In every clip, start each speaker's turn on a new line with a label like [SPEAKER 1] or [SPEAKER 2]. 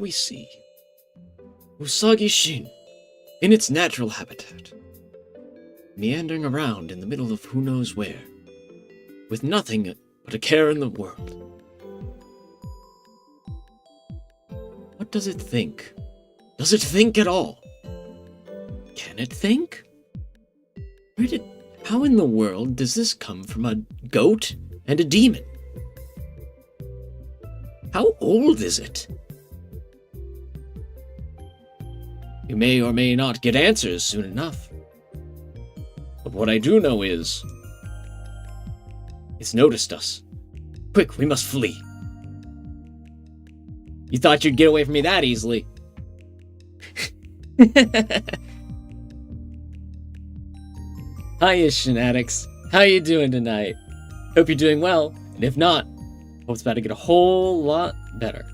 [SPEAKER 1] we see Usagi Shin in its natural habitat, meandering around in the middle of who knows where, with nothing but a care in the world. What does it think? Does it think at all? Can it think? How in the world does this come from a goat and a demon? How old is it? You may or may not get answers soon enough. But what I do know is, it's noticed us. Quick, we must flee. You thought you'd get away from me that easily. Hiya, Shinatics. How you doing tonight? Hope you're doing well, and if not, hope it's about to get a whole lot better.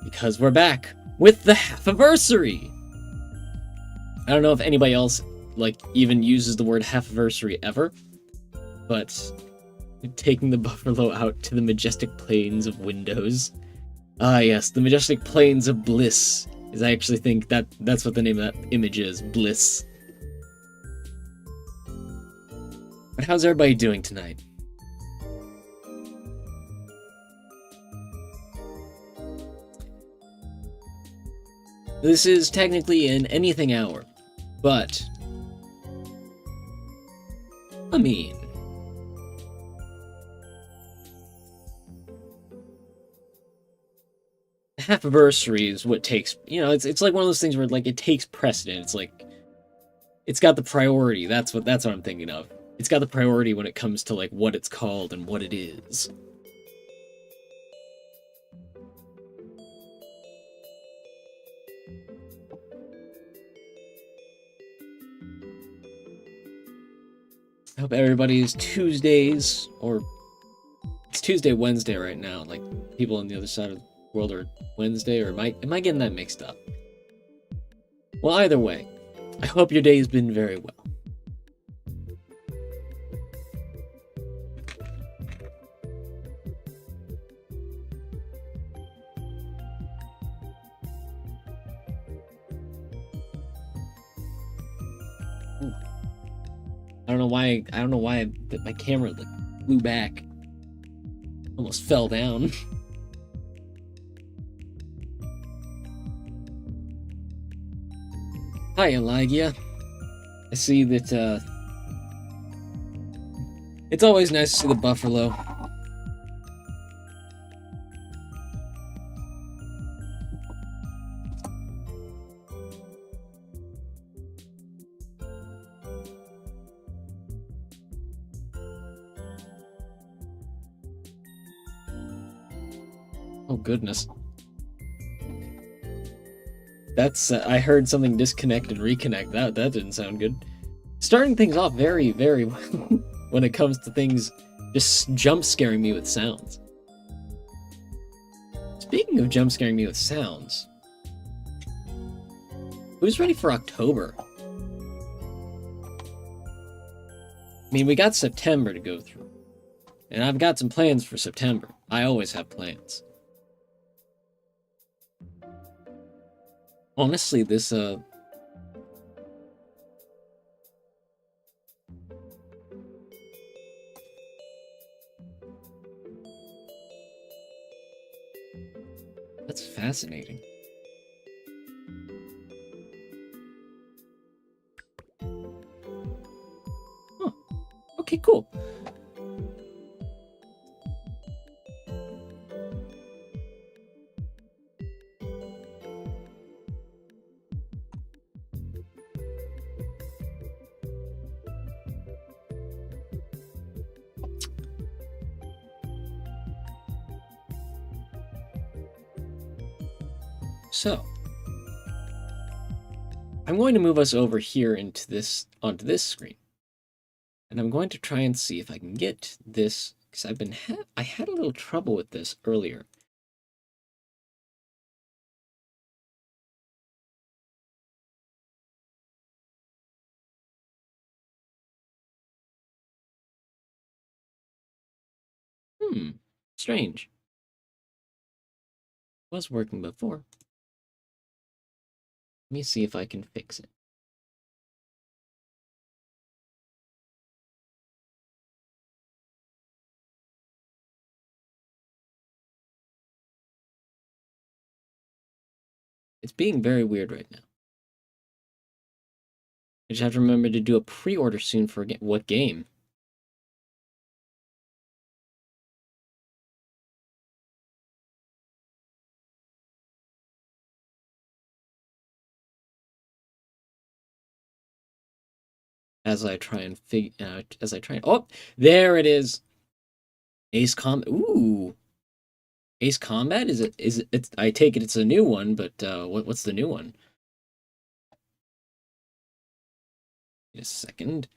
[SPEAKER 1] Because we're back with the Halfiversary! I don't know if anybody else, even uses the word Halfiversary ever, but taking the buffalo out to the majestic plains of windows. Ah yes, the majestic plains of bliss. I actually think that's what the name of that image is, bliss. But how's everybody doing tonight? This is technically an anything hour, but I mean, the Halfiversary is what takes, it's like one of those things where it takes precedent. It's like it's got the priority. That's what I'm thinking of. It's got the priority when it comes to what it's called and what it is. I hope everybody's Tuesdays, or it's Tuesday, Wednesday right now. People on the other side of the world are Wednesday, or am I getting that mixed up? Well, either way, I hope your day has been very well. I don't know why my camera flew back. Almost fell down. Hi, Elagia. I see that, it's always nice to see the buffalo. Oh, goodness. That's, I heard something disconnect and reconnect. That didn't sound good. Starting things off very, very well when it comes to things just jump scaring me with sounds. Speaking of jump scaring me with sounds, who's ready for October? I mean, we got September to go through, and I've got some plans for September. I always have plans. Honestly, this, that's fascinating. Huh. Okay, cool. So, I'm going to move us over here onto this screen. And I'm going to try and see if I can get this, because I had a little trouble with this earlier. Strange. Was working before. Let me see if I can fix it. It's being very weird right now. I just have to remember to do a pre-order soon for what game. As I try and oh, there it is. Ace Combat. Ooh. Ace Combat? It's I take it it's a new one, but what's the new one? Wait a second.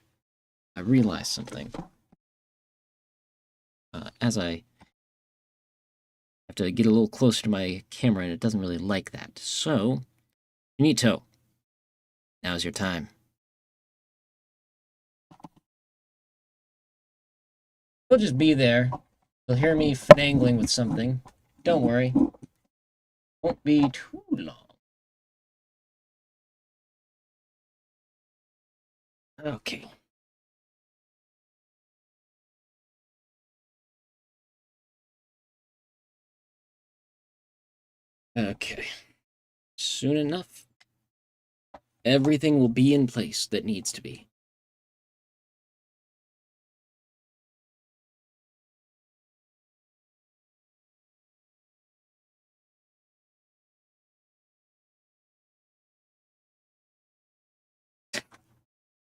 [SPEAKER 1] I realized something. As I have to get a little closer to my camera, and it doesn't really like that. So, Finito, now's your time. He'll just be there. You'll hear me finagling with something. Don't worry. Won't be too long. Okay. Okay. Soon enough, everything will be in place that needs to be.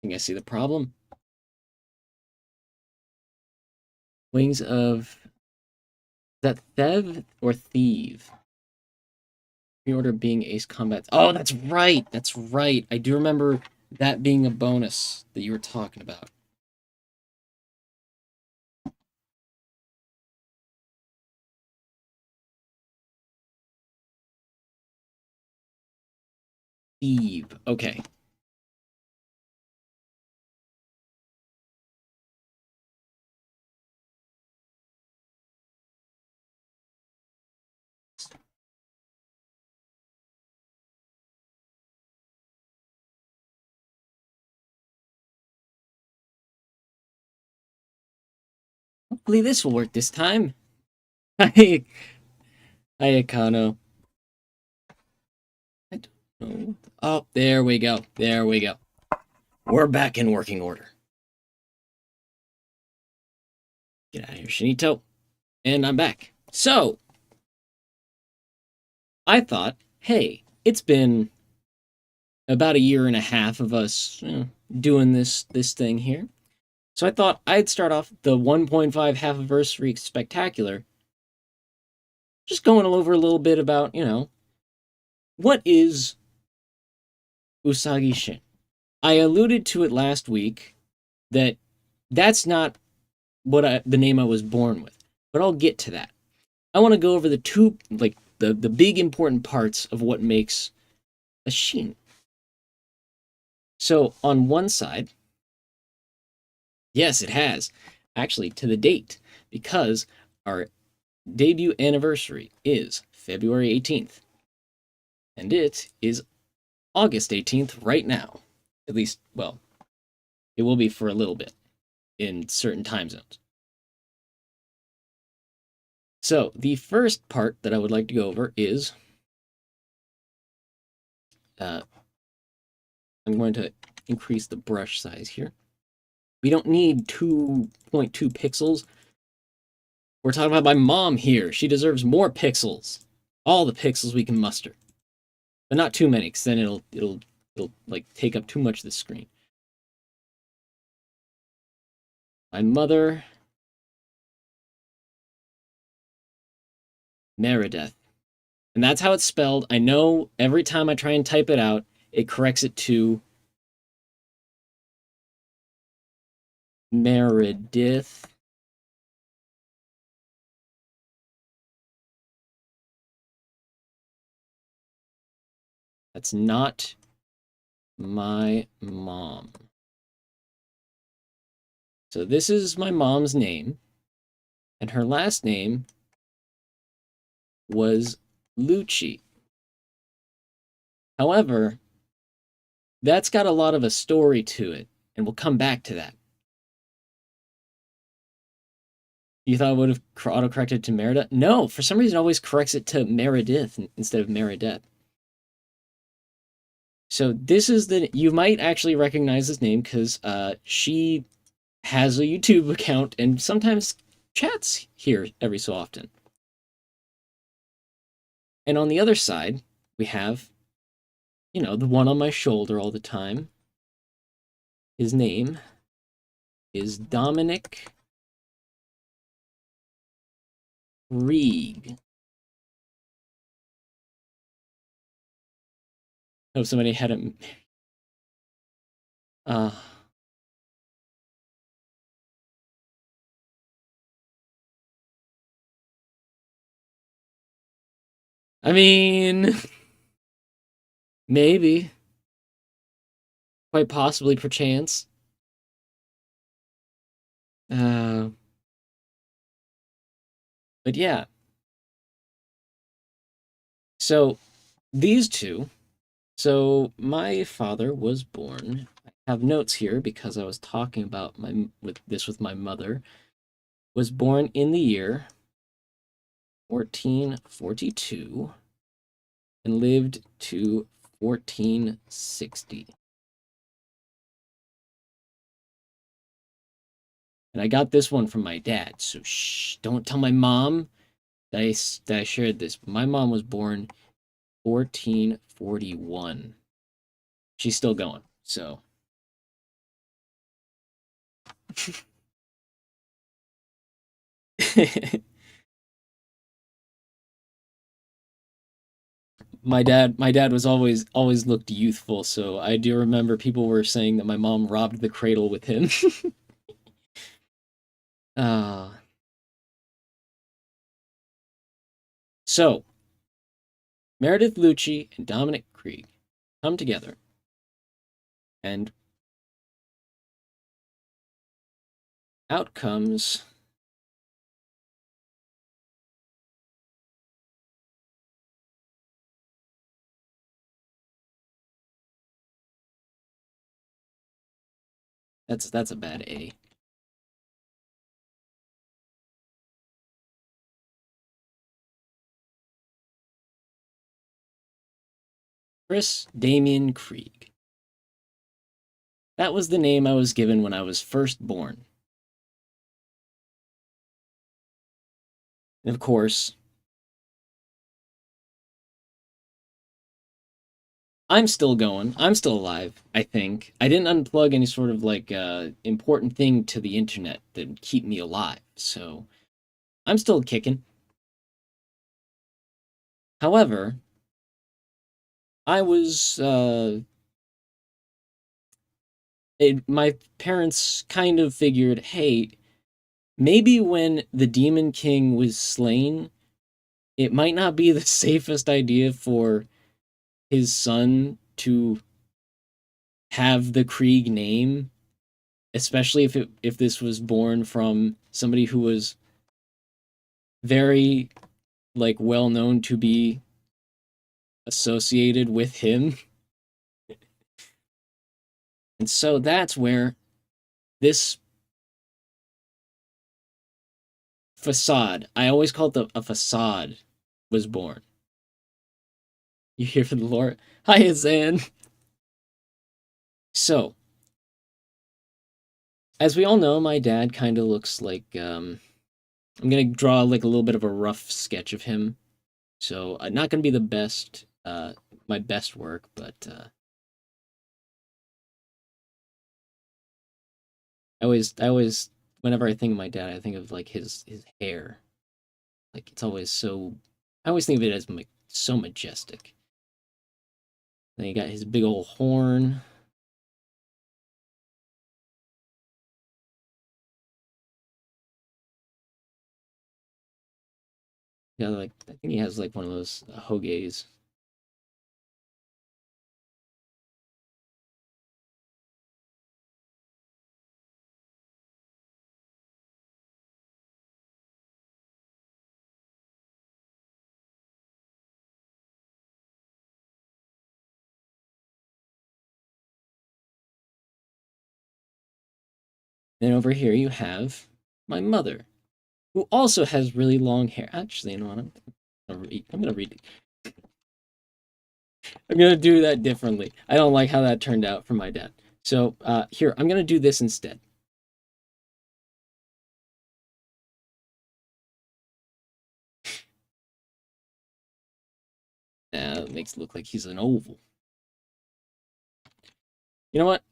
[SPEAKER 1] I think I see the problem. Wings of... Is that Thev or Thieve? Pre-order being Ace Combat. Oh, that's right! That's right! I do remember that being a bonus that you were talking about. Thieve. Okay. Hopefully this will work this time. Hi, Akano. I don't know. Oh, there we go. There we go. We're back in working order. Get out of here, Shinito. And I'm back. So, I thought, hey, it's been about a year and a half of us doing this thing here. So I thought I'd start off the 1.5 Halfiversary Spectacular just going over a little bit about, what is Usagi Shin? I alluded to it last week that that's not the name I was born with, but I'll get to that. I want to go over the the big important parts of what makes a Shin. So on one side, yes, it has, actually to the date, because our debut anniversary is February 18th, and it is August 18th right now. At least, well, it will be for a little bit in certain time zones. So the first part that I would like to go over is I'm going to increase the brush size here. We don't need 2.2 pixels. We're talking about my mom here. She deserves more pixels. All the pixels we can muster. But not too many, because then it'll like take up too much of the screen. My mother, Meredith. And that's how it's spelled. I know every time I try and type it out, it corrects it to Meredith. That's not my mom. So this is my mom's name, and her last name was Lucci. However, that's got a lot of a story to it, and we'll come back to that. You thought it would have auto-corrected to Merida? No, for some reason it always corrects it to Meredith instead of Meredith. So this is you might actually recognize this name because she has a YouTube account and sometimes chats here every so often. And on the other side, we have, the one on my shoulder all the time. His name is Dominic Krieg. Oh, somebody had him. Uh, I mean, maybe, quite possibly, perchance. Uh, but yeah. So these two. So my father was born. I have notes here because I was talking about with my mother. Was born in the year 1442 and lived to 1460. And I got this one from my dad, so shh, don't tell my mom that I shared this. My mom was born 1441. She's still going, so. My dad was always looked youthful, so I do remember people were saying that my mom robbed the cradle with him. uh, so Meredith Lucci and Dominic Krieg come together and out comes that's a bad A. Chris Damien Krieg. That was the name I was given when I was first born. And of course, I'm still going. I'm still alive, I think. I didn't unplug any sort of important thing to the internet that would keep me alive. So, I'm still kicking. However, I was my parents kind of figured, hey, maybe when the Demon King was slain, it might not be the safest idea for his son to have the Krieg name, especially if this was born from somebody who was very well known to be associated with him. And so that's where this facade, I always call it a facade, was born. You hear from the Lord? Hi, Zan. So, as we all know, my dad kind of looks like I'm gonna draw like a little bit of a rough sketch of him. So, not gonna be the best, my best work, but I always, whenever I think of my dad, I think of like his hair. Like it's always so. I always think of it as like so majestic. Then he got his big old horn. Yeah, like I think he has like one of those hogays. Then over here you have my mother, who also has really long hair. Actually, you know what? I'm gonna read. I'm gonna do that differently. I don't like how that turned out for my dad. So here, I'm gonna do this instead. It makes it look like he's an oval. You know what?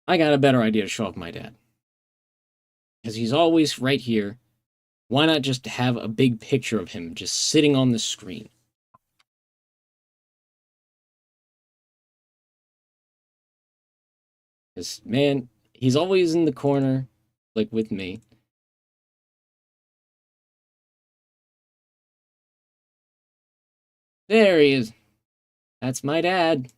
[SPEAKER 1] I got a better idea to show off my dad. Because he's always right here. Why not just have a big picture of him just sitting on the screen? Because, man, he's always in the corner, like with me. There he is. That's my dad.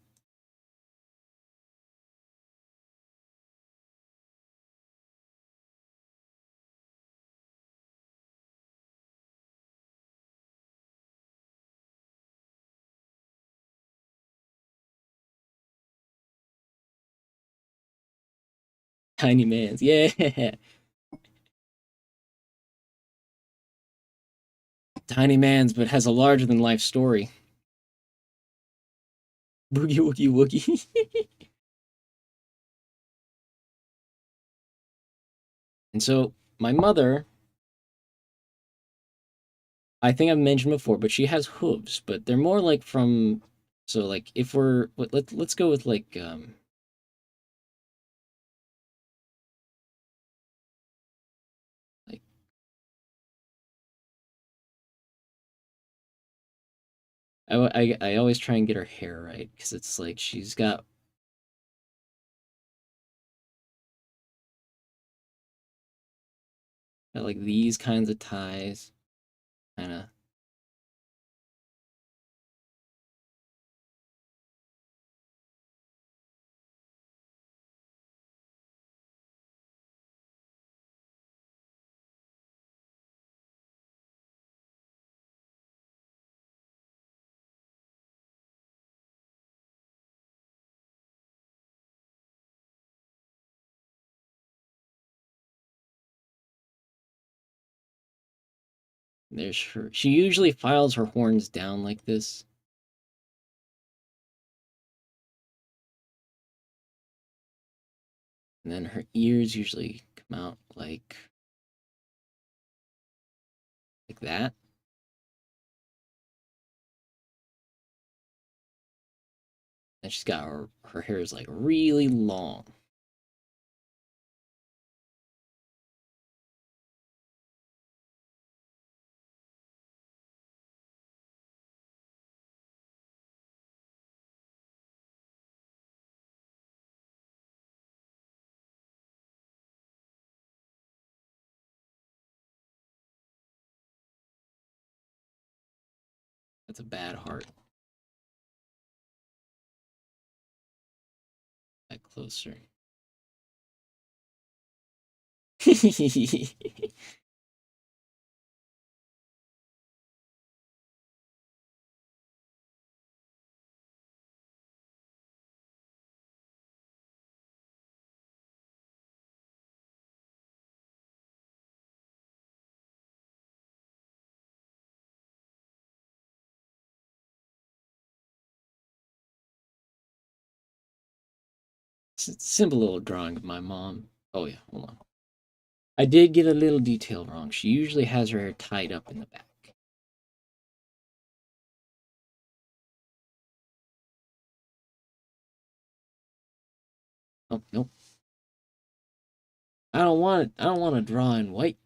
[SPEAKER 1] Tiny Mans. Yeah. Tiny Mans, but has a larger than life story. Boogie woogie woogie. And so, my mother, I think I've mentioned before, but she has hooves, but they're more like from. So, like, if we're. Let's go with, like, like I always try and get her hair right because it's like she's got like these kinds of ties, kind of. There's her. She usually files her horns down like this. And then her ears usually come out like that. And she's got her hair is like really long. That's a bad heart. That closer. Simple little drawing of my mom. Oh yeah, hold on. I did get a little detail wrong. She usually has her hair tied up in the back. Oh nope. I don't want to draw in white.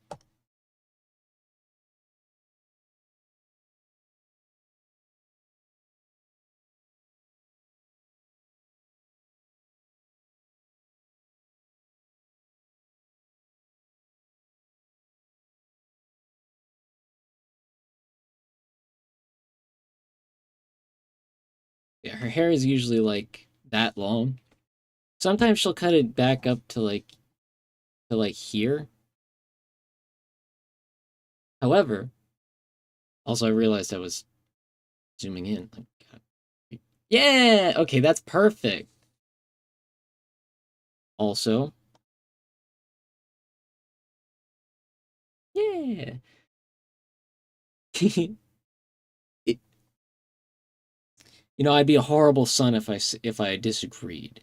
[SPEAKER 1] Yeah, her hair is usually like that long. Sometimes she'll cut it back up to like here. However, also I realized I was zooming in. Yeah, okay, that's perfect. Also, Yeah. it, I'd be a horrible son if I disagreed.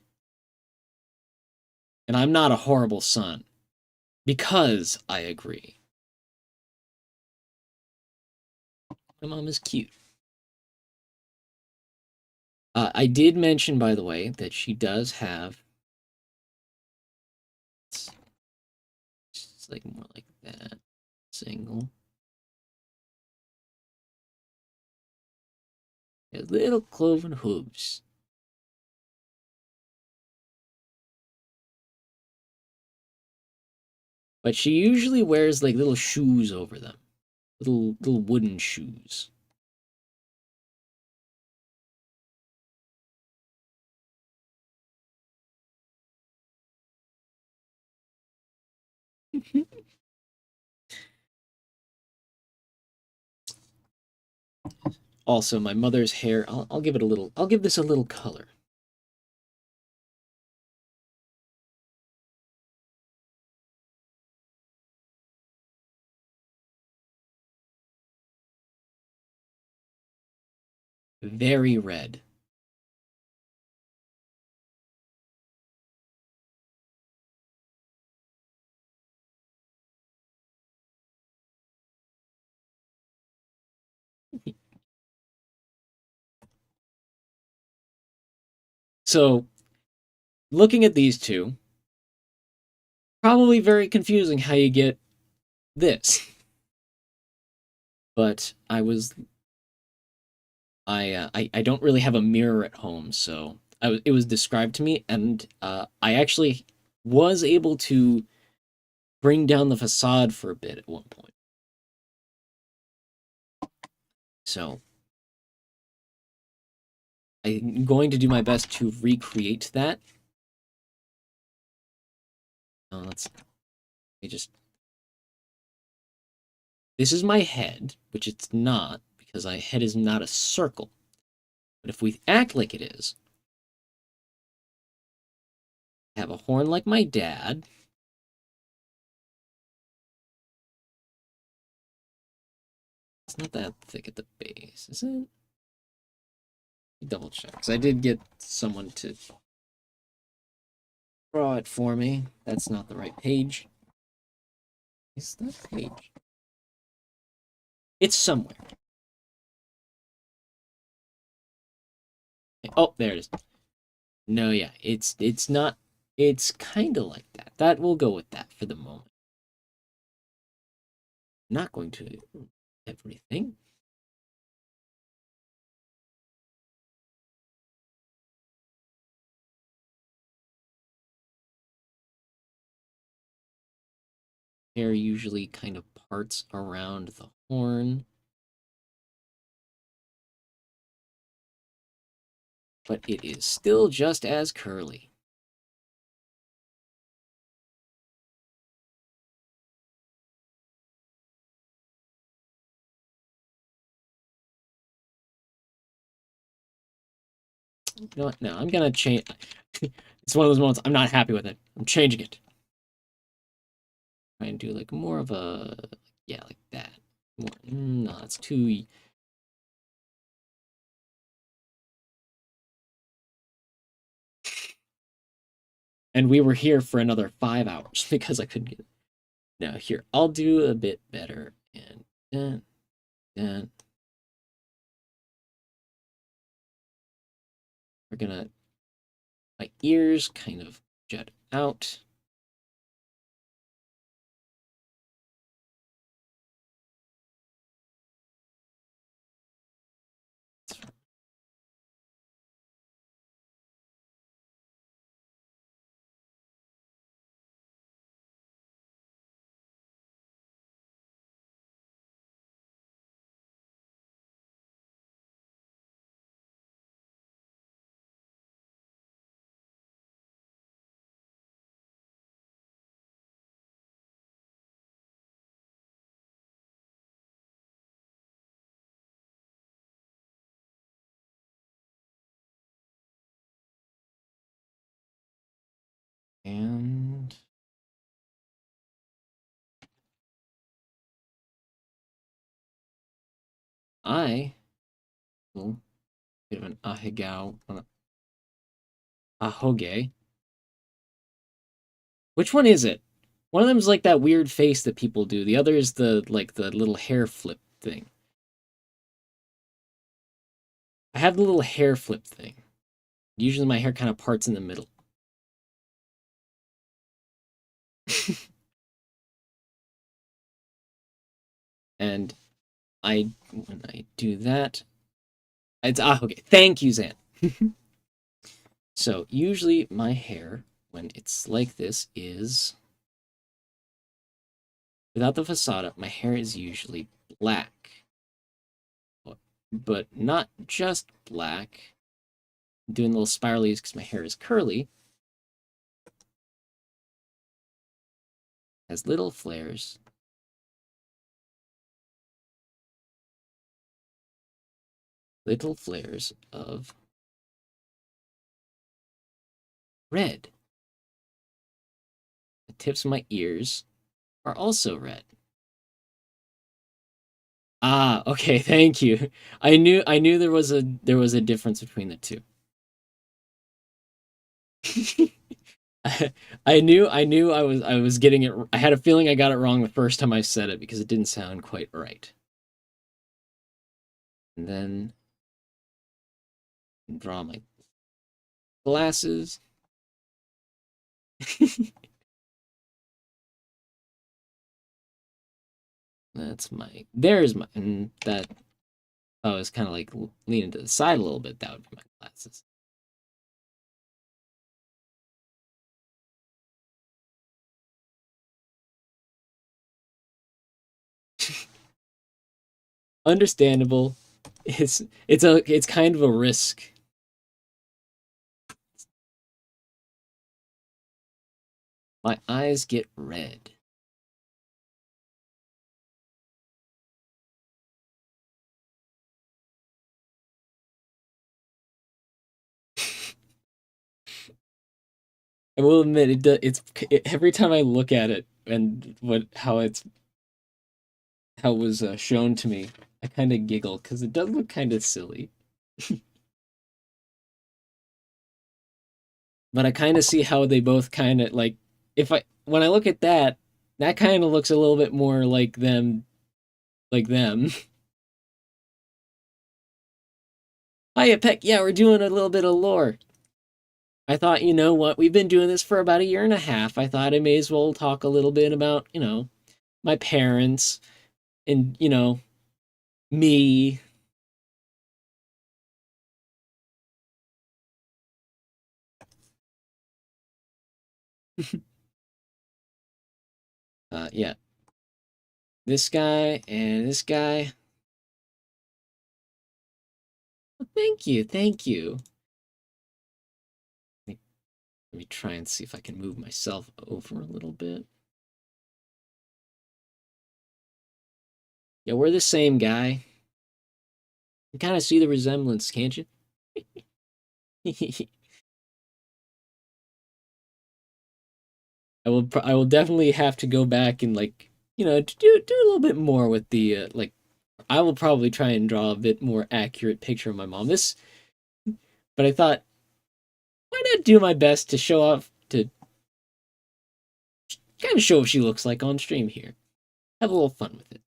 [SPEAKER 1] And I'm not a horrible son because I agree. My mom is cute. I did mention, by the way, that she does have. It's like more like that. Single. Has little cloven hooves. But she usually wears like little shoes over them. Little wooden shoes. Also, my mother's hair, I'll give it a little, I'll give this a little color. Very red. So, looking at these two, probably very confusing how you get this. But I don't really have a mirror at home, so it was described to me, and I actually was able to bring down the facade for a bit at one point. So I'm going to do my best to recreate that. Let's me just. This is my head, which it's not, because my head is not a circle. But if we act like it is, have a horn like my dad. It's not that thick at the base, is it? Double check, because I did get someone to draw it for me. That's not the right page. Is that page? It's somewhere. Oh, there it is. No, yeah, it's not. It's kind of like that. That will go with that for the moment. Not going to everything. Hair usually kind of parts around the horn. But it is still just as curly. You know what? No, I'm gonna change. It's one of those moments I'm not happy with it. I'm changing it. Try and do like more of a, yeah, like that. More, no, it's too. And we were here for another 5 hours because I couldn't get it. Now here, I'll do a bit better. And then we're gonna, my ears kind of jut out. I will bit of an ahegao, ahoge. Which one is it? One of them's like that weird face that people do. The other is the like the little hair flip thing. I have the little hair flip thing. Usually my hair kind of parts in the middle. And when I do that, it's okay. Thank you, Zan. So usually my hair, when it's like this, is without the facade, my hair is usually black. But not just black. I'm doing little spiralies because my hair is curly. Has little flares. Little flares of red. The tips of my ears are also red. Ah, okay, thank you. I knew there was a difference between the two. I knew I was getting it. I had a feeling I got it wrong the first time I said it because it didn't sound quite right. And then draw my glasses. There's my, and that, I was kind of like leaning to the side a little bit. That would be my glasses. Understandable. It's kind of a risk. My eyes get red. I will admit every time I look at it and how it was shown to me, I kind of giggle because it does look kind of silly. But I kind of see how they both kind of like, if I when I look at that, that kind of looks a little bit more like them, like them. Hiya, Peck. Yeah, we're doing a little bit of lore. I thought, you know what, we've been doing this for about a year and a half. I thought I may as well talk a little bit about, my parents and, me. Yeah, this guy and this guy. Thank you, thank you. Let me try and see if I can move myself over a little bit. Yeah, we're the same guy. You kind of see the resemblance, can't you? I will definitely have to go back and like, do a little bit more with the like. I will probably try and draw a bit more accurate picture of my mom. But I thought, why not do my best to show off, to kind of show what she looks like on stream here. Have a little fun with it.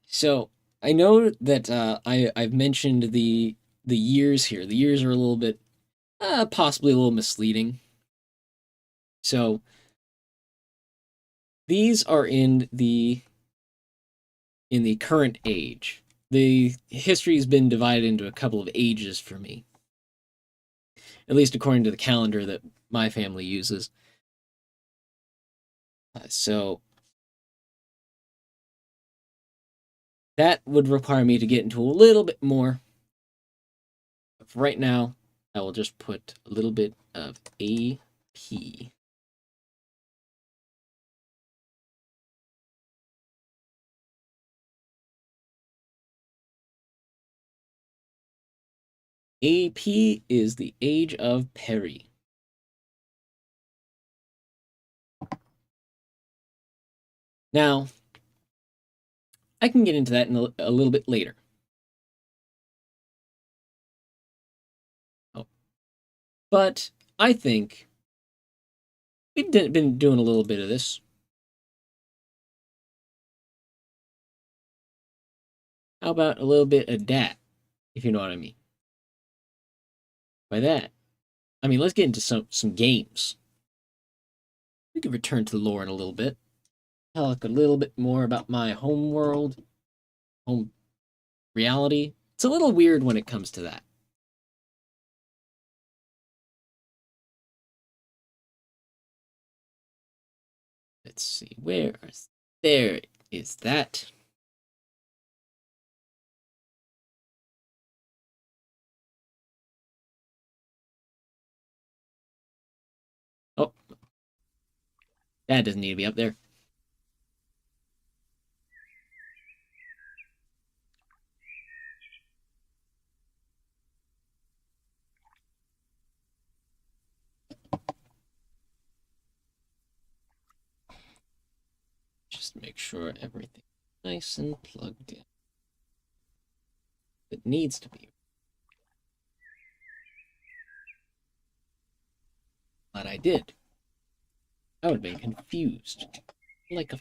[SPEAKER 1] So I know that I've mentioned the years here. The years are a little bit possibly a little misleading. So these are in the current age. The history has been divided into a couple of ages for me, at least according to the calendar that my family uses. So that would require me to get into a little bit more. But for right now, I will just put a little bit of AP. AP is the age of Perry. Now, I can get into that in a little bit later. Oh. But I think we've been doing a little bit of this. How about a little bit of that, if you know what I mean? By that, I mean let's get into some games. We can return to lore in a little bit. Talk a little bit more about my home world, home reality. It's a little weird when it comes to that. Let's see, there is that. Oh, that doesn't need to be up there. Just make sure everything's nice and plugged in. It needs to be. But I did. I would have been confused. Like a...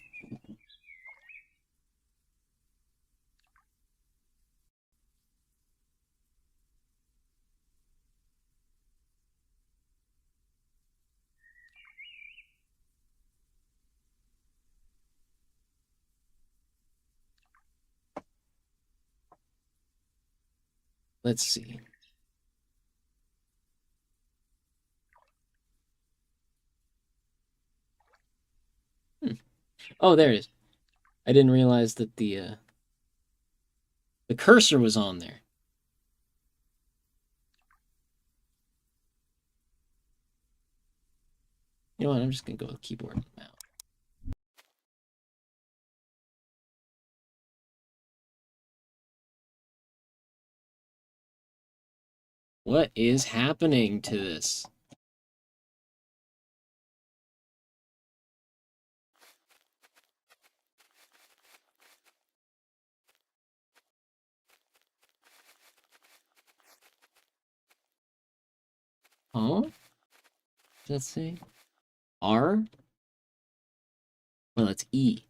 [SPEAKER 1] Let's see. Oh, there it is. I didn't realize that the cursor was on there. You know what? I'm just gonna go with keyboard and mouse. What is happening to this? Huh? Does that say R? Well, it's E.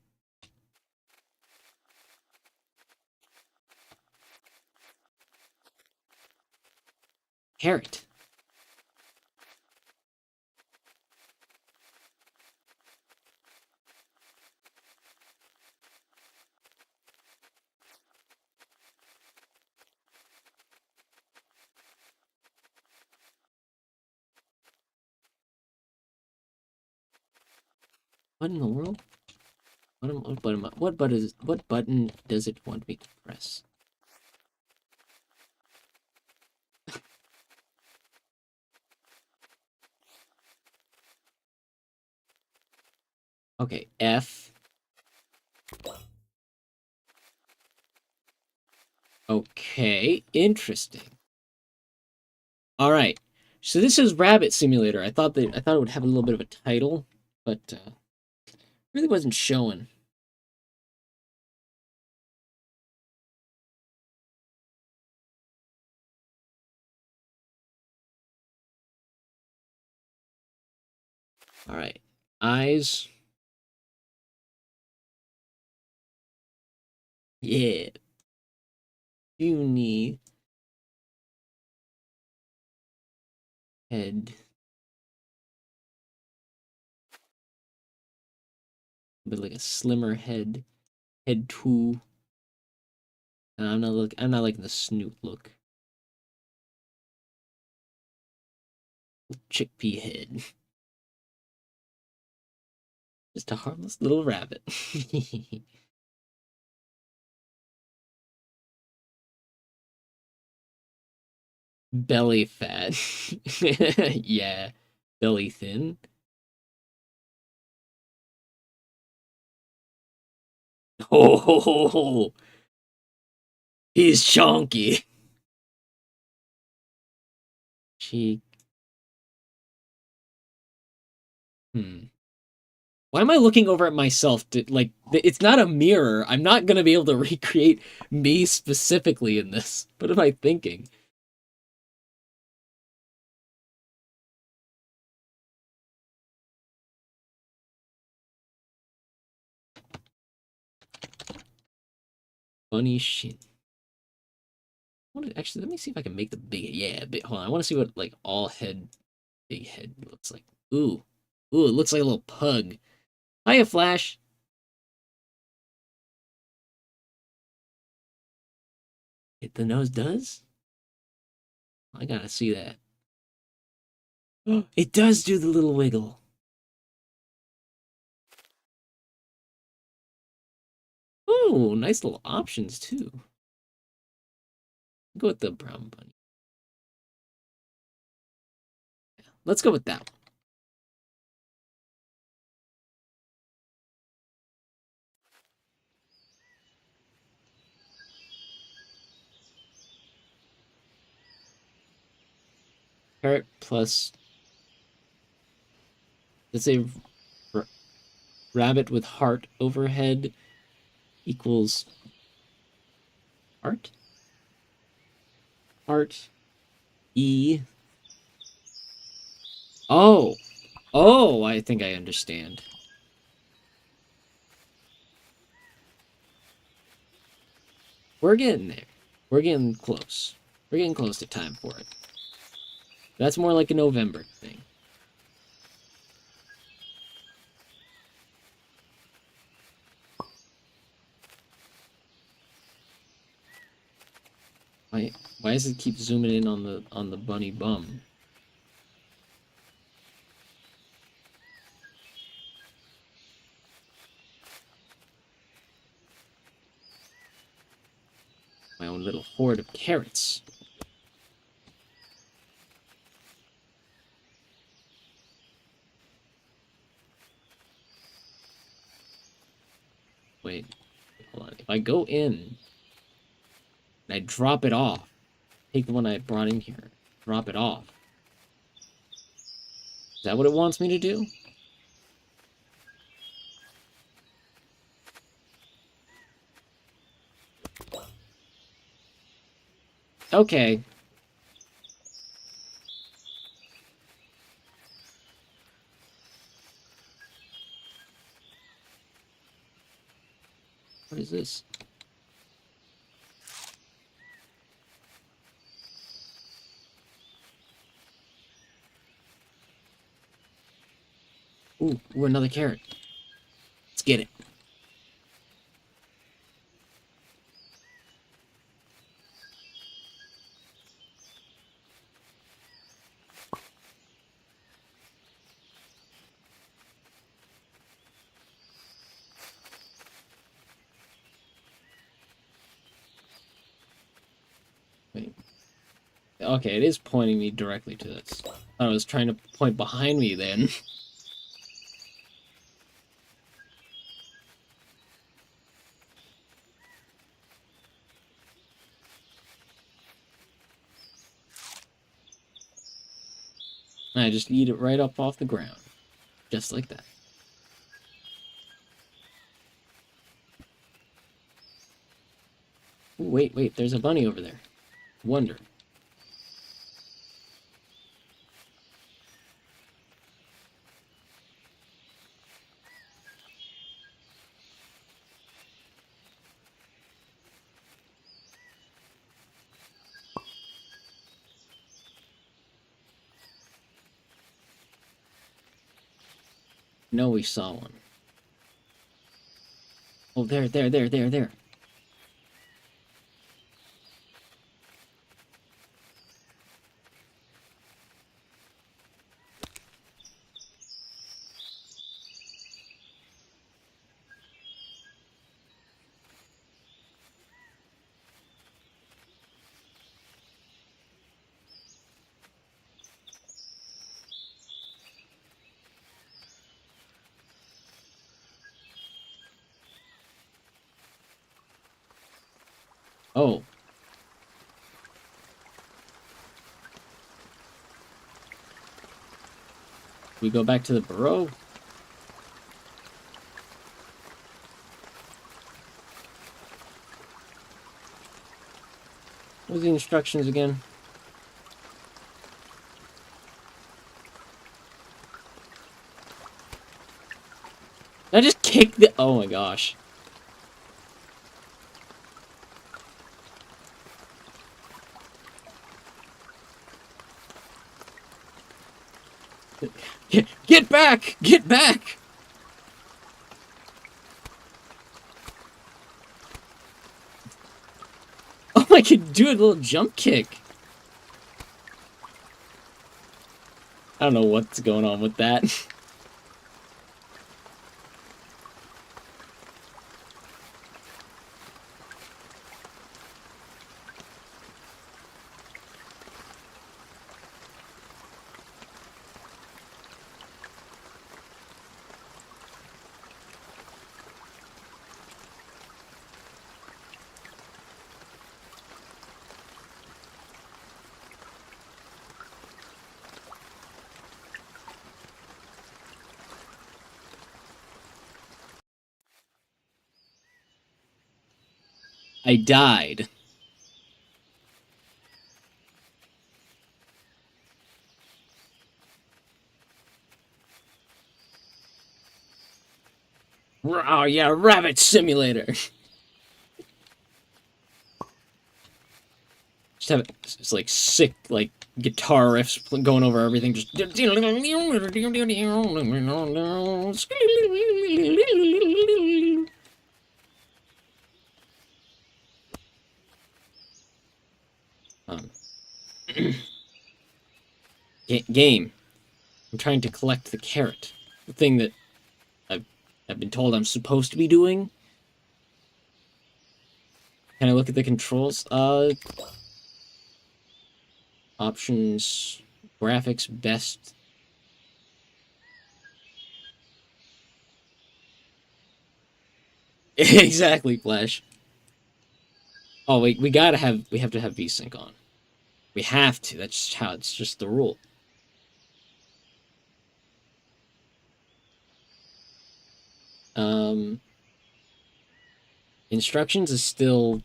[SPEAKER 1] Carrot. What in the world? What button does it want me to press? Okay, F. Okay, interesting. All right. So this is Rabbit Simulator. I thought it would have a little bit of a title, but really wasn't showing. All right. Eyes. Yeah. Puny. Head. A bit like a slimmer head. Head too. I'm not liking the snoot look. Chickpea head. Just a harmless little rabbit. Belly fat. Yeah. Belly thin. Oh, he's chunky. Cheek. Hmm. Why am I looking over at myself? Like, it's not a mirror. I'm not gonna be able to recreate me specifically in this. What am I thinking? Bunny Shin. Actually, let me see if I can make the big. Yeah, hold on. I want to see what like all head, big head looks like. Ooh, ooh, it looks like a little pug. Hiya, Flash. The nose does? I gotta see that. It does do the little wiggle. Ooh, nice little options too. Go with the brown bunny. Let's go with that one. Carrot plus. Let's say rabbit with heart overhead equals heart. Heart. E. Oh. Oh, I think I understand. We're getting there. We're getting close. We're getting close to time for it. That's more like a November thing. Why does it keep zooming in on the bunny bum? My own little hoard of carrots. Wait, hold on. If I go in and I drop it off, take the one I brought in here, drop it off. Is that what it wants me to do? Okay. What is this? Ooh, another carrot. Let's get it. Wait. Okay, it is pointing me directly to this. I was trying to point behind me then. I just eat it right up off the ground. Just like that. Ooh, wait, there's a bunny over there. Wonder. No, we saw one. Oh, there. Oh. We go back to the burrow? What are the instructions again? I just kicked the... Oh my gosh. Get back! Get back! Oh, I could do a little jump kick. I don't know what's going on with that. I died. Oh yeah, Rabbit Simulator. Just have it's like sick like guitar riffs going over everything. Just game. I'm trying to collect the carrot. The thing that I've been told I'm supposed to be doing. Can I look at the controls? Options, graphics, best. Exactly, Flash. Oh wait, we have to have VSync on. We have to. That's just how it's just the rule. Instructions is still.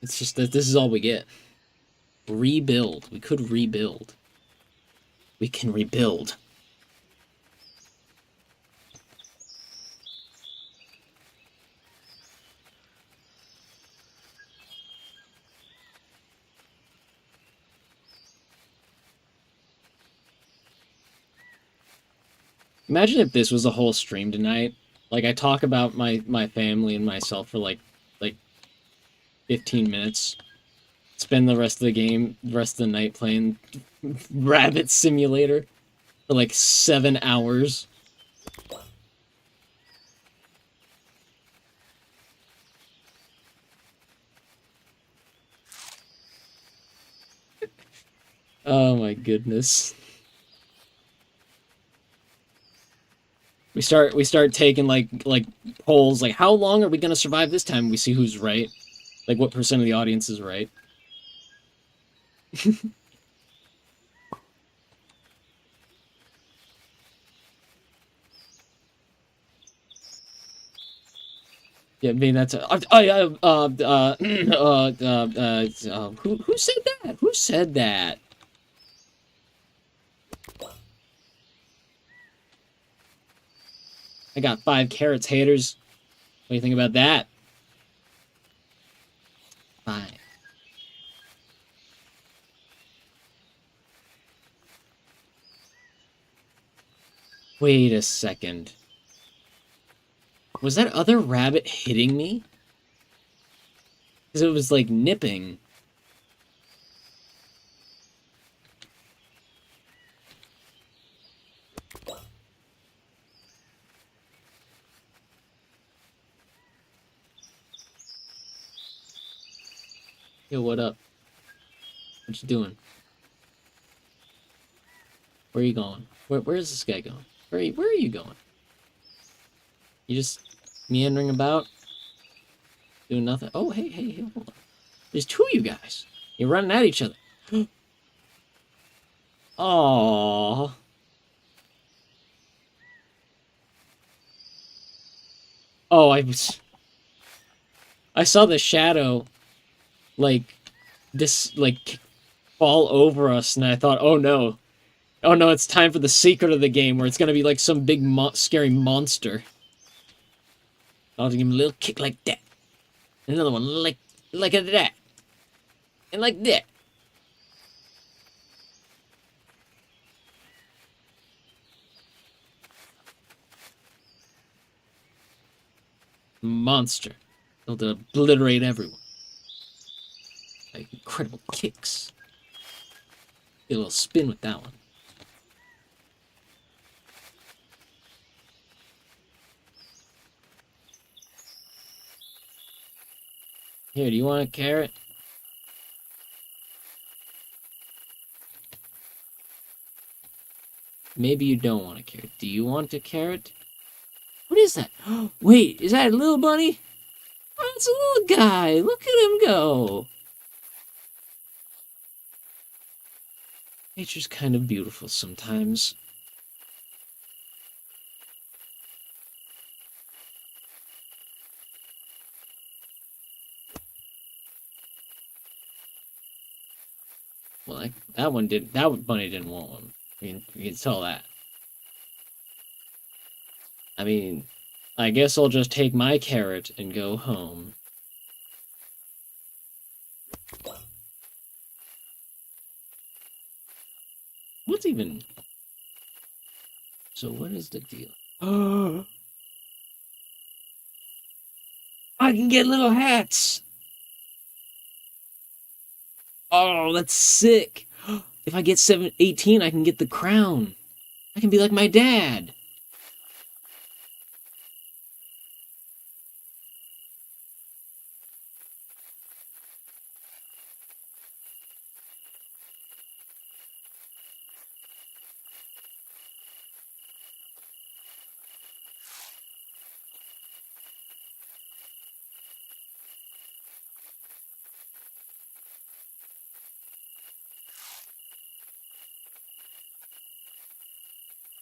[SPEAKER 1] It's just that this is all we get. Rebuild. We could rebuild. We can rebuild. Imagine if this was a whole stream tonight. Like I talk about my family and myself for like 15 minutes. Spend the rest of the rest of the night playing Rabbit Simulator for like 7 hours. Oh my goodness. We start taking like polls like how long are we gonna survive this time? We see who's right. Like what percent of the audience is right. Yeah, I mean that's who said that? Who said that? I got 5 carrots, haters. What do you think about that? 5. Wait a second. Was that other rabbit hitting me? Because it was like nipping. Yo, what up? What you doing? Where are you going? Where is this guy going? Where are you going? You just meandering about? Doing nothing? Oh, hey, hold on. There's 2 of you guys. You're running at each other. Aww. Oh, I saw the shadow, like, fall over us, and I thought, oh no. Oh no, it's time for the secret of the game, where it's gonna be like some big scary monster. I'll give him a little kick like that. Another one like that. And like that. Monster. He'll obliterate everyone. Like incredible kicks. Get a little spin with that one. Here, do you want a carrot? Maybe you don't want a carrot. Do you want a carrot? What is that? Wait, is that a little bunny? Oh, it's a little guy. Look at him go. Nature's kind of beautiful sometimes. Well, that bunny didn't want one. I mean, you can tell that. I mean, I guess I'll just take my carrot and go home. What's even... So what is the deal? Oh, I can get little hats! Oh, that's sick! If I get 18, I can get the crown. I can be like my dad.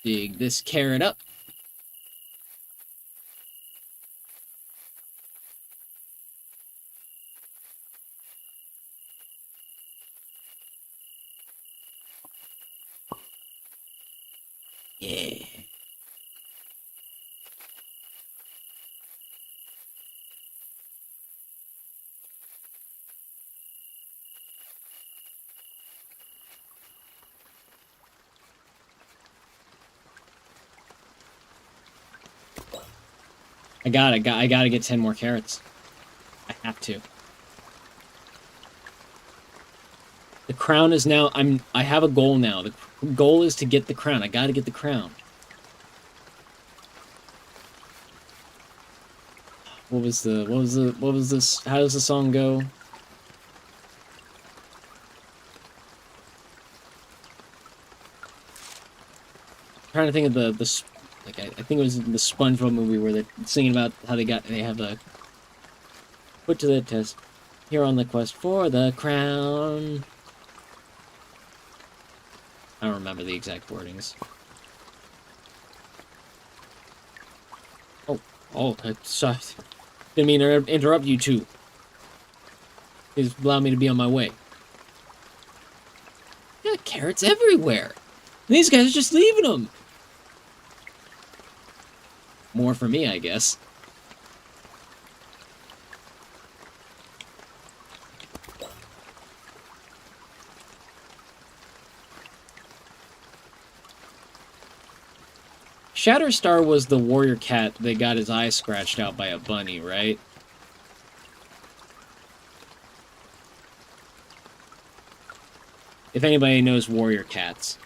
[SPEAKER 1] Dig this carrot up. Yeah. I gotta get 10 more carrots. I have to. The crown is now, I have a goal now. The goal is to get the crown. I gotta get the crown. What was this? How does the song go? I'm trying to think of the like I think it was the SpongeBob movie where they're singing about how they have a put to the test here on the quest for the crown. I don't remember the exact wordings. Oh, sorry. Didn't mean to interrupt you two. Please allow me to be on my way. Got carrots everywhere. These guys are just leaving them. More for me, I guess. Shatterstar was the warrior cat that got his eye scratched out by a bunny, right? If anybody knows warrior cats.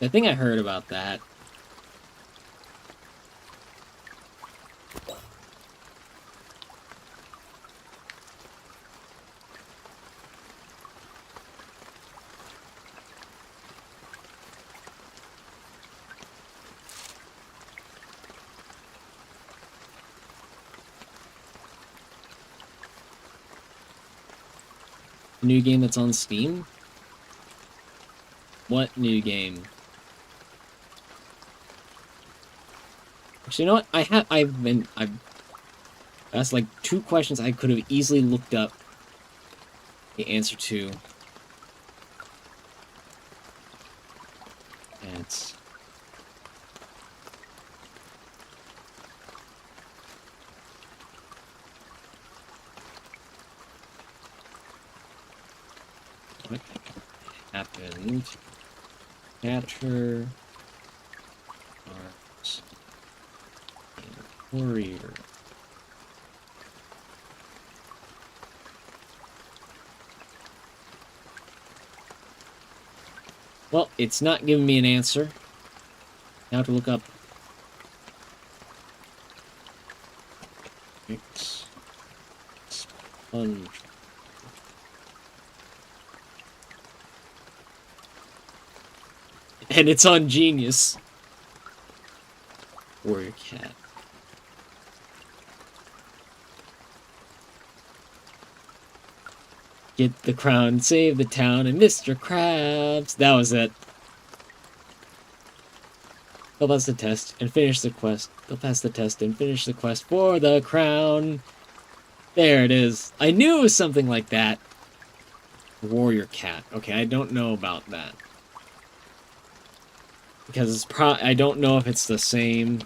[SPEAKER 1] I think I heard about that. New game that's on Steam? What new game? Actually, you know what? I've asked like 2 questions I could have easily looked up the answer to. It's what happened? Catcher, Arms, and Warrior. Well, it's not giving me an answer. Now I have to look up. Sponge. And it's on Genius. Warrior Cat. Get the crown, save the town, and Mr. Krabs. That was it. They'll pass the test and finish the quest. They'll pass the test and finish the quest for the crown. There it is. I knew it was something like that. Warrior Cat. Okay, I don't know about that. Because it's I don't know if it's the same.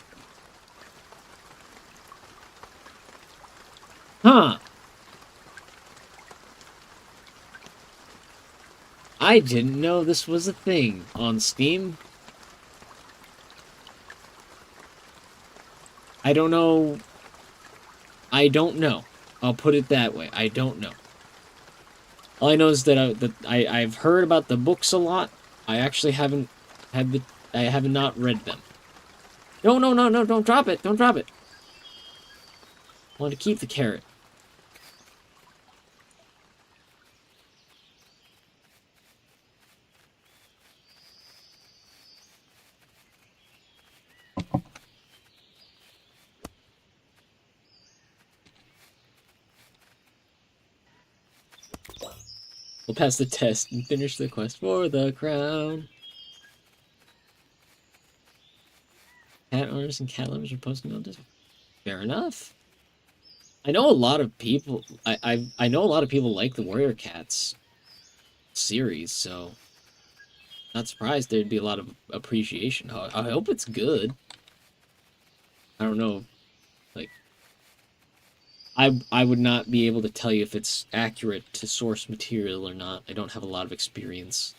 [SPEAKER 1] Huh. I didn't know this was a thing on Steam. I don't know. I don't know. I'll put it that way. I don't know. All I know is that I've heard about the books a lot. I actually haven't had the. I have not read them. No, no, no, no! Don't drop it! Don't drop it! I want to keep the carrot. We'll pass the test and finish the quest for the crown. Cat owners and cat lovers are posting on this. Fair enough. I know a lot of people. I know a lot of people like the Warrior Cats series, so not surprised there'd be a lot of appreciation. I hope it's good. I don't know, like I would not be able to tell you if it's accurate to source material or not. I don't have a lot of experience.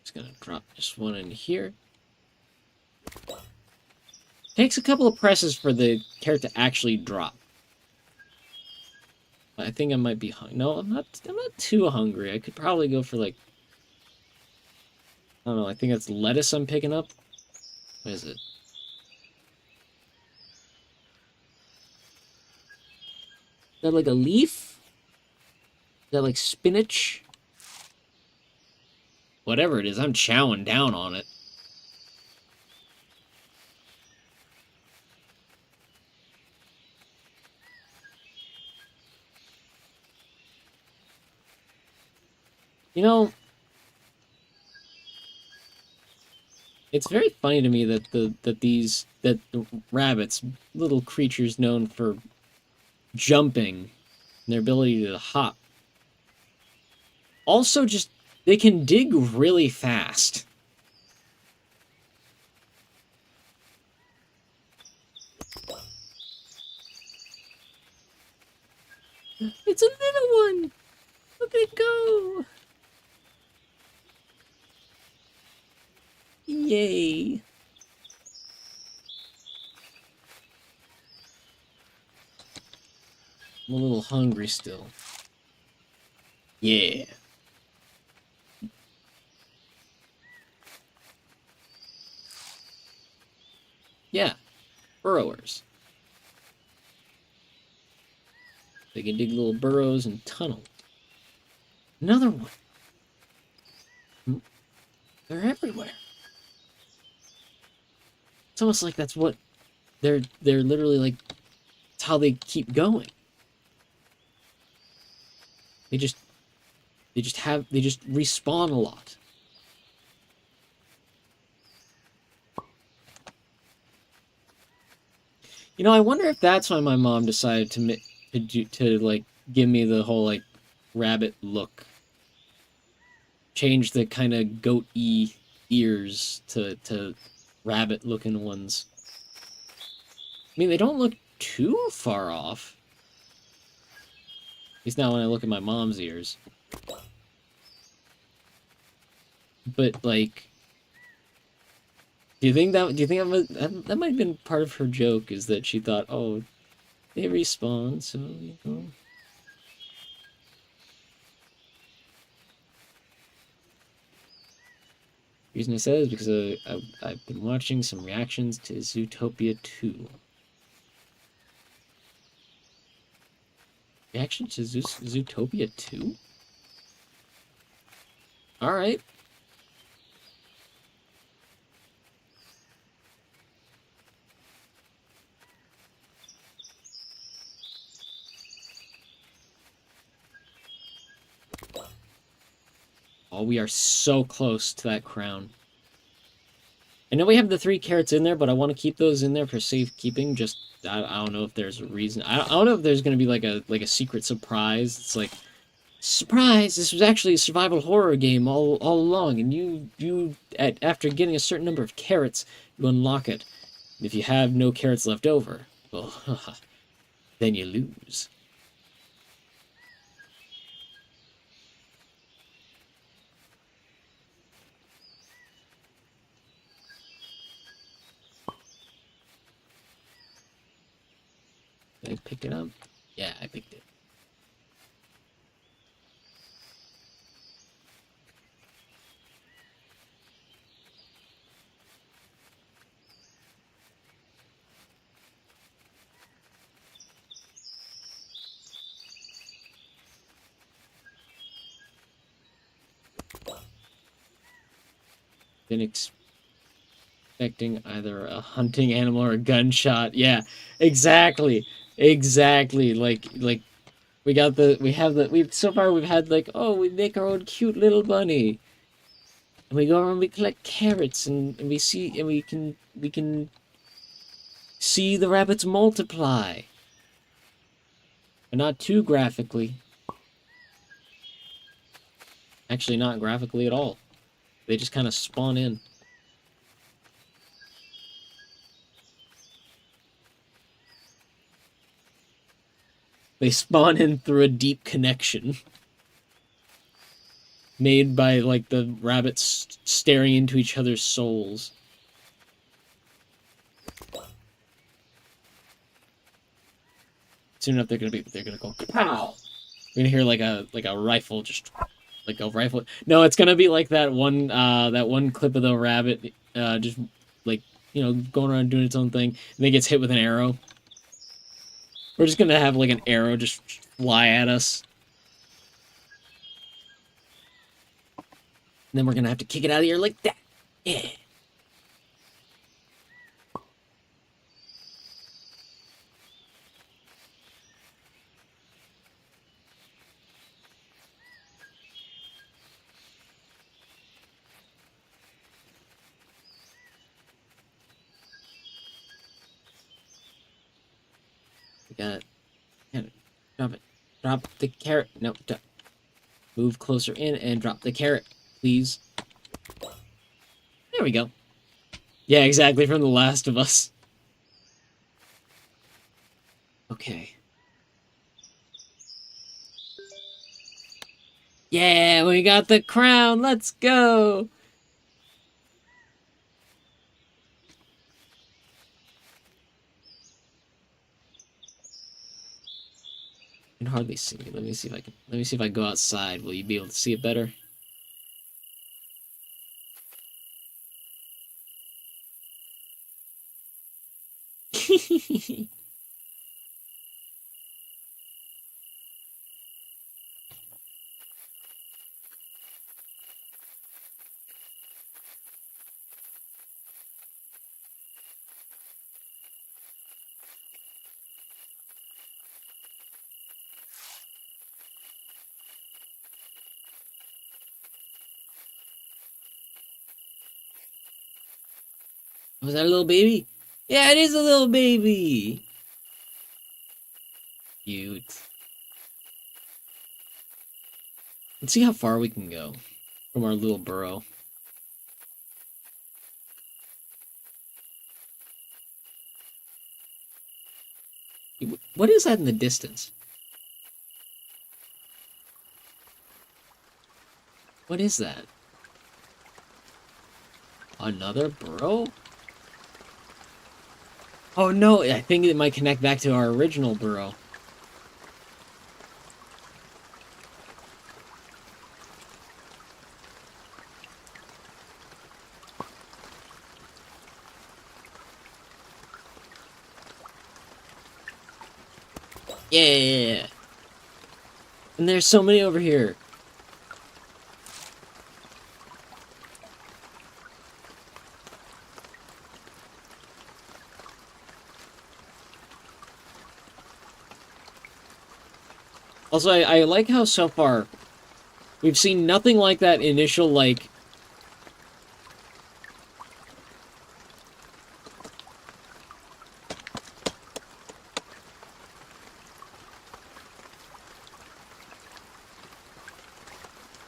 [SPEAKER 1] Just gonna drop this one in here. Takes a couple of presses for the carrot to actually drop. I think I might be hungry. No, I'm not too hungry. I could probably go for like, I don't know, I think that's lettuce I'm picking up. What is it? Is that like a leaf? Is that like spinach? Whatever it is, I'm chowing down on it. You know, it's very funny to me that the rabbits, little creatures known for jumping, and their ability to hop, also just they can dig really fast. It's a little one. Look at it go. Yay. I'm a little hungry still. Yeah. Yeah, burrowers. They can dig little burrows and tunnel. Another one. They're everywhere. It's almost like that's what they're literally like. It's how they keep going. They just respawn a lot. You know, I wonder if that's why my mom decided to like give me the whole like rabbit look. Change the kind of goat-y ears to rabbit-looking ones. I mean, they don't look too far off. At least not when I look at my mom's ears. But like, do you think that might have been part of her joke? Is that she thought, oh, they respawn, so you know. The reason I said is because I've been watching some reactions to Zootopia 2. Reaction to Zootopia 2? Alright. Oh, we are so close to that crown. I know we have the 3 carrots in there, but I want to keep those in there for safekeeping. Just, I don't know if there's a reason. I don't know if there's going to be like a secret surprise. It's like, surprise! This was actually a survival horror game all along, and after getting a certain number of carrots, you unlock it. If you have no carrots left over, well, then you lose. Did I pick it up? Yeah, I picked it. Been expecting either a hunting animal or a gunshot. Yeah, exactly. Exactly. Like we've so far we've had like, oh, we make our own cute little bunny. And we go around, we collect carrots, and we can see the rabbits multiply. But not too graphically. Actually, not graphically at all. They just kind of spawn in. They spawn in through a deep connection. Made by, like, the rabbits staring into each other's souls. Soon enough, they're gonna go, pow! We're gonna hear, like a rifle, just, like a rifle. No, it's gonna be like that one clip of the rabbit, just, like, you know, going around doing its own thing, and then gets hit with an arrow. We're just gonna have, like, an arrow just fly at us. And then we're gonna have to kick it out of here like that. Yeah. We got it. Drop it. Drop the carrot. No, move closer in and drop the carrot, please. There we go. Yeah, exactly, from The Last of Us. Okay. Yeah, we got the crown. Let's go. I can hardly see me. Let me see if I go outside. Will you be able to see it better? Was that a little baby? Yeah, it is a little baby. Cute. Let's see how far we can go from our little burrow. What is that in the distance? What is that? Another burrow? Oh no, I think it might connect back to our original burrow. Yeah! And there's so many over here. Also, I like how so far we've seen nothing like that initial, like...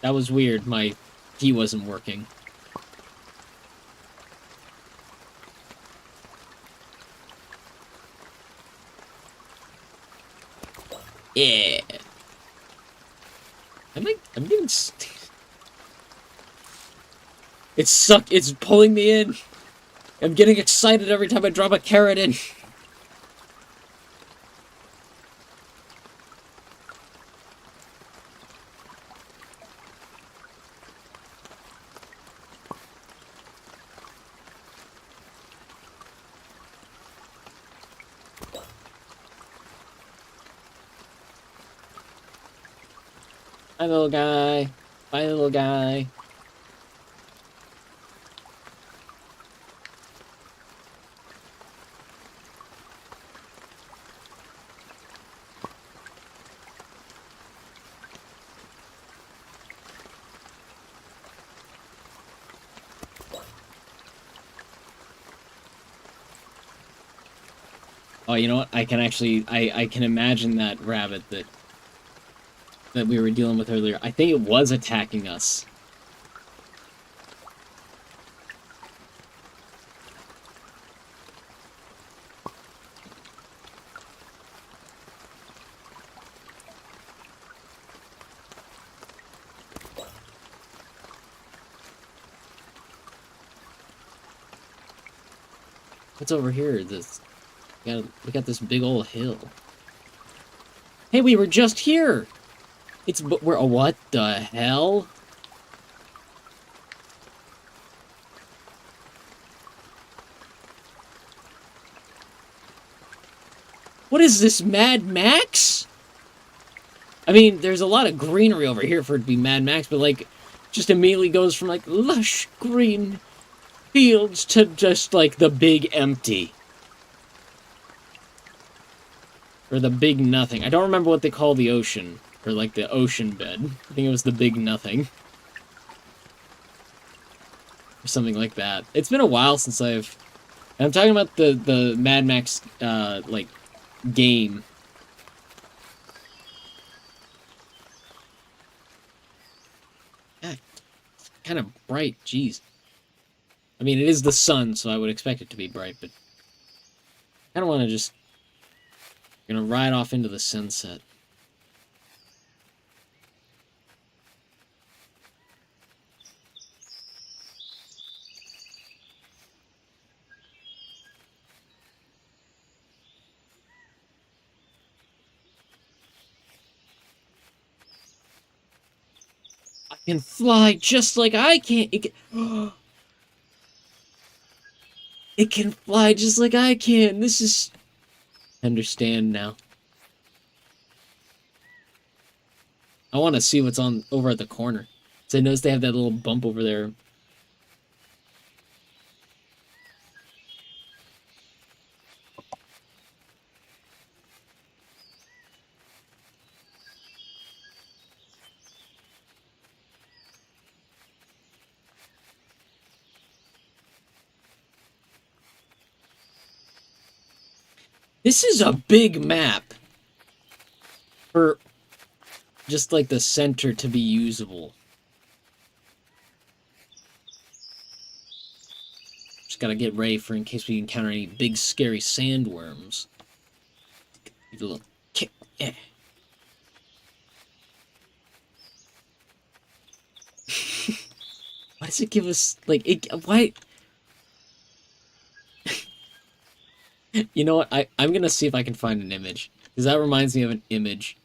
[SPEAKER 1] That was weird, my key wasn't working. Yeah! I'm getting... It's pulling me in! I'm getting excited every time I drop a carrot in! Hi, little guy. Bye, little guy. Oh, you know what? I can actually... I can imagine that rabbit that we were dealing with earlier. I think it was attacking us. What's over here? We got this big old hill. Hey, we were just here! We're... What the hell? What is this, Mad Max? I mean, there's a lot of greenery over here for it to be Mad Max, but, like, just immediately goes from, like, lush green fields to just, like, the big empty. Or the big nothing. I don't remember what they call the ocean. Or, like, the ocean bed. I think it was the big nothing. Or something like that. It's been a while since I've... And I'm talking about the Mad Max, like, game. Yeah, it's kind of bright, jeez. I mean, it is the sun, so I would expect it to be bright, but... I don't want to just... Gonna ride off into the sunset. I can fly just like I can. It can fly just like I can. This is Understand now. I want to see what's on over at the corner. So I noticed they have that little bump over there. This is a big map for just like the center to be usable. Just gotta get ready for in case we encounter any big scary sandworms. Give it a little kick. Yeah. Why does it give us like it? Why? You know what? I'm gonna see if I can find an image because that reminds me of an image.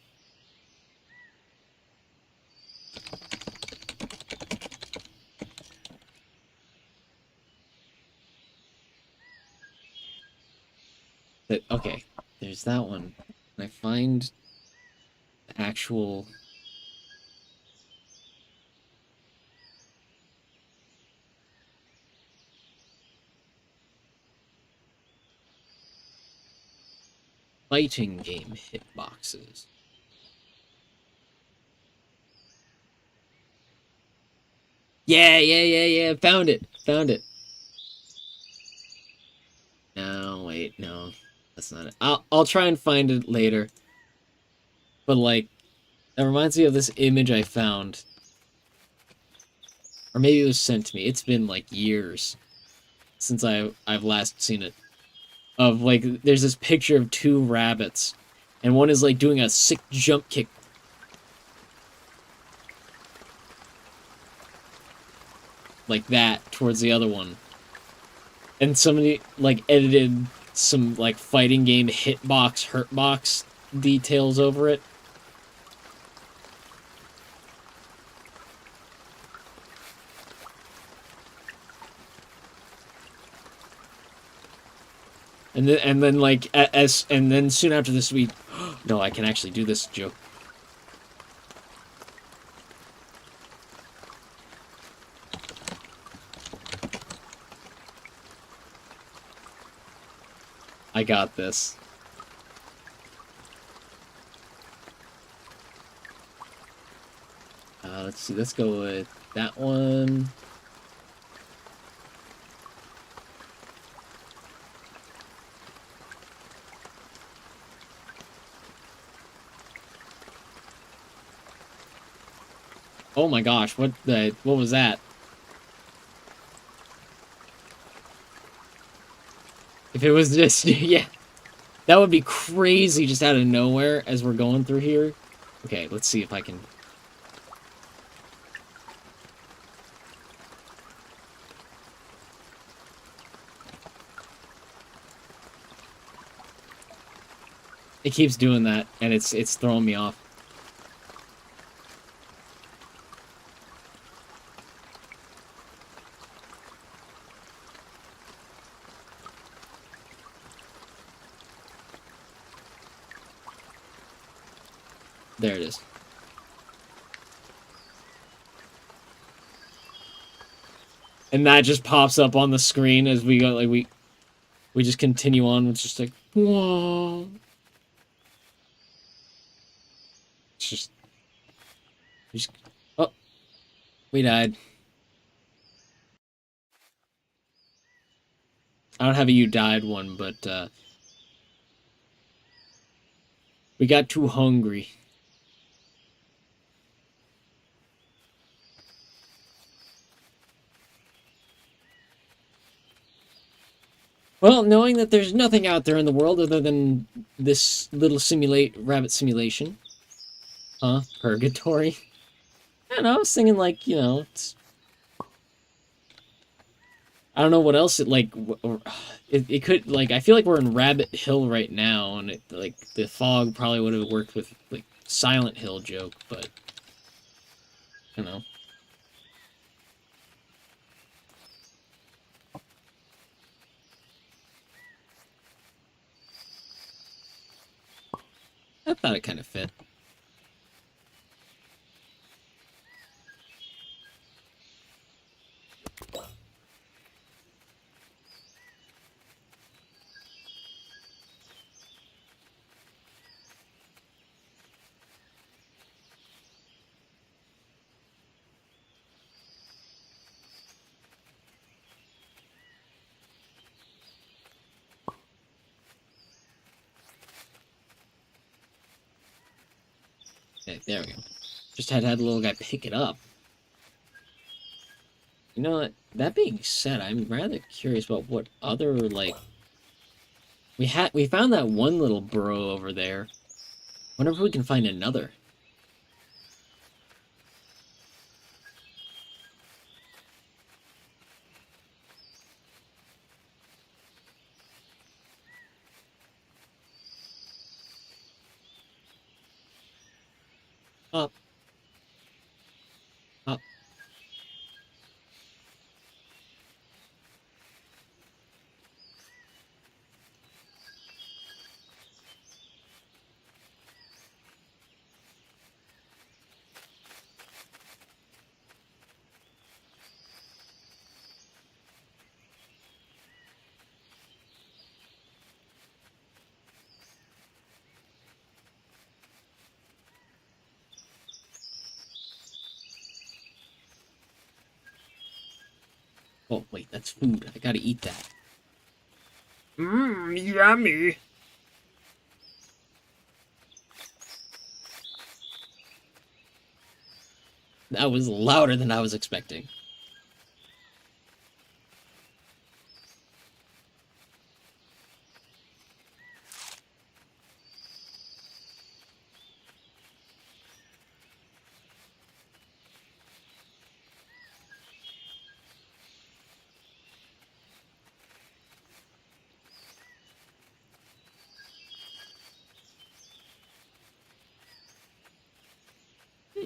[SPEAKER 1] That okay. There's that one. Can I find the actual? Fighting game hitboxes. Yeah. Found it. Found it. No, wait, no. That's not it. I'll try and find it later. But like that reminds me of this image I found. Or maybe it was sent to me. It's been like years since I've last seen it. Of like there's this picture of two rabbits and one is like doing a sick jump kick. Like that towards the other one. And somebody like edited some like fighting game hitbox hurtbox details over it. And then like and then soon after this we no, I can actually do this joke. I got this. Let's see. Let's go with that one. Oh my gosh! What was that? If it was just yeah, that would be crazy just out of nowhere as we're going through here. Okay, let's see if I can. It keeps doing that, and it's throwing me off. There it is. And that just pops up on the screen as we go, like we just continue on with just like whoa. It's just oh, we died. I don't have a you died one, but we got too hungry. Well, knowing that there's nothing out there in the world other than this little rabbit simulation. Huh? Purgatory? I don't know, I was thinking like, you know, I don't know what else it could, like, I feel like we're in Rabbit Hill right now, and it, like, the fog probably would have worked with, like, Silent Hill joke, but, you know. thought it kind of fit. Okay, there we go. Just had the little guy pick it up. You know what? That being said, I'm rather curious about what other, like... We found that one little burrow over there. Wonder if we can find another. Up. Up. Oh, wait, that's food. I gotta eat that. Mmm, yummy. That was louder than I was expecting.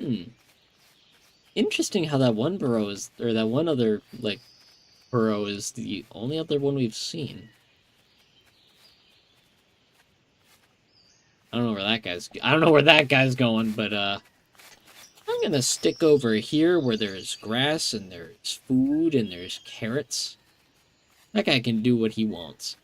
[SPEAKER 1] Hmm. Interesting how that one burrow is, or that one other, like, burrow is the only other one we've seen. I don't know where that guy's going, but, I'm gonna stick over here where there's grass and there's food and there's carrots. That guy can do what he wants.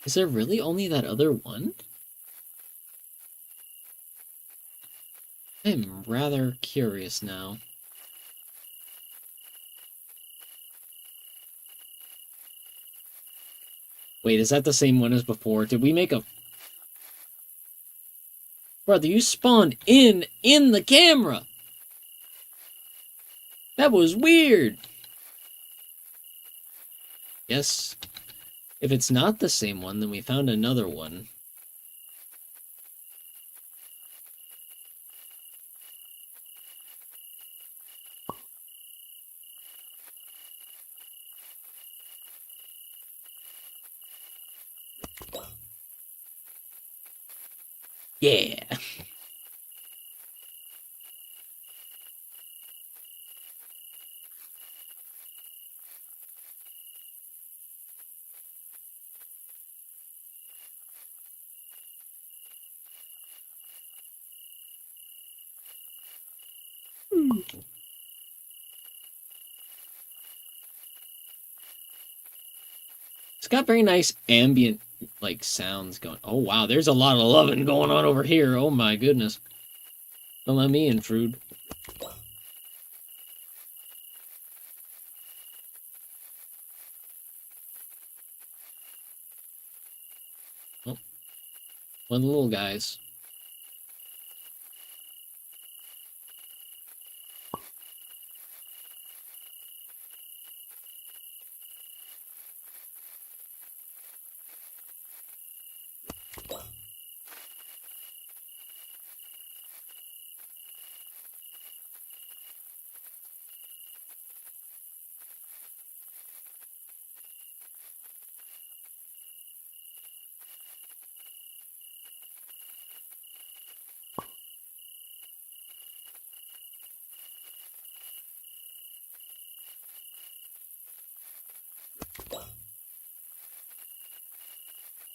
[SPEAKER 1] Is there really only that other one? I'm rather curious now. Wait, is that the same one as before? Did we make a... Brother, you spawned in the camera! That was weird! Yes. If it's not the same one, then we found another one. Yeah. It's got very nice ambient, like, sounds going. Oh, wow, there's a lot of loving going on over here. Oh, my goodness. Don't let me intrude. Oh, one of the little guys.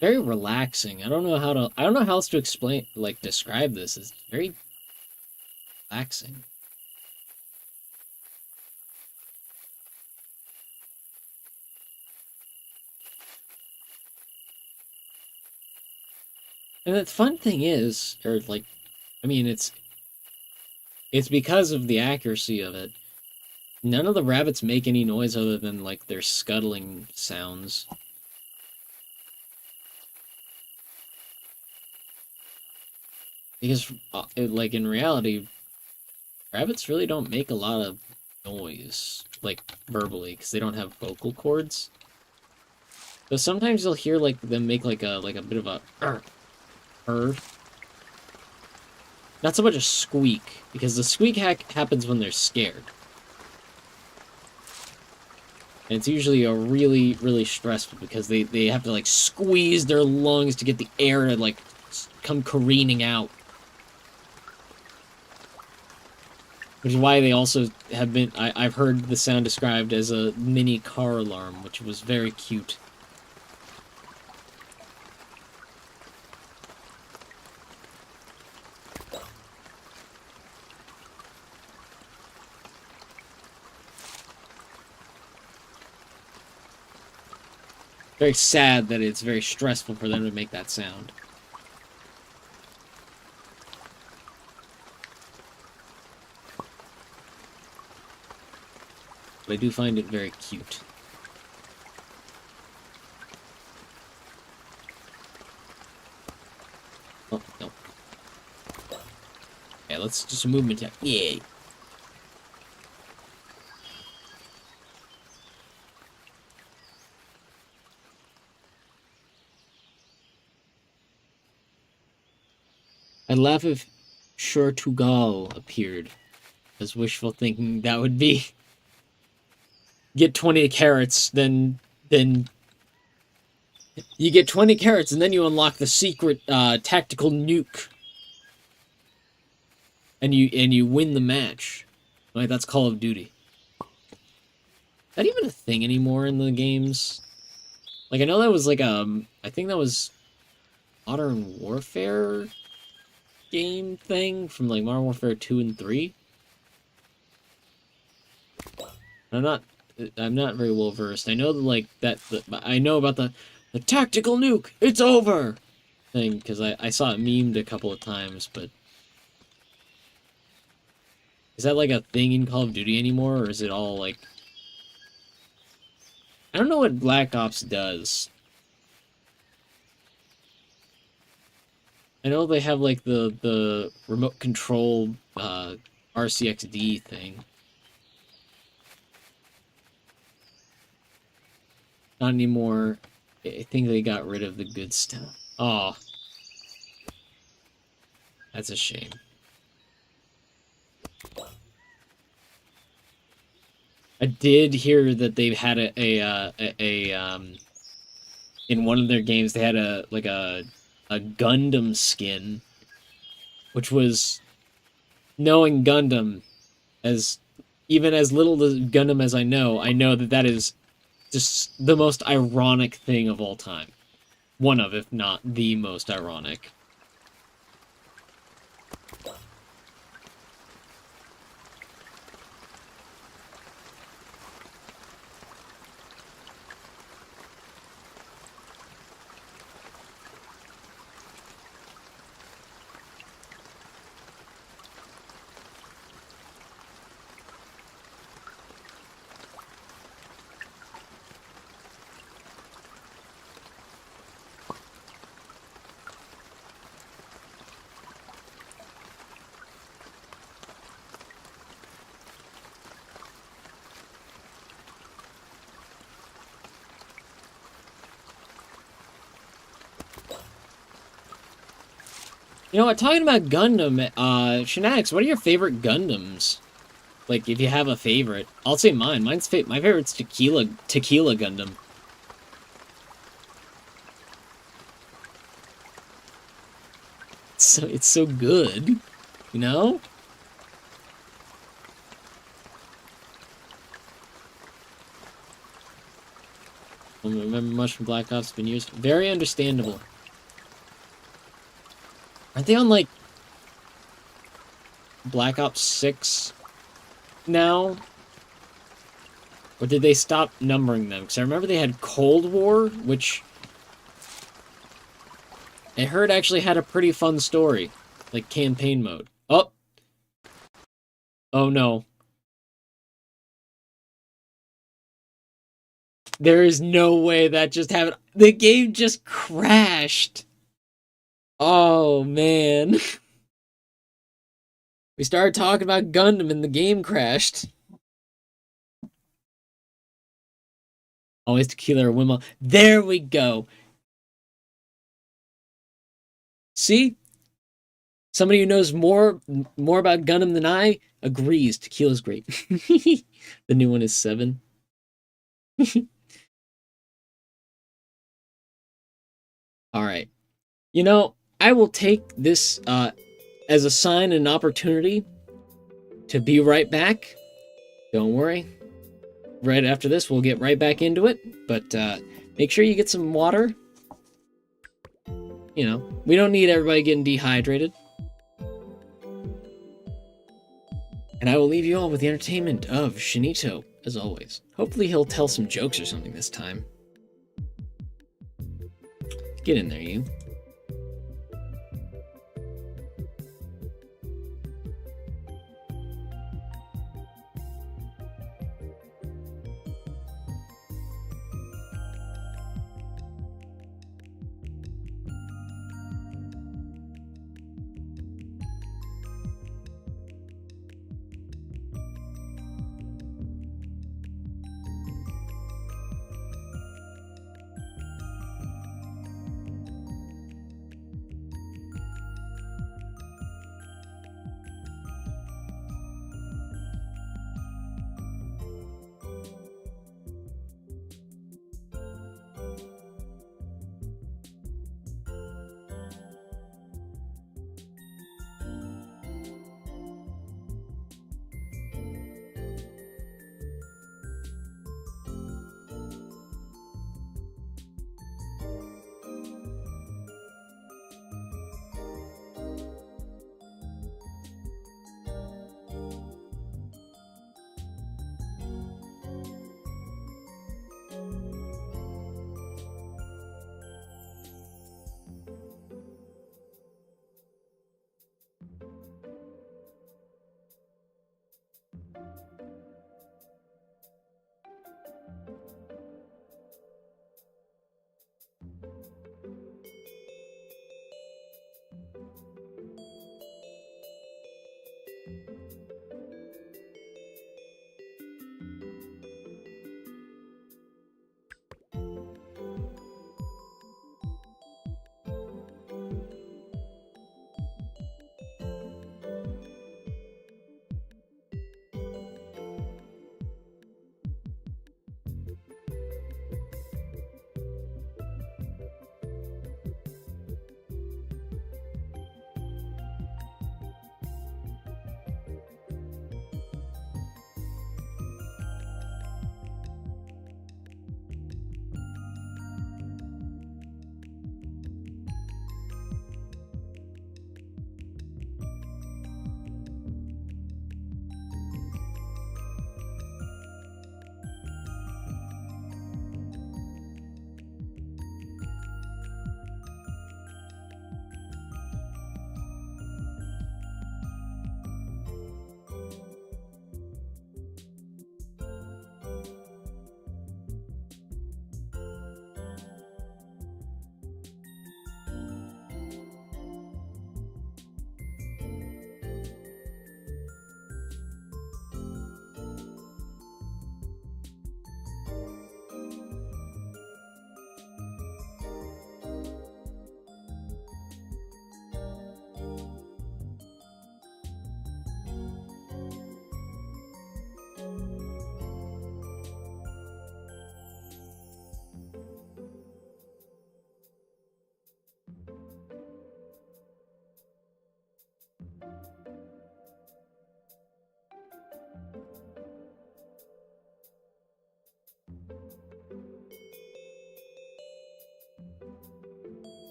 [SPEAKER 1] very relaxing. I don't know how else to explain, like, describe this. It's very relaxing. And the fun thing is, or like, I mean, it's because of the accuracy of it. None of the rabbits make any noise other than like their scuttling sounds. Because, like, in reality, rabbits really don't make a lot of noise, like, verbally, because they don't have vocal cords. So sometimes you'll hear, like, them make, like a bit of a purr. Not so much a squeak, because the squeak happens when they're scared. And it's usually a really, really stressful, because they have to, like, squeeze their lungs to get the air to, like, come careening out. Which is why they also have been... I've heard the sound described as a mini car alarm, which was very cute. Very sad that it's very stressful for them to make that sound. But I do find it very cute. Oh, no. Yeah, let's just movement check. Yay! I'd laugh if Shortugal appeared. I was wishful thinking that would be... Get 20 carrots, then you get 20 carrots, and then you unlock the secret tactical nuke. And you win the match. Like, that's Call of Duty. Is that even a thing anymore in the games? Like, I know that was like I think that was Modern Warfare game thing from like Modern Warfare 2 and 3. I'm not very well versed. I know that, like, I know about the tactical nuke, it's over thing, because I saw it memed a couple of times, but is that like a thing in Call of Duty anymore, or is it all like... I don't know what Black Ops does. I know they have like the remote control RCXD thing. Not anymore. I think they got rid of the good stuff. Oh. That's a shame. I did hear that they've had in one of their games they had a Gundam skin, which was, knowing Gundam, as even as little as Gundam as I know that is just the most ironic thing of all time. One of, if not the most ironic. You know what, talking about Gundam, Shinatics, what are your favorite Gundams? Like, if you have a favorite. I'll say mine. My favorite's Tequila Gundam. It's so good, you know? don't remember much from Black Ops. Been years. Very understandable. Aren't they on like Black Ops 6 now? Or did they stop numbering them? Because I remember they had Cold War, which I heard actually had a pretty fun story. Like campaign mode. Oh! Oh no. There is no way that just happened. The game just crashed. Oh man. We started talking about Gundam and the game crashed. Always Tequila or Wimmo. There we go. See? Somebody who knows more about Gundam than I agrees. Tequila's great. The new one is 7. Alright. You know, I will take this as a sign and an opportunity to be right back. Don't worry. Right after this, we'll get right back into it. But make sure you get some water. You know, we don't need everybody getting dehydrated. And I will leave you all with the entertainment of Shinito, as always. Hopefully he'll tell some jokes or something this time. Get in there, you.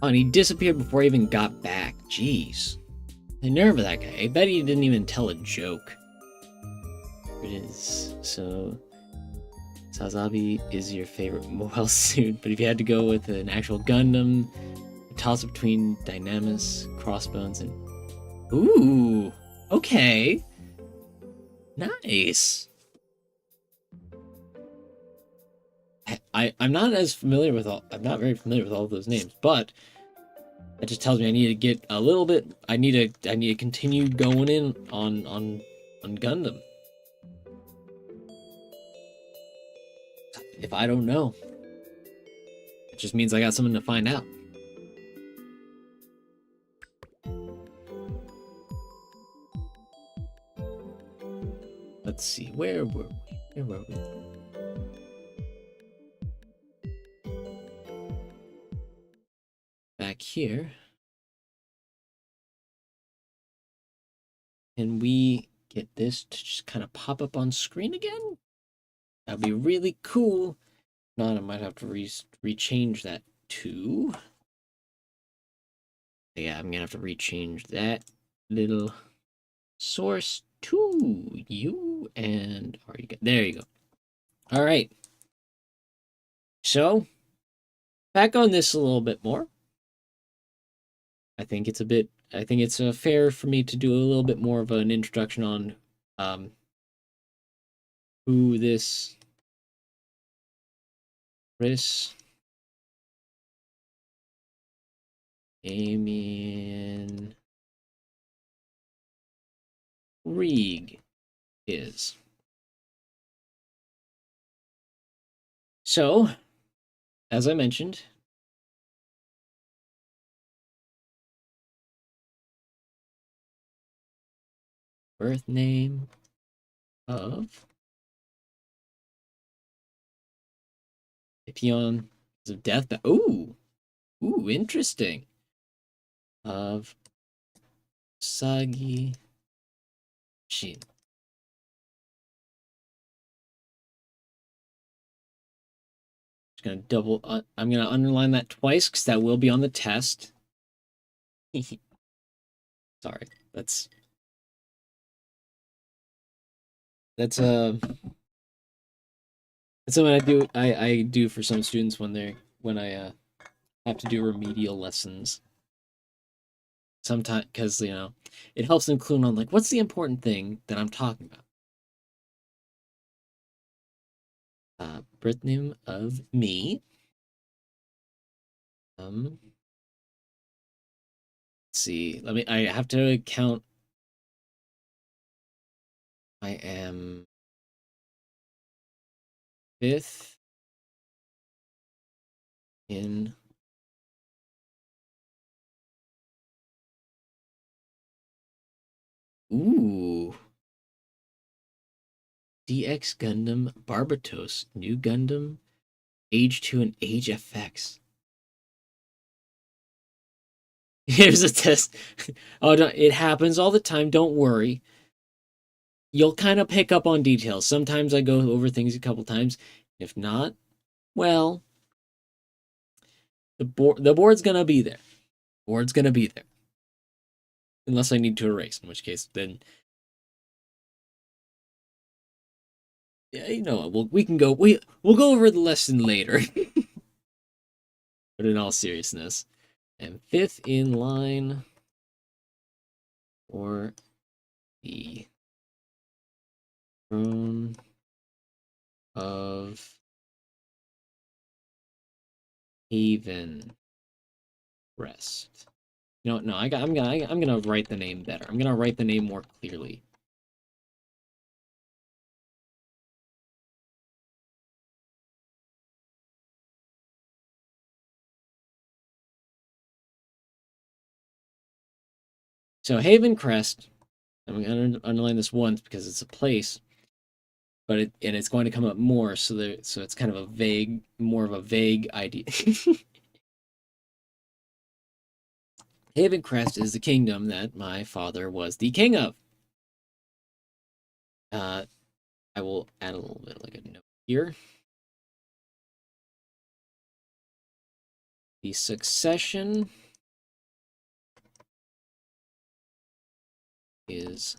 [SPEAKER 1] Oh, and he disappeared before I even got back. Jeez. The nerve of that guy. I bet he didn't even tell a joke. It is. So, Sazabi is your favorite mobile suit, but if you had to go with an actual Gundam, a toss-up between Dynamis, Crossbones, and... Ooh! Okay! Nice! I'm not as familiar with all... I'm not very familiar with all of those names, but... That just tells me I need to get a little bit... I need to continue going in on Gundam. If I don't know, it just means I got something to find out. Let's see, where were we? Where were we? Back here. Can we get this to just kind of pop up on screen again? That'd be really cool. If not, I might have to rechange that too. Yeah, I'm gonna have to rechange that little source to you, and there you go. All right. So, back on this a little bit more. I think it's fair for me to do a little bit more of an introduction on who this Chris Damien Rieg is. So, as I mentioned, birth name of Ipion of death. Ooh, interesting. Of Usagi Shin. Just gonna I'm gonna underline that twice because that will be on the test. Sorry, that's that's something I do for some students when I have to do remedial lessons. Sometimes because it helps them clue on like what's the important thing that I'm talking about. Birth name of me. Let's see. I have to count. I am 5th in Ooh. DX Gundam Barbatos, new Gundam, Age 2 and Age FX. Here's a test. Oh, no, it happens all the time. Don't worry. You'll kind of pick up on details. Sometimes I go over things a couple times. If not, well, the board's gonna be there. Board's gonna be there. Unless I need to erase, in which case then yeah, we'll go over the lesson later. But in all seriousness, and 5th in line for the throne of Haven Rest. No, I'm gonna write the name better. I'm gonna write the name more clearly. So Haven Crest, I'm gonna underline this once because it's a place, but it's going to come up more, so it's kind of more of a vague idea. Haven Crest is the kingdom that my father was the king of. I will add a little bit like a note here. The succession is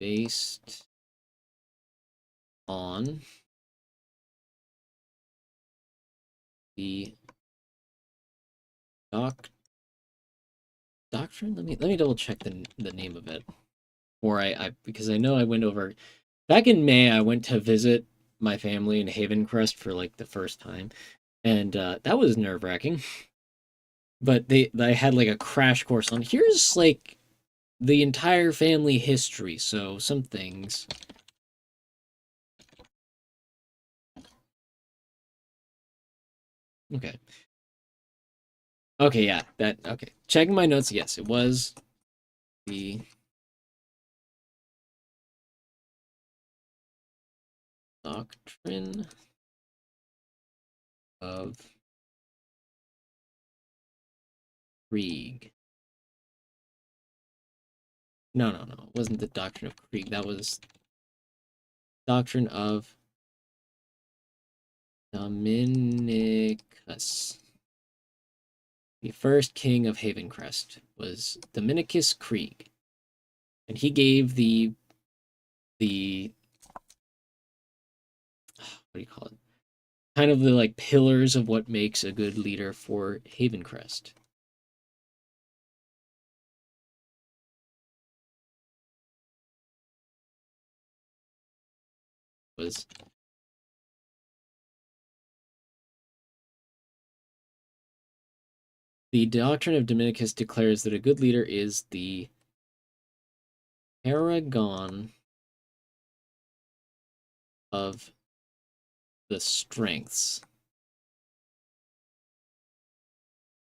[SPEAKER 1] based on the doctrine. Let me double check the name of it. Or because I know I went over back in May. I went to visit my family in Havencrest for like the first time, and that was nerve wracking. But they had like a crash course on here's like the entire family history. So some things. Okay. Okay, yeah, okay. Checking my notes, yes, it was the doctrine of Krieg. No, it wasn't the doctrine of Krieg. That was doctrine of Dominicus. The first king of Havencrest was Dominicus Krieg. And he gave the what do you call it? Kind of the like pillars of what makes a good leader for Havencrest. Was the doctrine of Dominicus declares that a good leader is the paragon of the strengths.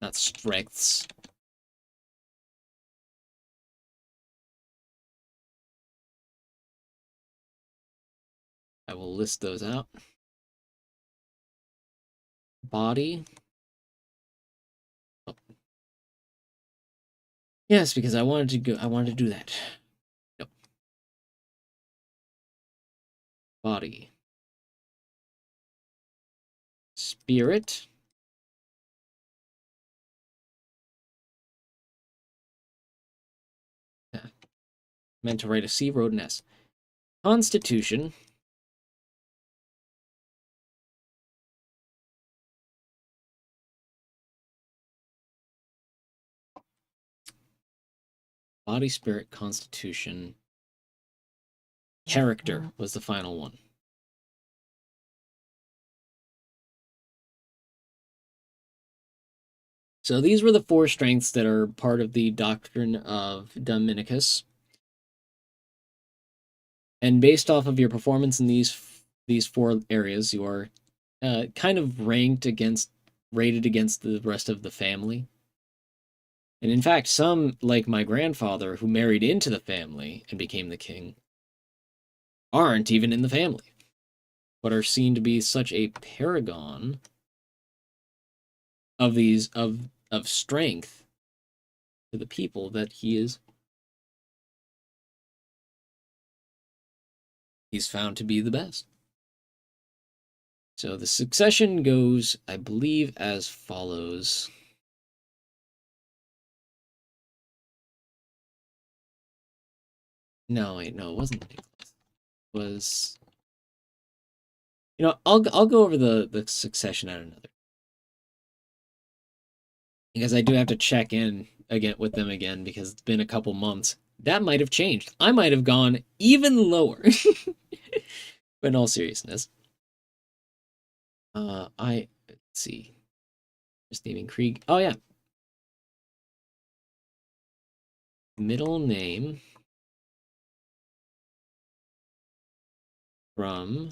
[SPEAKER 1] Not strengths. I will list those out. Body. Oh. Yes, because I wanted to do that. Nope. Body. Spirit. Yeah. Meant to write a C, wrote an S. Constitution. Body, spirit, constitution. Character was the final one. So these were the 4 strengths that are part of the doctrine of Dominicus. And based off of your performance in these 4 areas, you are kind of rated against the rest of the family. And in fact, some, like my grandfather, who married into the family and became the king, aren't even in the family, but are seen to be such a paragon of these of strength to the people that he's found to be the best. So the succession goes, I believe, as follows. No, wait, no, it wasn't Nicholas. It was, I'll go over the succession at another, because I do have to check in again with them again because it's been a couple months. That might have changed. I might have gone even lower. But in all seriousness, let's see. Just naming Krieg. Oh yeah. Middle name from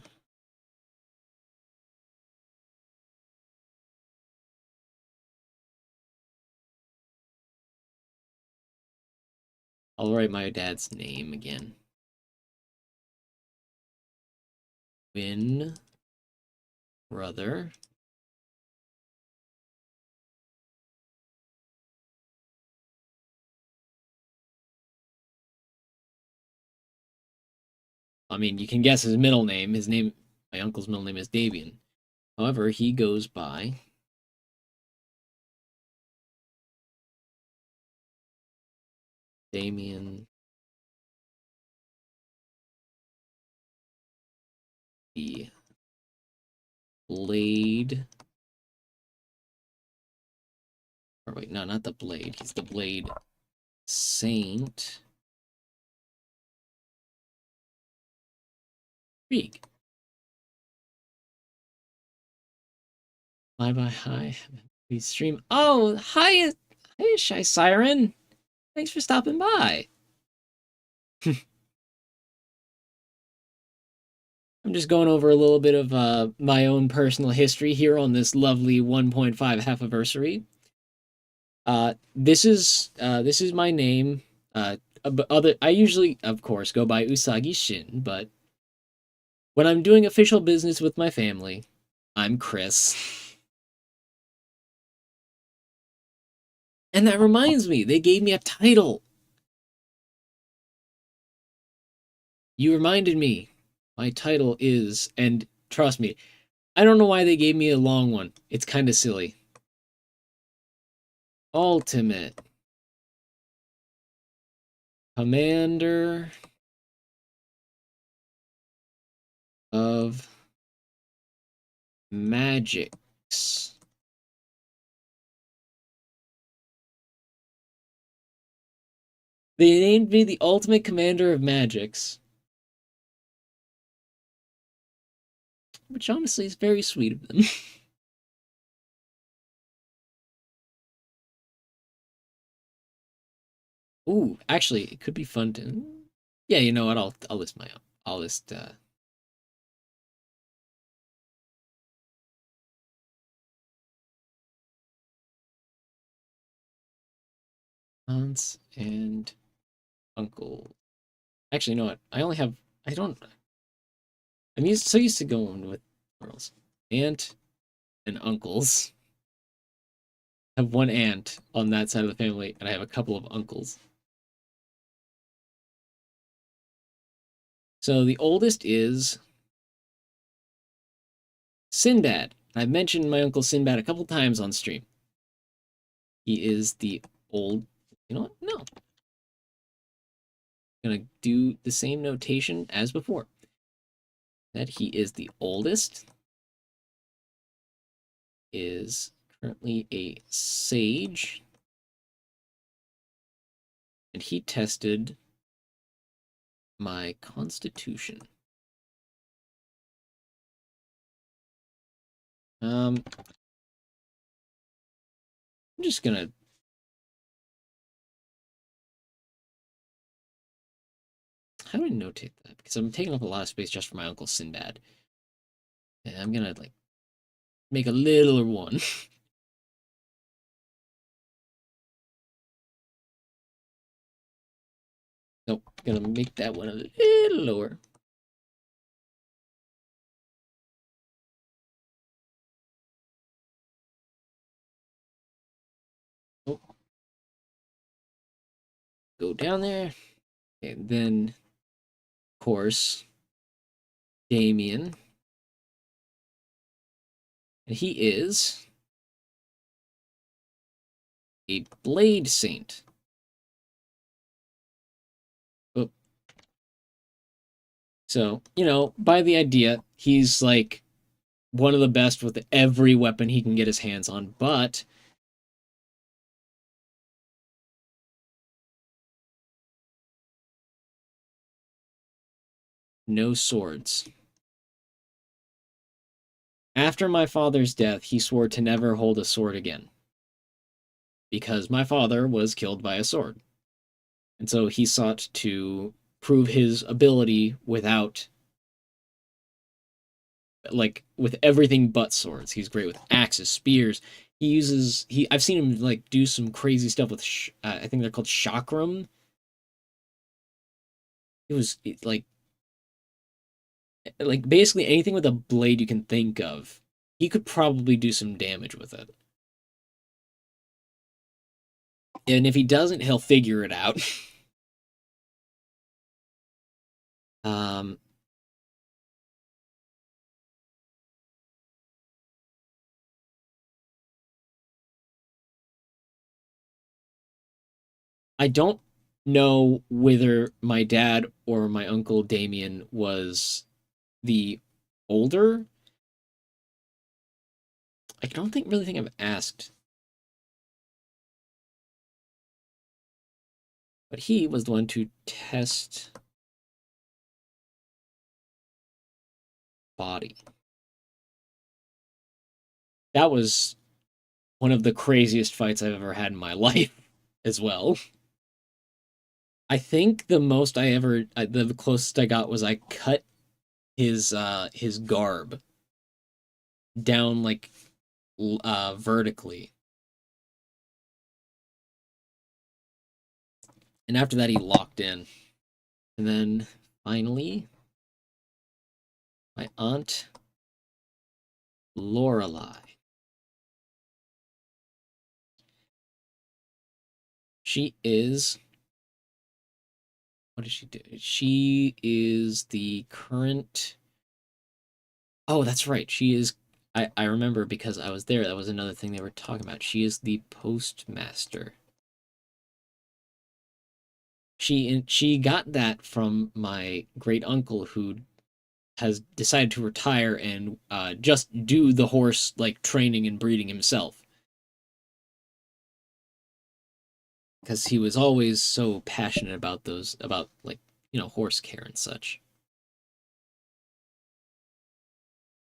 [SPEAKER 1] I'll write my dad's name again. Win brother. I mean, you can guess his middle name. My uncle's middle name is Davian. However, he goes by Damien. The Blade. Or wait, no, not the Blade. He's the Blade Saint. Reek. Bye bye, hi. We stream. Oh, hi, hey, Shy Siren. Thanks for stopping by. I'm just going over a little bit of my own personal history here on this lovely 1.5 Halfiversary. This is my name. I usually, of course, go by Usagi Shin, but when I'm doing official business with my family, I'm Chris. And that reminds me, they gave me a title. You reminded me. My title is, and trust me, I don't know why they gave me a long one. It's kind of silly. Ultimate Commander of Magics. They named me the Ultimate Commander of Magics. Which honestly is very sweet of them. Ooh, actually, it could be fun to. Yeah, you know what? I'll list my own. I'll list. Aunts and uncle. Actually, you know what? I only have. I don't. So used to going with girls. Aunt and uncles. I have one aunt on that side of the family, and I have a couple of uncles. So the oldest is Sinbad. I've mentioned my uncle Sinbad a couple times on stream. He is the old. You know what? No. I'm gonna do the same notation as before. That he is the oldest. Is currently a sage. And he tested my constitution. I'm just gonna. How do I notate that? Because I'm taking up a lot of space just for my uncle Sinbad. And I'm gonna like make a littler one. Nope, gonna make that one a little lower. Oh, go down there. And then, of course, Damien. And he is a Blade Saint. Oh. So, you know, by the idea, he's like one of the best with every weapon he can get his hands on, but no swords. After my father's death, he swore to never hold a sword again. Because my father was killed by a sword. And so he sought to prove his ability without, like, with everything but swords. He's great with axes, spears. I've seen him, like, do some crazy stuff with, I think they're called chakram. It was, like, basically anything with a blade you can think of. He could probably do some damage with it. And if he doesn't, he'll figure it out. um, I don't know whether my dad or my uncle Damien was the older. I don't really think I've asked. But he was the one to test body. That was one of the craziest fights I've ever had in my life as well. I think the most the closest I got was I cut his garb down like vertically. And after that he locked in. And then finally my aunt Lorelei. She is, what does she do? She is the current, oh, that's right. She is, I remember because I was there. That was another thing they were talking about. She is the postmaster. She got that from my great uncle who has decided to retire and just do the horse like training and breeding himself. Because he was always so passionate about about like, horse care and such.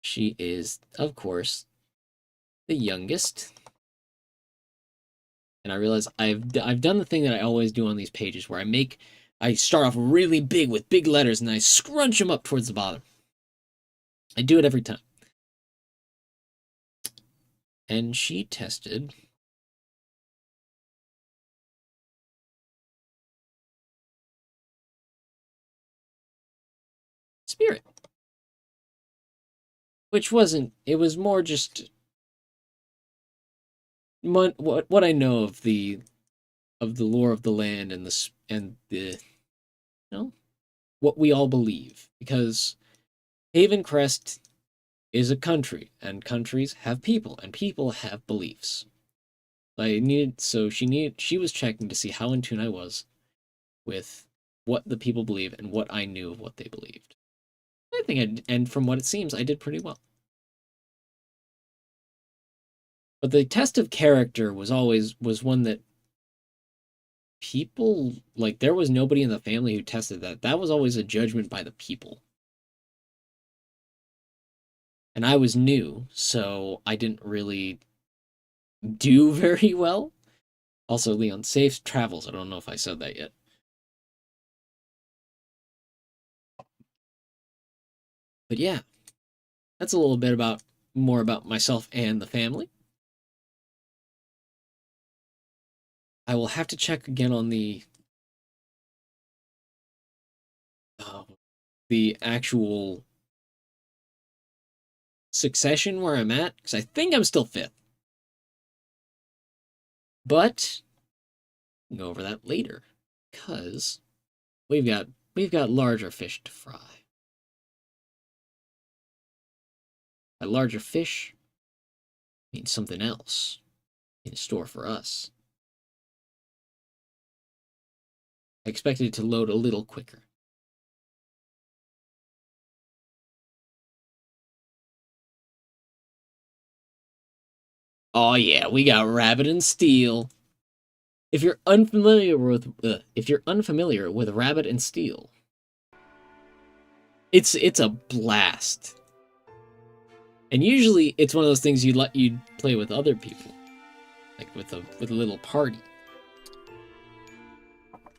[SPEAKER 1] She is, of course, the youngest. And I realize I've done the thing that I always do on these pages where I start off really big with big letters and I scrunch them up towards the bottom. I do it every time. And she tested spirit. Which wasn't, it was more just what I know of the lore of the land and the what we all believe, because Haven Crest is a country and countries have people and people have beliefs. She was checking to see how in tune I was with what the people believe and what I knew of what they believed. I think and from what it seems, I did pretty well. But the test of character was one that people, like, there was nobody in the family who tested that. That was always a judgment by the people. And I was new, so I didn't really do very well. Also, Leon, safe travels. I don't know if I said that yet. But yeah, that's a little bit more about myself and the family. I will have to check again on uh, the actual succession where I'm at, because I think I'm still 5th. But we'll go over that later, because we've got larger fish to fry. By larger fish means something else in store for us. I expected it to load a little quicker. Oh yeah, we got Rabbit and Steel. If you're unfamiliar with Rabbit and Steel, it's a blast. And usually it's one of those things you'd play with other people, like with a little party.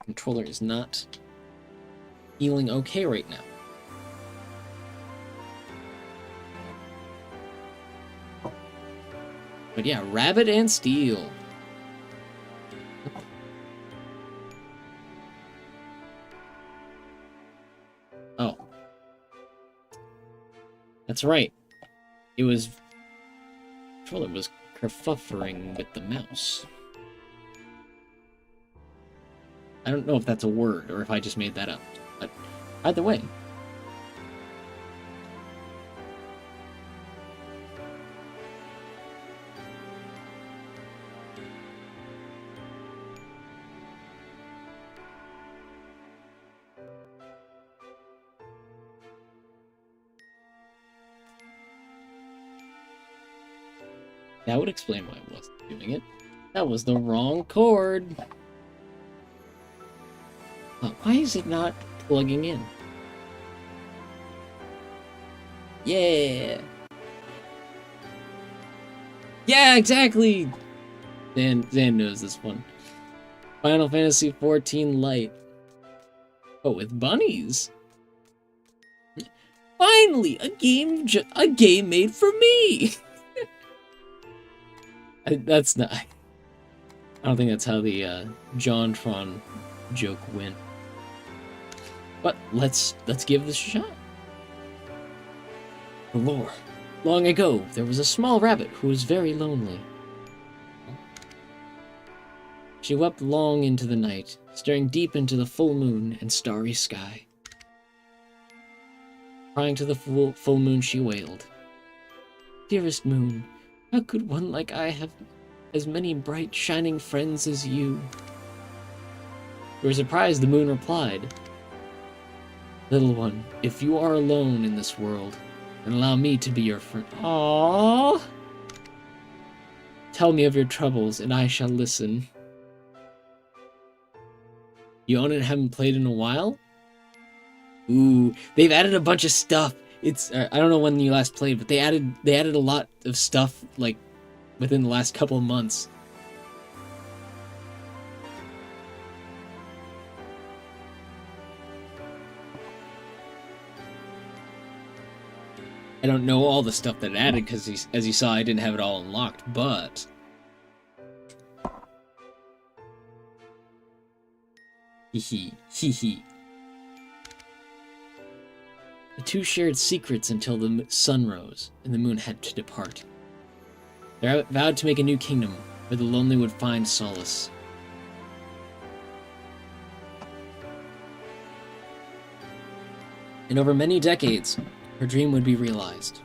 [SPEAKER 1] Controller is not feeling okay right now. But yeah, Rabbit and Steel. Oh. That's right. Controller was kerfuffering with the mouse. I don't know if that's a word or if I just made that up, but either way. That would explain why I wasn't doing it. That was the wrong cord. Why is it not plugging in? Yeah! Yeah, exactly! Zan knows this one. Final Fantasy XIV Lite. Oh, with bunnies? Finally! A game made for me! That's not... I don't think that's how the JonTron joke went. But let's give this a shot. The lore. Long ago, there was a small rabbit who was very lonely. She wept long into the night, staring deep into the full moon and starry sky. Crying to the full moon, she wailed, "Dearest moon, how could one like I have as many bright, shining friends as you?" To her surprise, the moon replied, "Little one, if you are alone in this world, then allow me to be your friend." Aww. "Tell me of your troubles, and I shall listen." You own it and haven't played in a while? Ooh, they've added a bunch of stuff. It's I don't know when you last played, but they added a lot of stuff like within the last couple of months. I don't know all the stuff that it added because, as you saw, I didn't have it all unlocked, but... Hee hee. The two shared secrets until the sun rose and the moon had to depart. They vowed to make a new kingdom where the lonely would find solace. And over many decades, her dream would be realized.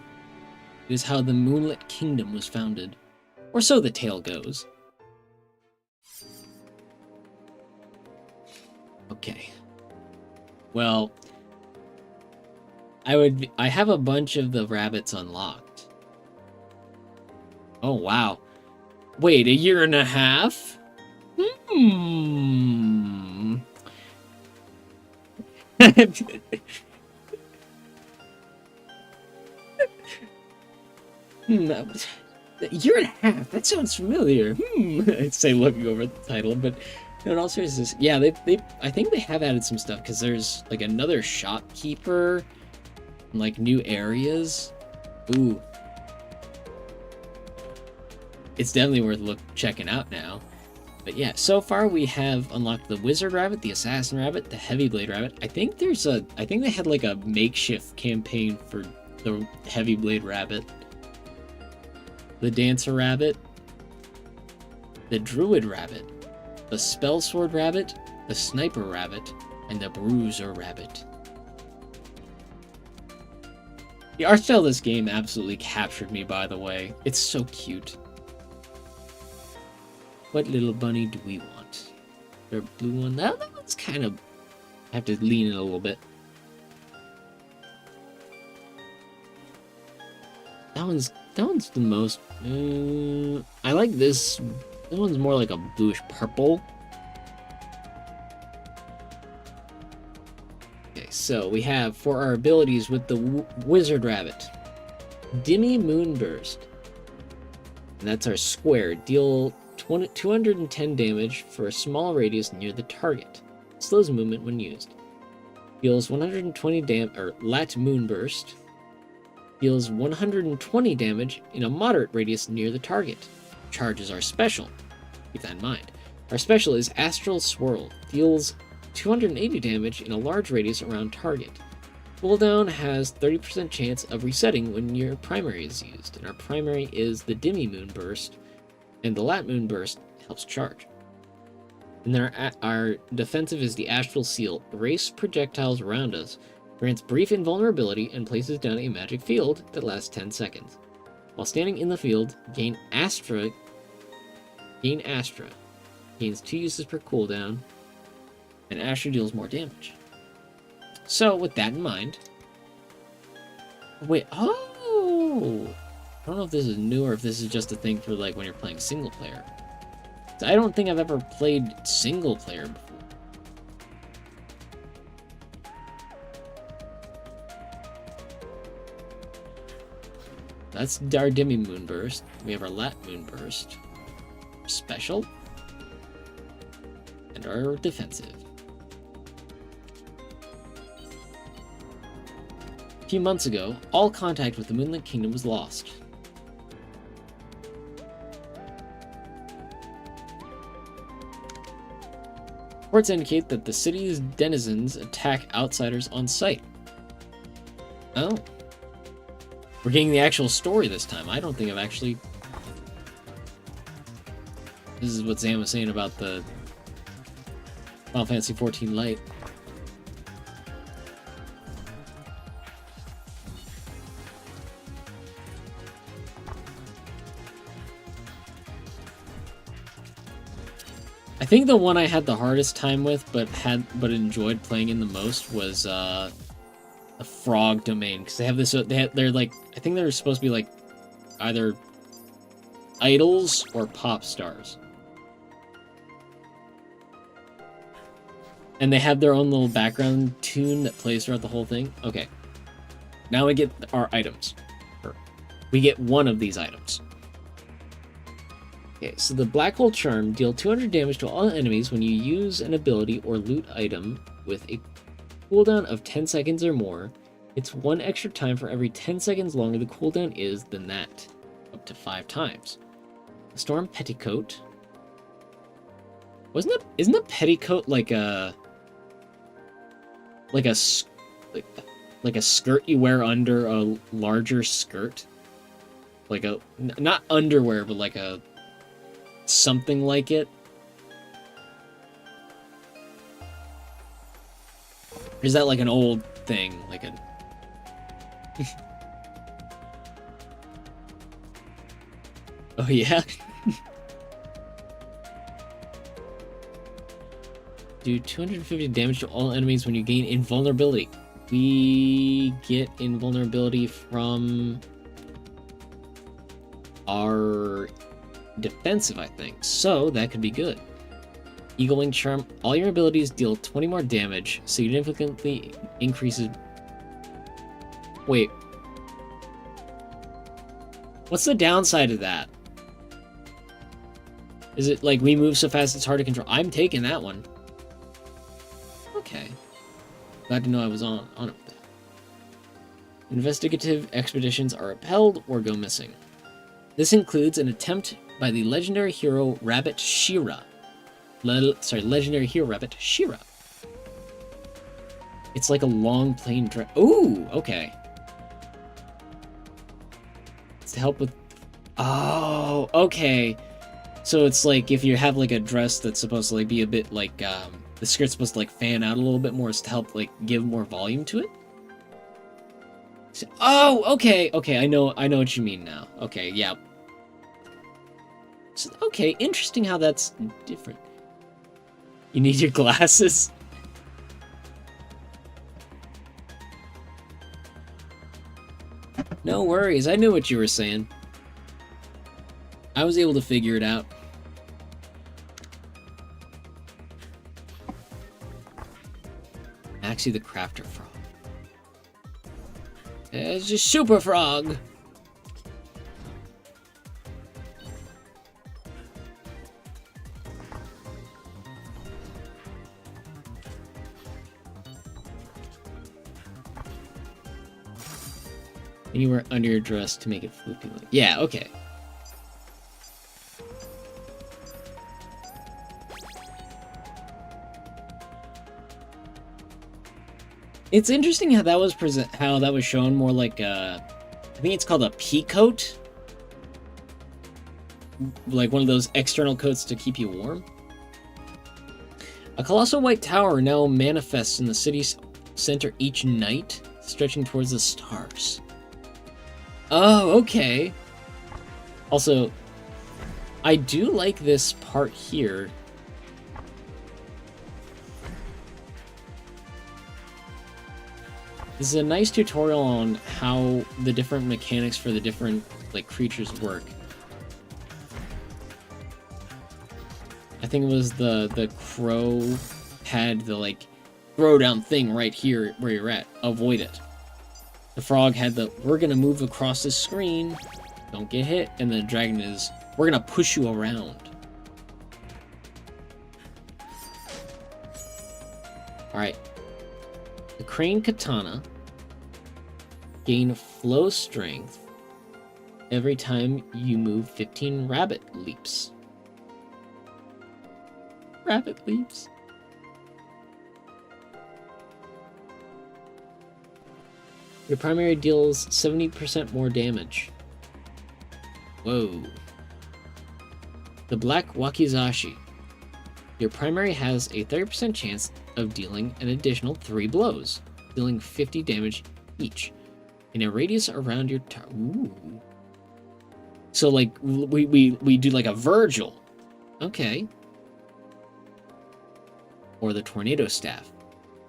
[SPEAKER 1] It is how the Moonlit Kingdom was founded, or so the tale goes. Okay. Well, I have a bunch of the rabbits unlocked. Oh, wow. Wait, a year and a half? A year and a half? That sounds familiar. I'd say looking over the title, but no, in all seriousness, yeah, I think they have added some stuff, because there's, like, another shopkeeper, and, like, new areas. Ooh. It's definitely worth checking out now. But yeah, so far we have unlocked the Wizard Rabbit, the Assassin Rabbit, the Heavy Blade Rabbit. I think they had, like, a makeshift campaign for the Heavy Blade Rabbit, the Dancer Rabbit, the Druid Rabbit, the Spellsword Rabbit, the Sniper Rabbit, and the Bruiser Rabbit. The art style of this game absolutely captured me, by the way. It's so cute. What little bunny do we want? Their blue one? That one's kind of... I have to lean in a little bit. That one's the most... I like this. This one's more like a bluish purple. Okay, so we have, for our abilities with the Wizard Rabbit, Dimmy Moonburst. And that's our square. Deal 210 damage for a small radius near the target. Slows movement when used. Deals 120 damage, or Lat Moonburst. Deals 120 damage in a moderate radius near the target. Charges are special. Keep that in mind. Our special is Astral Swirl. Deals 280 damage in a large radius around target. Cooldown has 30% chance of resetting when your primary is used. And our primary is the Dimmy Moonburst. And the Lat Moonburst helps charge. And then our defensive is the Astral Seal. Erase projectiles around us. Grants brief invulnerability and places down a magic field that lasts 10 seconds. While standing in the field, gain Astra. Gains 2 uses per cooldown, and Astra deals more damage. So, with that in mind... Wait, oh! I don't know if this is new or if this is just a thing for like when you're playing single player. I don't think I've ever played single player before. That's our Demi Moonburst. We have our Lat Moonburst. Special. And our defensive. A few months ago, all contact with the Moonlit Kingdom was lost. Reports indicate that the city's denizens attack outsiders on sight. Oh. We're getting the actual story this time. I don't think I've actually... This is what Zam was saying about the Final Fantasy XIV Lite. I think the one I had the hardest time with, but enjoyed playing in the most was the frog domain, because they have this. They're like, I think they're supposed to be like either idols or pop stars, and they have their own little background tune that plays throughout the whole thing. Okay, now we get our items. We get one of these items. Okay, so the Black Hole Charm deal 200 damage to all enemies when you use an ability or loot item with a cooldown of 10 seconds or more. It's 1 extra time for every 10 seconds longer the cooldown is than that, up to 5 times. The Storm Petticoat. Isn't a petticoat like a skirt you wear under a larger skirt? Like a, not underwear, but like a something like it. Or is that like an old thing? Like a... Oh yeah? Do 250 damage to all enemies when you gain invulnerability. We get invulnerability from our defensive, I think. So that could be good. Eagle Wing Charm. All your abilities deal 20 more damage, significantly increases... Wait. What's the downside of that? Is it like we move so fast it's hard to control? I'm taking that one. Okay. Glad to know I was on it with that. Investigative expeditions are upheld or go missing. This includes an attempt by the legendary hero Rabbit Shira. Legendary hero Rabbit Shira. It's like a long plain dress. Ooh, okay. It's to help with... Oh, okay. So it's like if you have like a dress that's supposed to like be a bit like the skirt's supposed to like fan out a little bit more, is to help like give more volume to it. So, oh, okay, I know what you mean now. Okay, yeah. So, okay, interesting how that's different. You need your glasses. No worries, I knew what you were saying. I was able to figure it out. Actually, the Crafter Frog. It's just Super Frog. Anywhere under your dress to make it floopy. Yeah, okay. It's interesting how that was shown more like I think it's called a pea coat, like one of those external coats to keep you warm. A colossal white tower now manifests in the city's center each night, stretching towards the stars. Oh, okay. Also, I do like this part here. This is a nice tutorial on how the different mechanics for the different like creatures work. I think it was the crow had the like throw down thing right here where you're at. Avoid it. The frog had the we're gonna move across the screen, don't get hit, and the dragon is we're gonna push you around. Alright. The crane katana gain flow strength every time you move 15 rabbit leaps. Rabbit leaps. Your primary deals 70% more damage. Whoa. The Black Wakizashi. Your primary has a 30% chance of dealing an additional 3 blows, dealing 50 damage each, in a radius around your Ooh. So, like, we do like a Virgil. Okay. Or the Tornado Staff.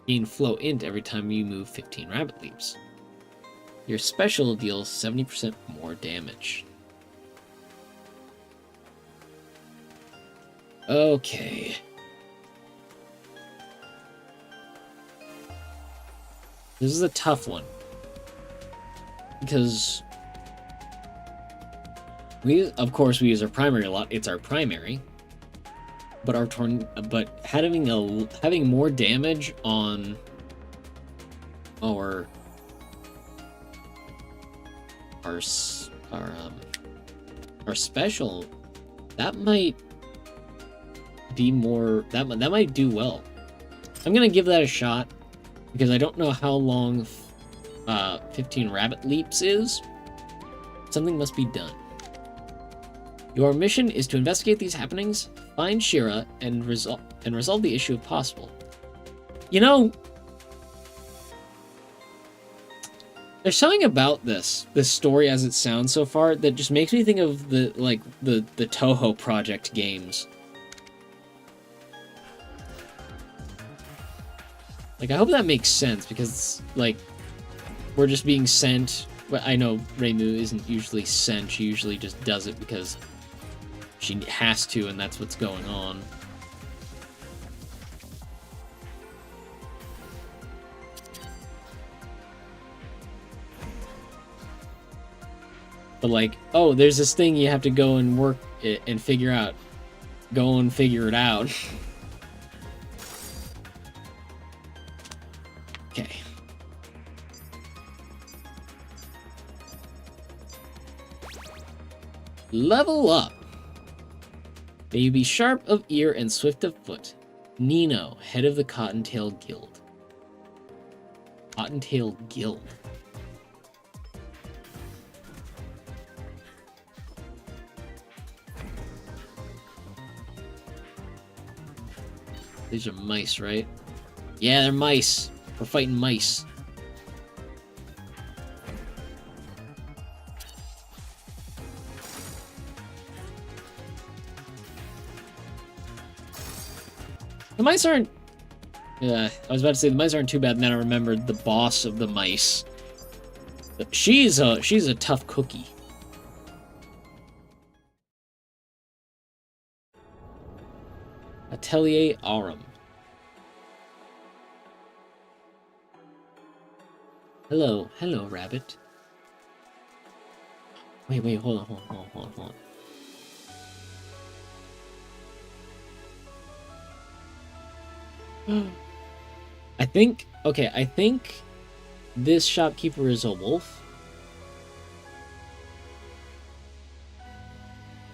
[SPEAKER 1] Gain flow int every time you move 15 rabbit leaps. Your special deals 70% more damage. Okay. This is a tough one. Because of course we use our primary a lot. It's our primary. But having more damage on our special, that might be more that might do well. I'm gonna give that a shot because I don't know how long 15 rabbit leaps is. Something must be done. Your mission is to investigate these happenings, find Shira, and resolve the issue if possible. You know, there's something about this story as it sounds so far that just makes me think of the Toho Project games. Like, I hope that makes sense because, like, we're just being sent. But I know Reimu isn't usually sent. She usually just does it because she has to, and that's what's going on. But like, oh, there's this thing you have to go and work it and figure out. Go and figure it out. Okay. Level up. May you be sharp of ear and swift of foot. Nino, head of the Cottontail Guild. Cottontail Guild. These are mice, right? Yeah, they're mice. We're fighting mice. The mice aren't... I was about to say the mice aren't too bad, and then I remembered the boss of the mice. She's a tough cookie. Atelier Arum. Hello, rabbit. Wait, hold on. I think this shopkeeper is a wolf.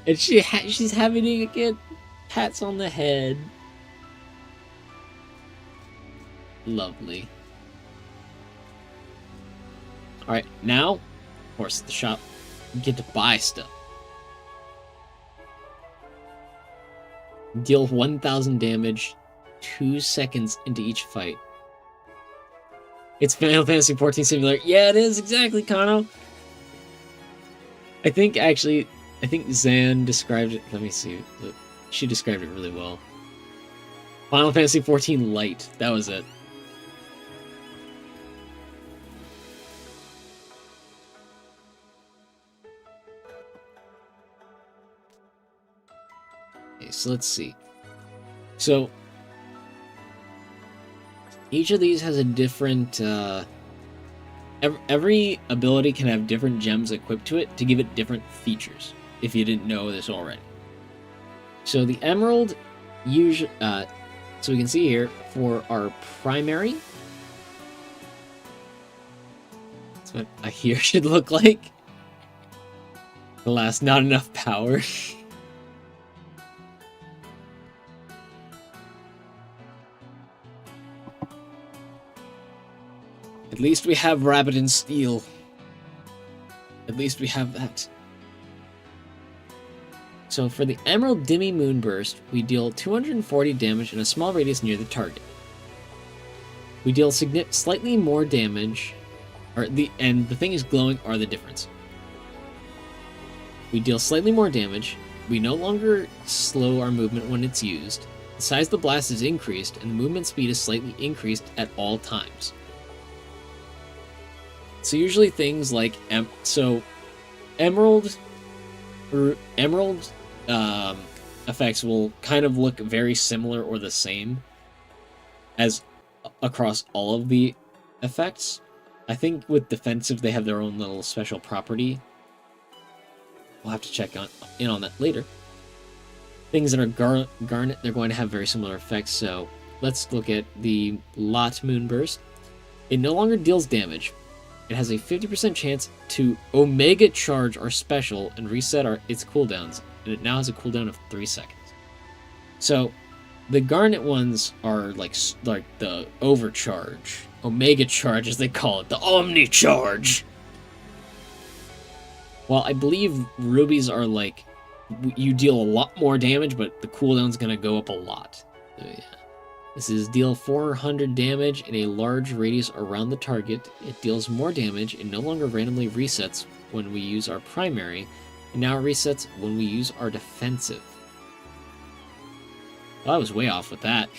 [SPEAKER 1] And she's having to get pats on the head. Lovely. Alright, now, of course, at the shop, you get to buy stuff. Deal 1,000 damage 2 seconds into each fight. It's Final Fantasy XIV Simulator. Yeah, it is, exactly, Kano. I think Zan described it. Let me see. She described it really well. Final Fantasy XIV Lite. That was it. so let's see. So each of these has a different every ability can have different gems equipped to it to give it different features, if you didn't know this already. So the emerald usually so we can see here for our primary, that's what I hear should look like. Alas, not enough power. At least we have Rabbit and Steel. At least we have that. So for the Emerald Demi Moonburst, we deal 240 damage in a small radius near the target. We deal slightly more damage, and the thing is glowing are the difference. We deal slightly more damage. We no longer slow our movement when it's used. The size of the blast is increased, and the movement speed is slightly increased at all times. So usually things like emerald effects will kind of look very similar or the same as across all of the effects. I think with defensive they have their own little special property. We'll have to check in on that later. Things that are garnet, they're going to have very similar effects. So let's look at the Lot Moonburst. It no longer deals damage. It has a 50% chance to Omega Charge our special and reset its cooldowns, and it now has a cooldown of 3 seconds. So, the Garnet ones are like the Overcharge, Omega Charge as they call it, the Omni Charge. While I believe Rubies are like, you deal a lot more damage, but the cooldown's gonna go up a lot. So yeah. This is deal 400 damage in a large radius around the target. It deals more damage and no longer randomly resets when we use our primary, and now it resets when we use our defensive. Well, I was way off with that.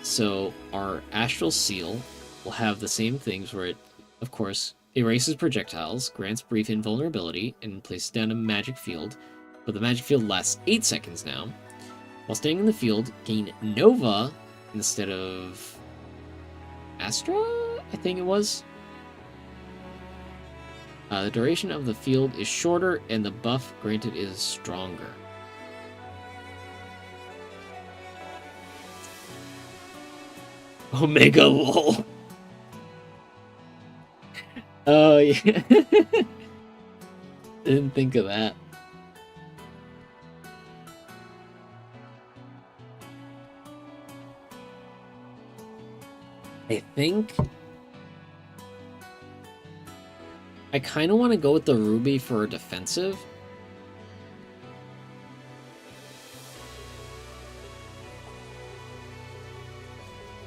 [SPEAKER 1] So our Astral Seal will have the same things where it, of course, erases projectiles, grants brief invulnerability, and places down a magic field, but the magic field lasts 8 seconds now. While staying in the field, gain Nova instead of Astra, I think it was. The duration of the field is shorter, and the buff granted is stronger. Omega lol. Oh yeah. Didn't think of that. I think I kind of want to go with the Ruby for a defensive.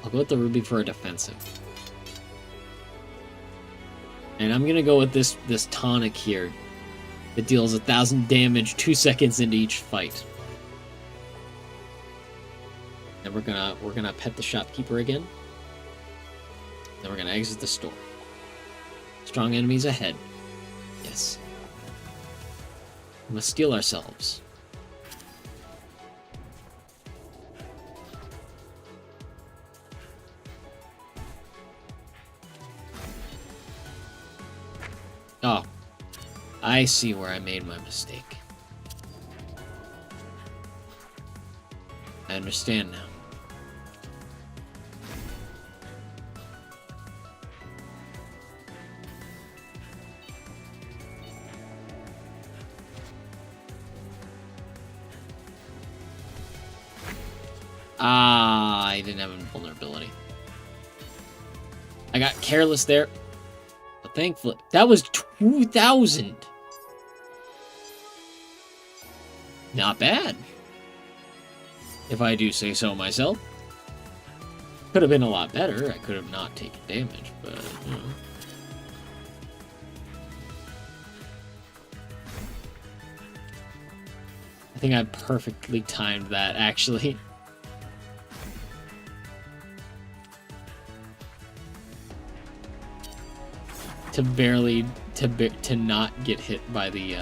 [SPEAKER 1] I'll go with the Ruby for a defensive. And I'm going to go with this tonic here that deals 1,000 damage 2 seconds into each fight. And we're gonna pet the shopkeeper again. Then we're gonna exit the store. Strong enemies ahead. Yes. We must steel ourselves. Oh. I see where I made my mistake. I understand now. Ah, I didn't have invulnerability. I got careless there. But thankfully, that was 2,000. Not bad. If I do say so myself. Could have been a lot better. I could have not taken damage, but, you know. I think I perfectly timed that, actually. To not get hit by the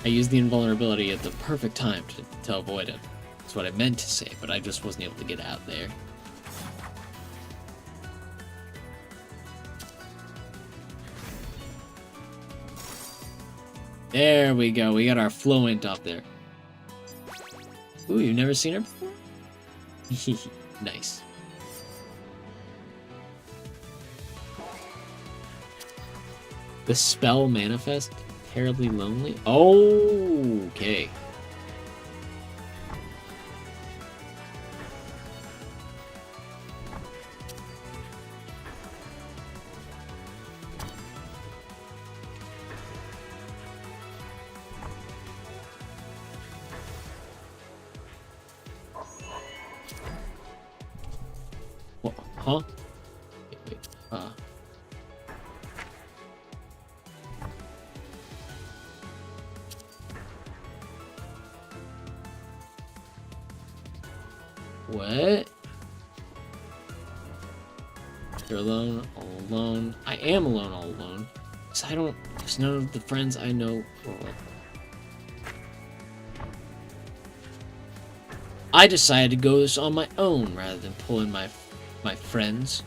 [SPEAKER 1] I used the invulnerability at the perfect time to avoid it. That's what I meant to say, but I just wasn't able to get out there. There we go. We got our Fluent up there. Ooh, you've never seen her before? Nice. The spell manifest? Terribly lonely? Oh, okay. What? Huh? Wait. What? You're alone, all alone. I am alone, all alone. Because there's none of the friends I know. I decided to go this on my own rather than pull in my friends.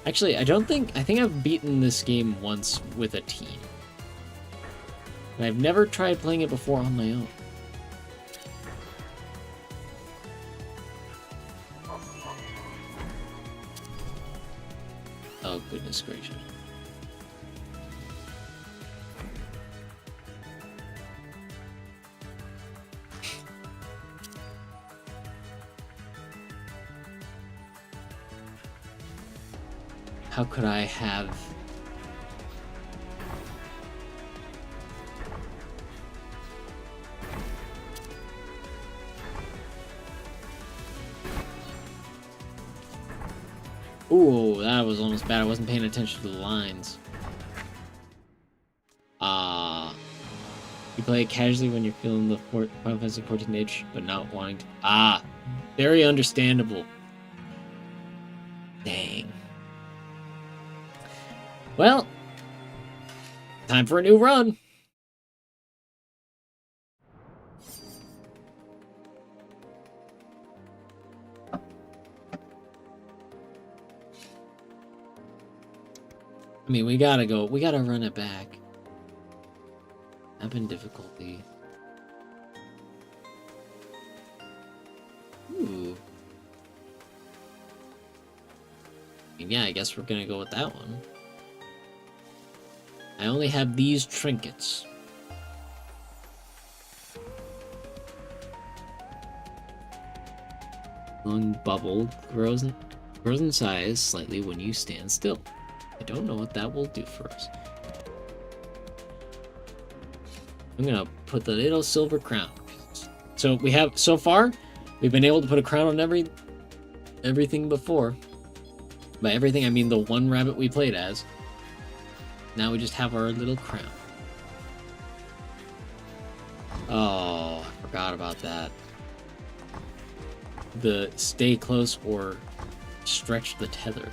[SPEAKER 1] Actually, I think I've beaten this game once with a team. And I've never tried playing it before on my own. Oh, goodness gracious. How could I have... Ooh, that was almost bad. I wasn't paying attention to the lines. You play it casually when you're feeling the Final Fantasy 14 itch, but not wanting to... very understandable. Dang. Well, time for a new run. I mean, we gotta run it back. Happen difficulty. Ooh. I mean, yeah, I guess we're gonna go with that one. I only have these trinkets. Glowing bubble grows in size slightly when you stand still. I don't know what that will do for us. I'm gonna put the little silver crown. So so far, we've been able to put a crown on everything before. By everything, I mean the one rabbit we played as. Now we just have our little crown. Oh, I forgot about that. The stay close or stretch the tether.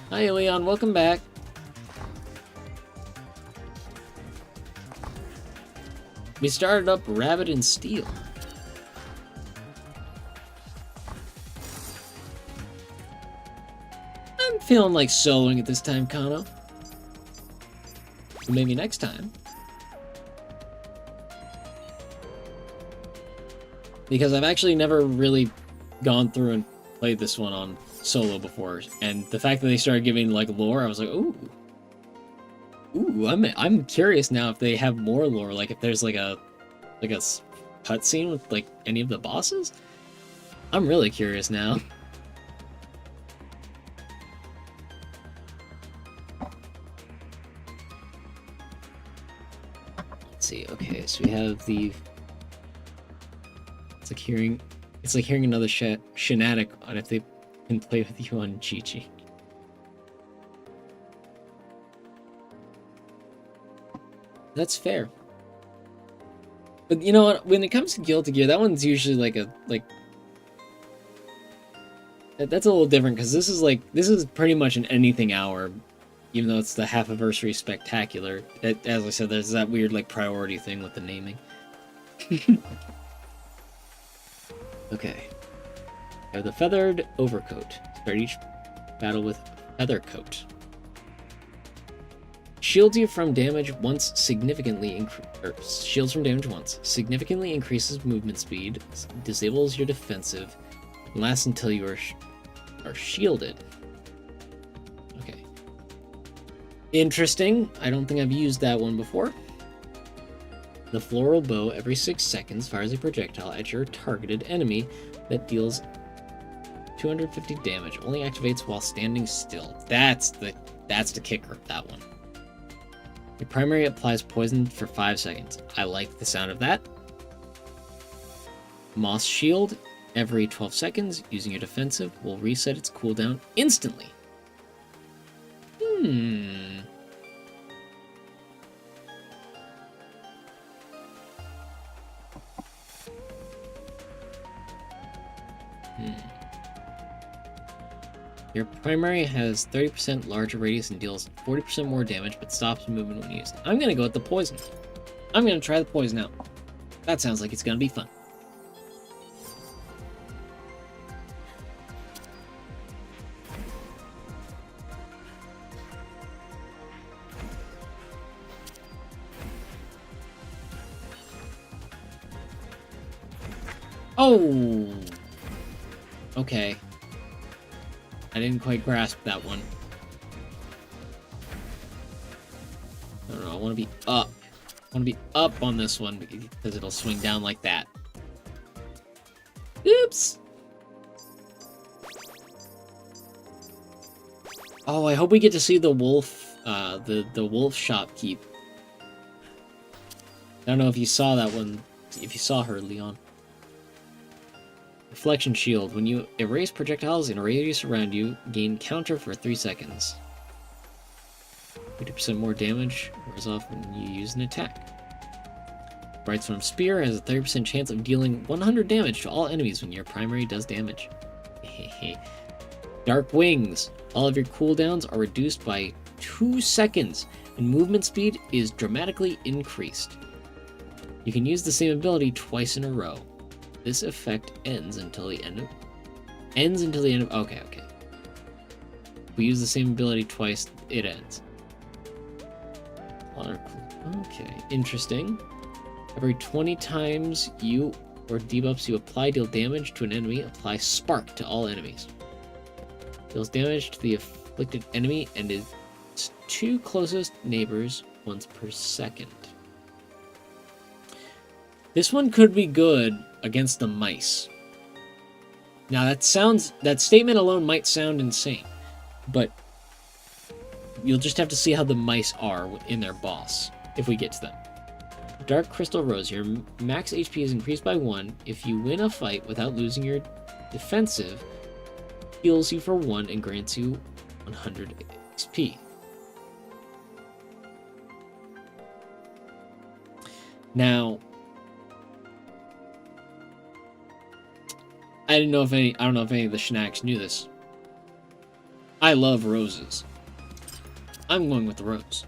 [SPEAKER 1] Hi, Leon. Welcome back. We started up Rabbit and Steel. I'm feeling like soloing at this time, Kano. So maybe next time. Because I've actually never really gone through and played this one on solo before, and the fact that they started giving like lore, I was like, ooh, I'm curious now if they have more lore, like if there's like a cutscene with like any of the bosses. I'm really curious now. Let's see. Okay, so we have the. It's like hearing another Shinatic on if they can play with you on Chi-Chi. That's fair. But you know what? When it comes to Guilty Gear, that one's usually like That's a little different because this is pretty much an anything hour, even though it's the Halfiversary Spectacular. As I said, there's that weird like priority thing with the naming. Okay. I have the Feathered Overcoat. Start each battle with Feather Coat. Shields you from damage once, significantly shields from damage once, significantly increases movement speed, disables your defensive, and lasts until you are shielded. Okay. Interesting. I don't think I've used that one before. The Floral Bow every 6 seconds fires a projectile at your targeted enemy that deals 250 damage. Only activates while standing still. That's the kicker of that one. Your primary applies poison for 5 seconds. I like the sound of that. Moss Shield every 12 seconds using your defensive will reset its cooldown instantly. Your primary has 30% larger radius and deals 40% more damage, but stops movement when used. I'm gonna go with the poison. I'm gonna try the poison out. That sounds like it's gonna be fun. Oh! Okay. I didn't quite grasp that one. I don't know, I want to be up. I want to be up on this one because it'll swing down like that. Oops! Oh, I hope we get to see the wolf, the wolf shopkeep. I don't know if you saw that one, if you saw her, Leon. Reflection Shield. When you erase projectiles in a radius around you, gain counter for 3 seconds. 50% more damage wears off when you use an attack. Brightstorm Spear has a 30% chance of dealing 100 damage to all enemies when your primary does damage. Dark Wings. All of your cooldowns are reduced by 2 seconds, and movement speed is dramatically increased. You can use the same ability twice in a row. This effect ends until the end of... Okay. If we use the same ability twice, it ends. Okay, interesting. Every 20 times you or debuffs you apply deal damage to an enemy, apply Spark to all enemies. Deals damage to the afflicted enemy and its 2 closest neighbors once per second. This one could be good against the mice. Now that statement alone might sound insane, but you'll just have to see how the mice are in their boss if we get to them. Dark Crystal Rose. Your max HP is increased by 1 if you win a fight without losing your defensive, heals you for 1 and grants you 100 XP. Now, I don't know if any of the Shinatics knew this. I love roses. I'm going with the rose.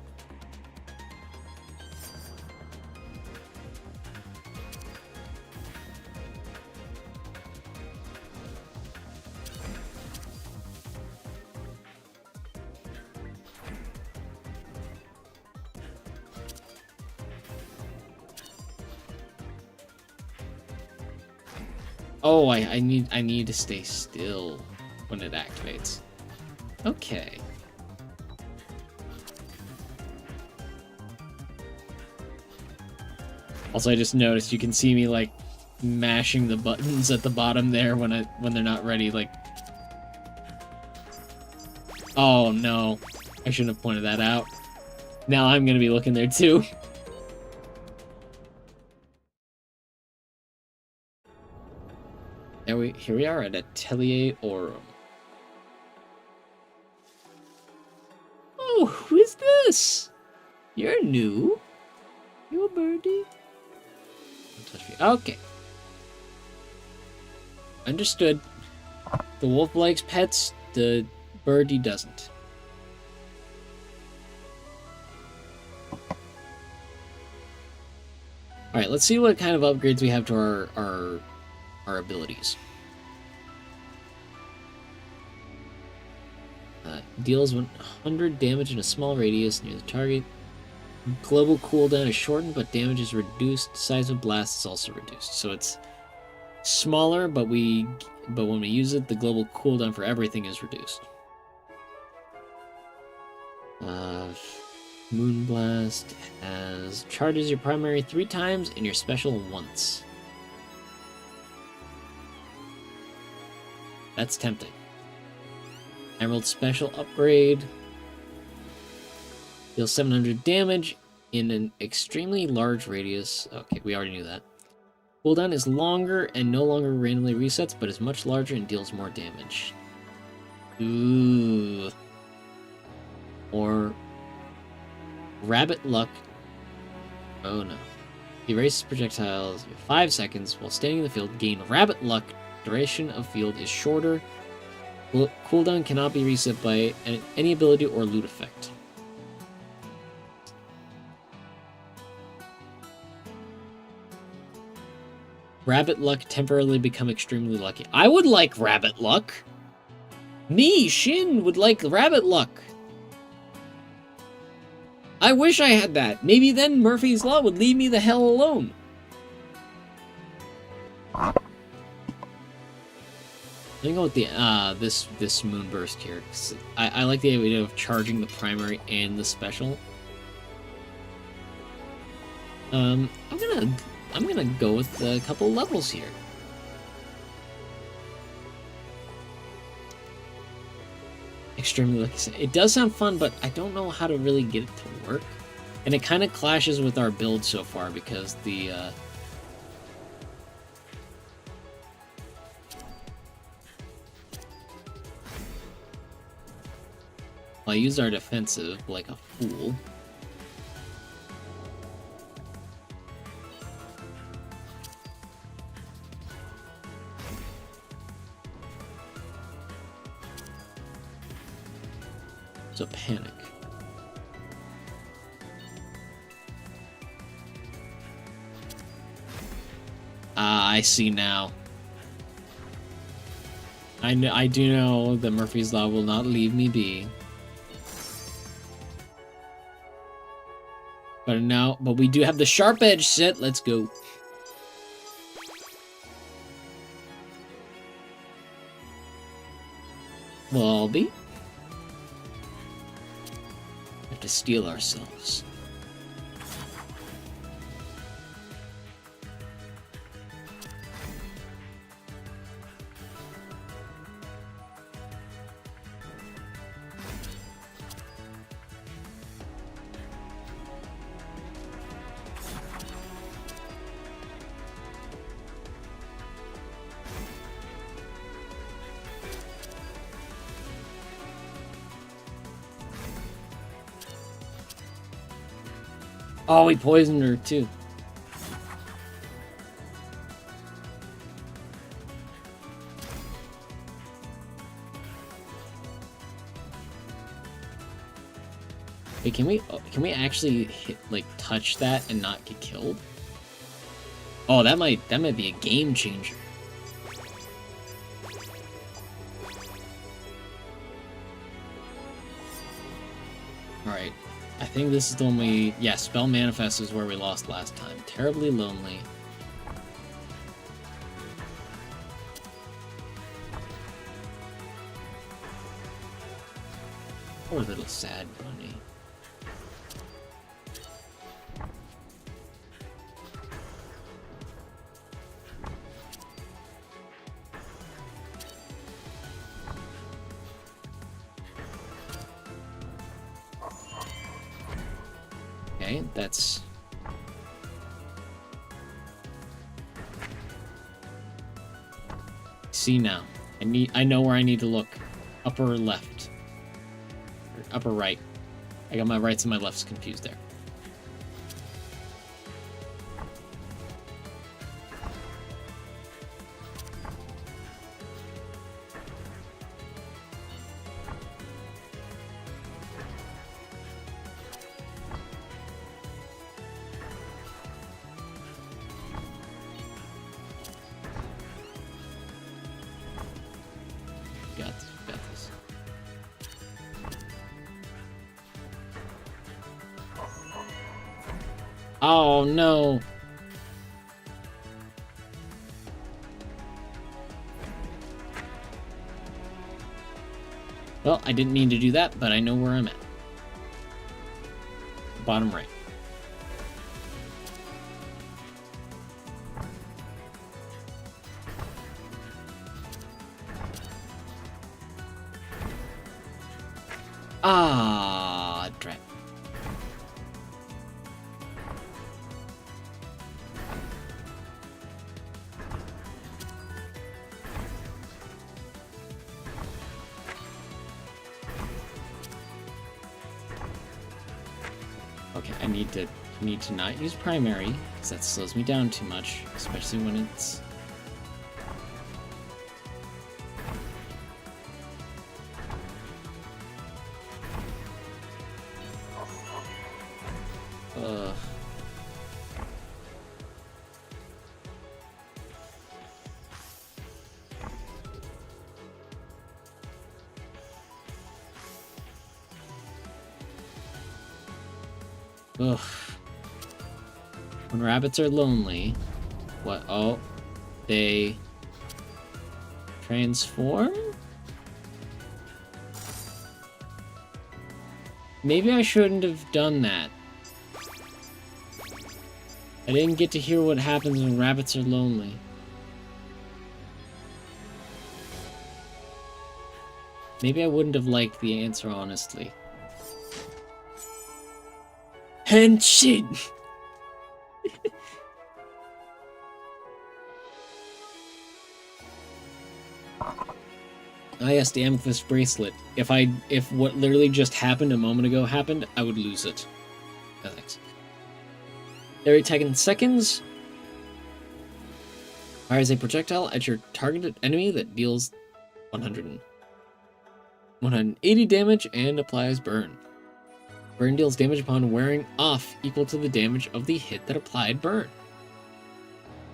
[SPEAKER 1] Oh, I need to stay still when it activates. Okay. Also, I just noticed you can see me like mashing the buttons at the bottom there when they're not ready. Like, oh no, I shouldn't have pointed that out. Now I'm gonna be looking there too. Here we are at Atelier Aurum. Oh, who is this? You're new. You a birdie? Don't touch me. Okay. Understood. The wolf likes pets, the birdie doesn't. Alright, let's see what kind of upgrades we have to our abilities. Deals 100 damage in a small radius near the target. Global cooldown is shortened, but damage is reduced. Size of blast is also reduced. So it's smaller, but when we use it, the global cooldown for everything is reduced. Moonblast has charges your primary 3 times and your special once. That's tempting. Emerald special upgrade. Deals 700 damage in an extremely large radius. Okay, we already knew that. Cooldown is longer and no longer randomly resets, but is much larger and deals more damage. Ooh. Or Rabbit Luck. Oh no. Erases projectiles for 5 seconds while standing in the field. Gain Rabbit Luck. Duration of field is shorter. Cooldown cannot be reset by any ability or loot effect. Rabbit Luck temporarily become extremely lucky. I would like Rabbit Luck. Me, Shin, would like Rabbit Luck. I wish I had that. Maybe then Murphy's Law would leave me the hell alone. I'm gonna go with the this Moonburst here. I like the idea of charging the primary and the special. I'm gonna go with a couple levels here. Extremely lucky. It does sound fun, but I don't know how to really get it to work. And it kind of clashes with our build so far because the I used our defensive like a fool. So panic. Ah, I see now. I do know that Murphy's Law will not leave me be. But we do have the sharp edge set. Let's go. Well, be. Have to steal ourselves. Oh, we poisoned her too. Wait, can we actually hit, like, touch that and not get killed? Oh, that might be a game changer. Alright. I think this is the one we... Yeah, Spell Manifest is where we lost last time. Terribly lonely. Poor little sad bunny. Okay, that's... See now. I know where I need to look. Upper left. Or upper right. I got my rights and my lefts confused there. Oh, no. Well, I didn't mean to do that, but I know where I'm at. Bottom right. Ah, drat. Okay, I need to not use primary, because that slows me down too much, especially when it's... Ugh. Ugh. When rabbits are lonely, what? Oh, they transform? Maybe I shouldn't have done that. I didn't get to hear what happens when rabbits are lonely. Maybe I wouldn't have liked the answer, honestly. Henshin! Ah, yes, the amethyst bracelet. If what literally just happened a moment ago happened, I would lose it. Oh, thanks. Every attack in seconds. Fires a projectile at your targeted enemy that deals 180 damage and applies burn. Burn deals damage upon wearing off equal to the damage of the hit that applied burn.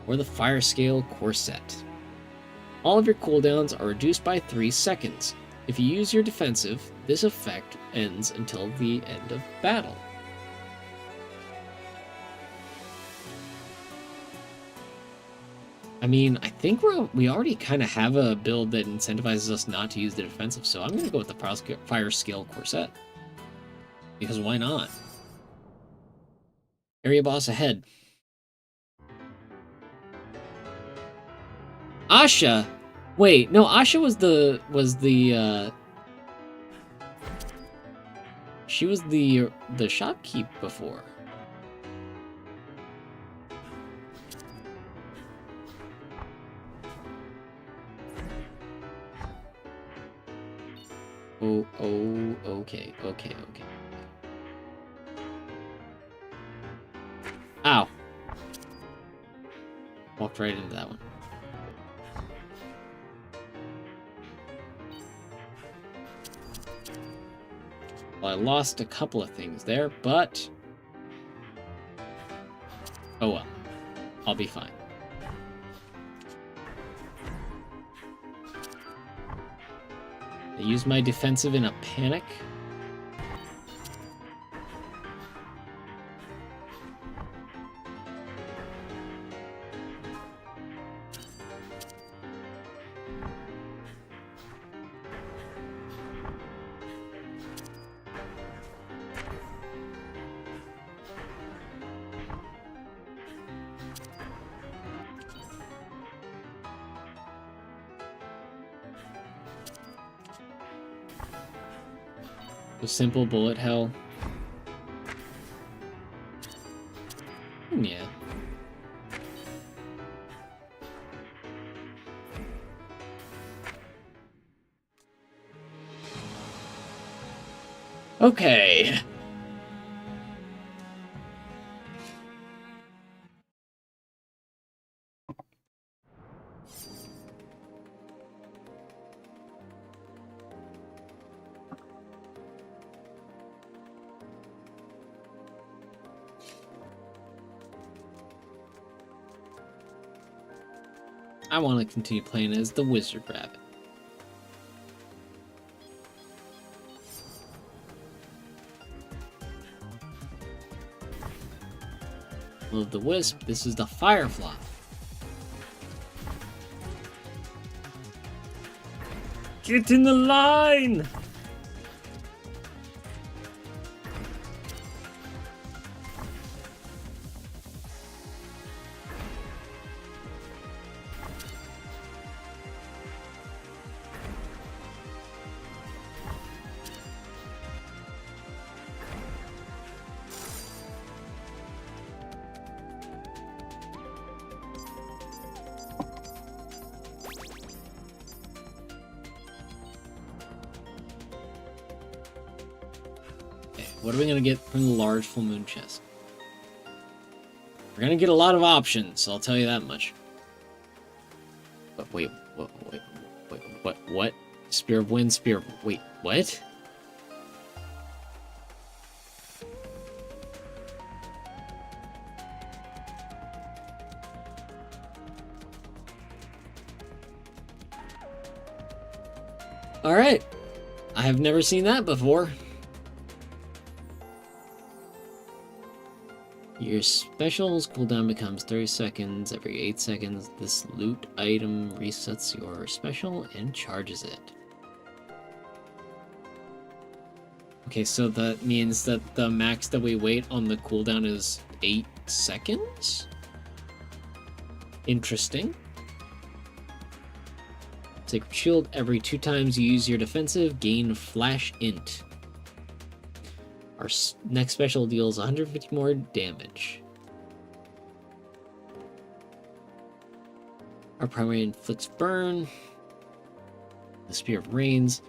[SPEAKER 1] Or the fire scale corset. All of your cooldowns are reduced by 3 seconds. If you use your defensive, this effect ends until the end of battle. I mean, I think we already kind of have a build that incentivizes us not to use the defensive, so I'm going to go with the fire scale corset. Because why not? Area boss ahead. Asha! Wait, no, Asha she was the shopkeep before. Oh, okay. Ow. Walked right into that one. Well, I lost a couple of things there, but... oh well. I'll be fine. I used my defensive in a panic. The simple bullet hell. Yeah. Okay. I want to continue playing as the Wizard Rabbit. Of the Wisp, this is the Firefly. Get in the line! What are we going to get from the large full moon chest? We're going to get a lot of options, I'll tell you that much. But wait, what? Spear of Wind, Spear of... Wait, what? Alright. I have never seen that before. Your special's cooldown becomes 30 seconds. Every 8 seconds, this loot item resets your special and charges it. Okay, so that means that the max that we wait on the cooldown is 8 seconds? Interesting. Sacred Shield. Every 2 times you use your defensive, gain Flash Int. Our next special deals 150 more damage. Our primary inflicts burn. The Spear of Rains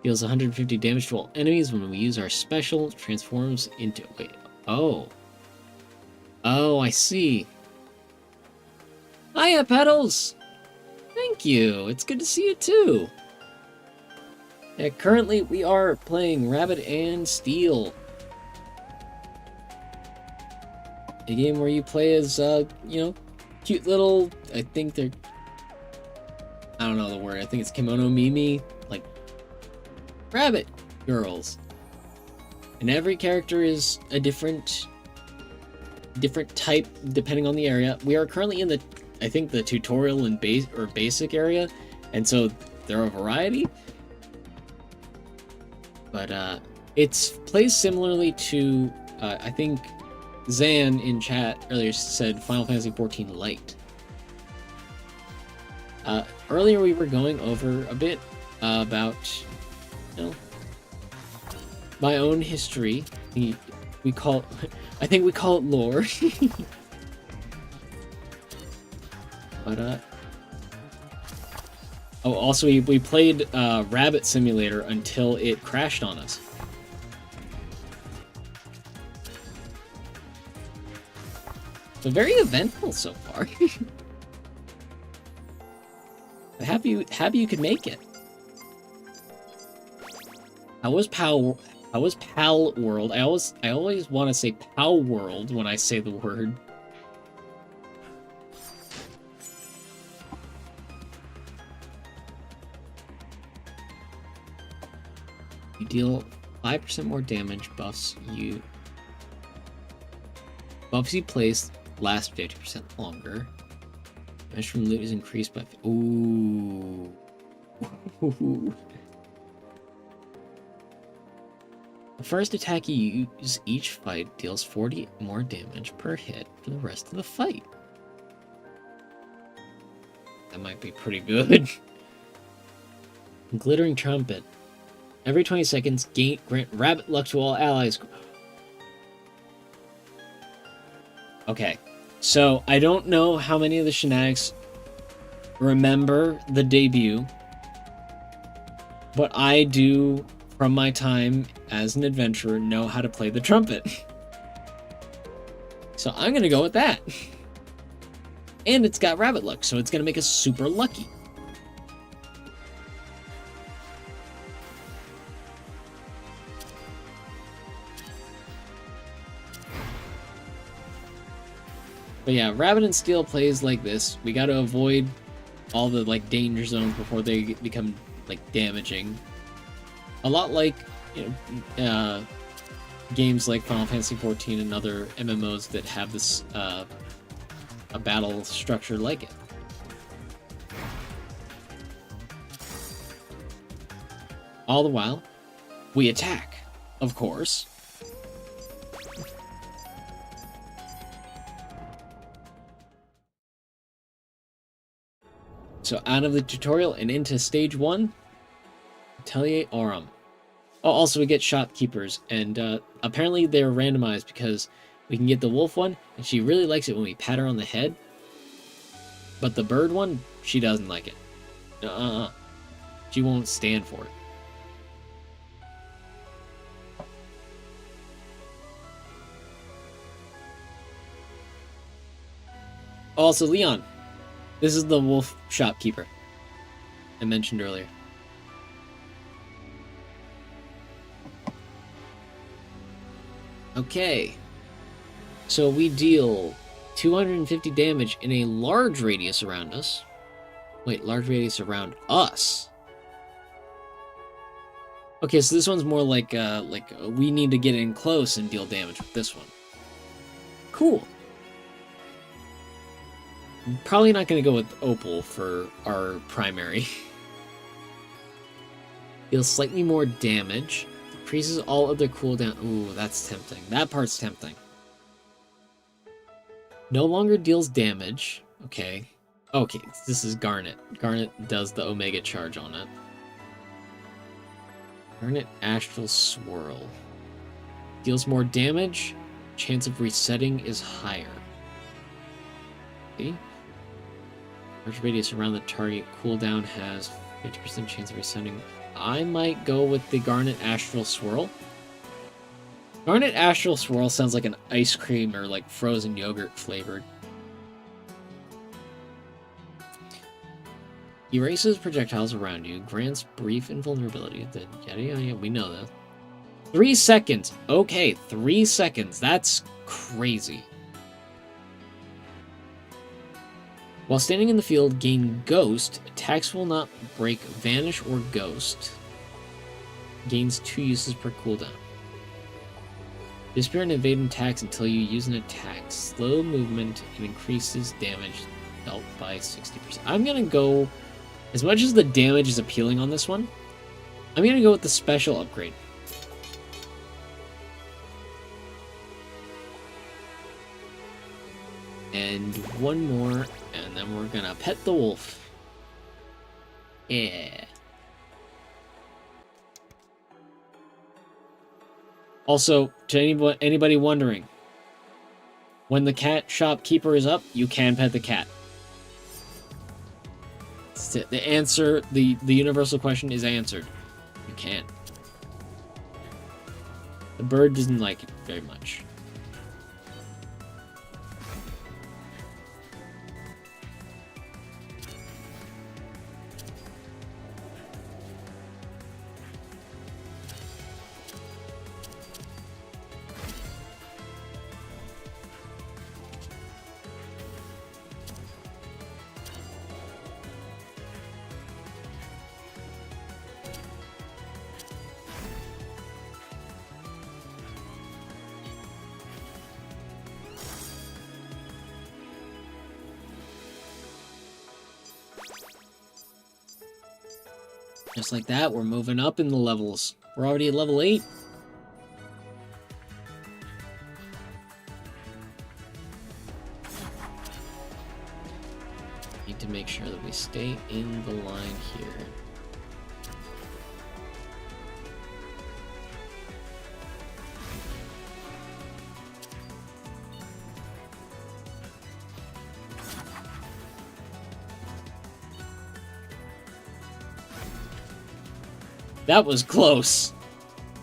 [SPEAKER 1] deals 150 damage to all enemies when we use our special. Transforms into... Wait. Oh. Oh, I see. Hiya, Petals! Thank you. It's good to see you too. Yeah, currently we are playing Rabbit and Steel. A game where you play as, cute little, I think they're, I don't know the word, I think it's kimono Mimi, like, rabbit girls. And every character is a different type depending on the area. We are currently in the, I think, the tutorial and basic area, and so there are a variety. But it's plays similarly to, I think Zan in chat earlier said Final Fantasy XIV Lite. Earlier we were going over a bit about, my own history. I think we call it lore. But oh, also we played Rabbit Simulator until it crashed on us. So very eventful so far. happy you could make it. How was Pal World? I always want to say Pal World when I say the word. You deal 5% more damage. Buffs you place last 50% longer. Damage from loot is increased by... Ooh. The first attack you use each fight deals 40 more damage per hit for the rest of the fight. That might be pretty good. Glittering Trumpet. Every 20 seconds, grant rabbit luck to all allies. Okay, so I don't know how many of the Shinatics remember the debut, but I do, from my time as an adventurer, know how to play the trumpet. So I'm gonna go with that. And it's got rabbit luck, so it's gonna make us super lucky. But yeah, Rabbit and Steel plays like this. We gotta avoid all the danger zones before they become games like Final Fantasy XIV and other MMOs that have this a battle structure like it. All the while, we attack, of course. So out of the tutorial and into stage 1, Atelier Aurum. Oh, also we get shopkeepers, and apparently they're randomized because we can get the wolf one, and she really likes it when we pat her on the head. But the bird one, she doesn't like it. She won't stand for it. Also, Leon. This is the wolf shopkeeper I mentioned earlier. Okay. So we deal 250 damage in a large radius around us. Wait, large radius around us? Okay, so this one's more like we need to get in close and deal damage with this one. Cool. I'm probably not going to go with Opal for our primary. Deals slightly more damage. Increases all of their cooldown. Ooh, that's tempting. That part's tempting. No longer deals damage. Okay. Okay, this is Garnet. Garnet does the Omega charge on it. Garnet Astral Swirl. Deals more damage. Chance of resetting is higher. Okay. Large radius around the target cooldown has 50% chance of resetting. I might go with the Garnet Astral Swirl. Garnet Astral Swirl sounds like an ice cream or like frozen yogurt flavored. Erases projectiles around you, grants brief invulnerability. Yeah, we know that. 3 seconds. Okay, 3 seconds. That's crazy. While standing in the field, gain Ghost. Attacks will not break Vanish or Ghost. Gains 2 uses per cooldown. Disappear and evade attacks until you use an attack. Slow movement and increases damage dealt by 60%. I'm gonna go, as much as the damage is appealing on this one, I'm gonna go with the special upgrade. And one more, and then we're gonna pet the wolf. Yeah. Also, to anybody wondering, when the cat shopkeeper is up, you can pet the cat. The answer, the universal question is answered. You can. The bird doesn't like it very much. Just like that, we're moving up in the levels. We're already at level 8. Need to make sure that we stay in the line here. That was close.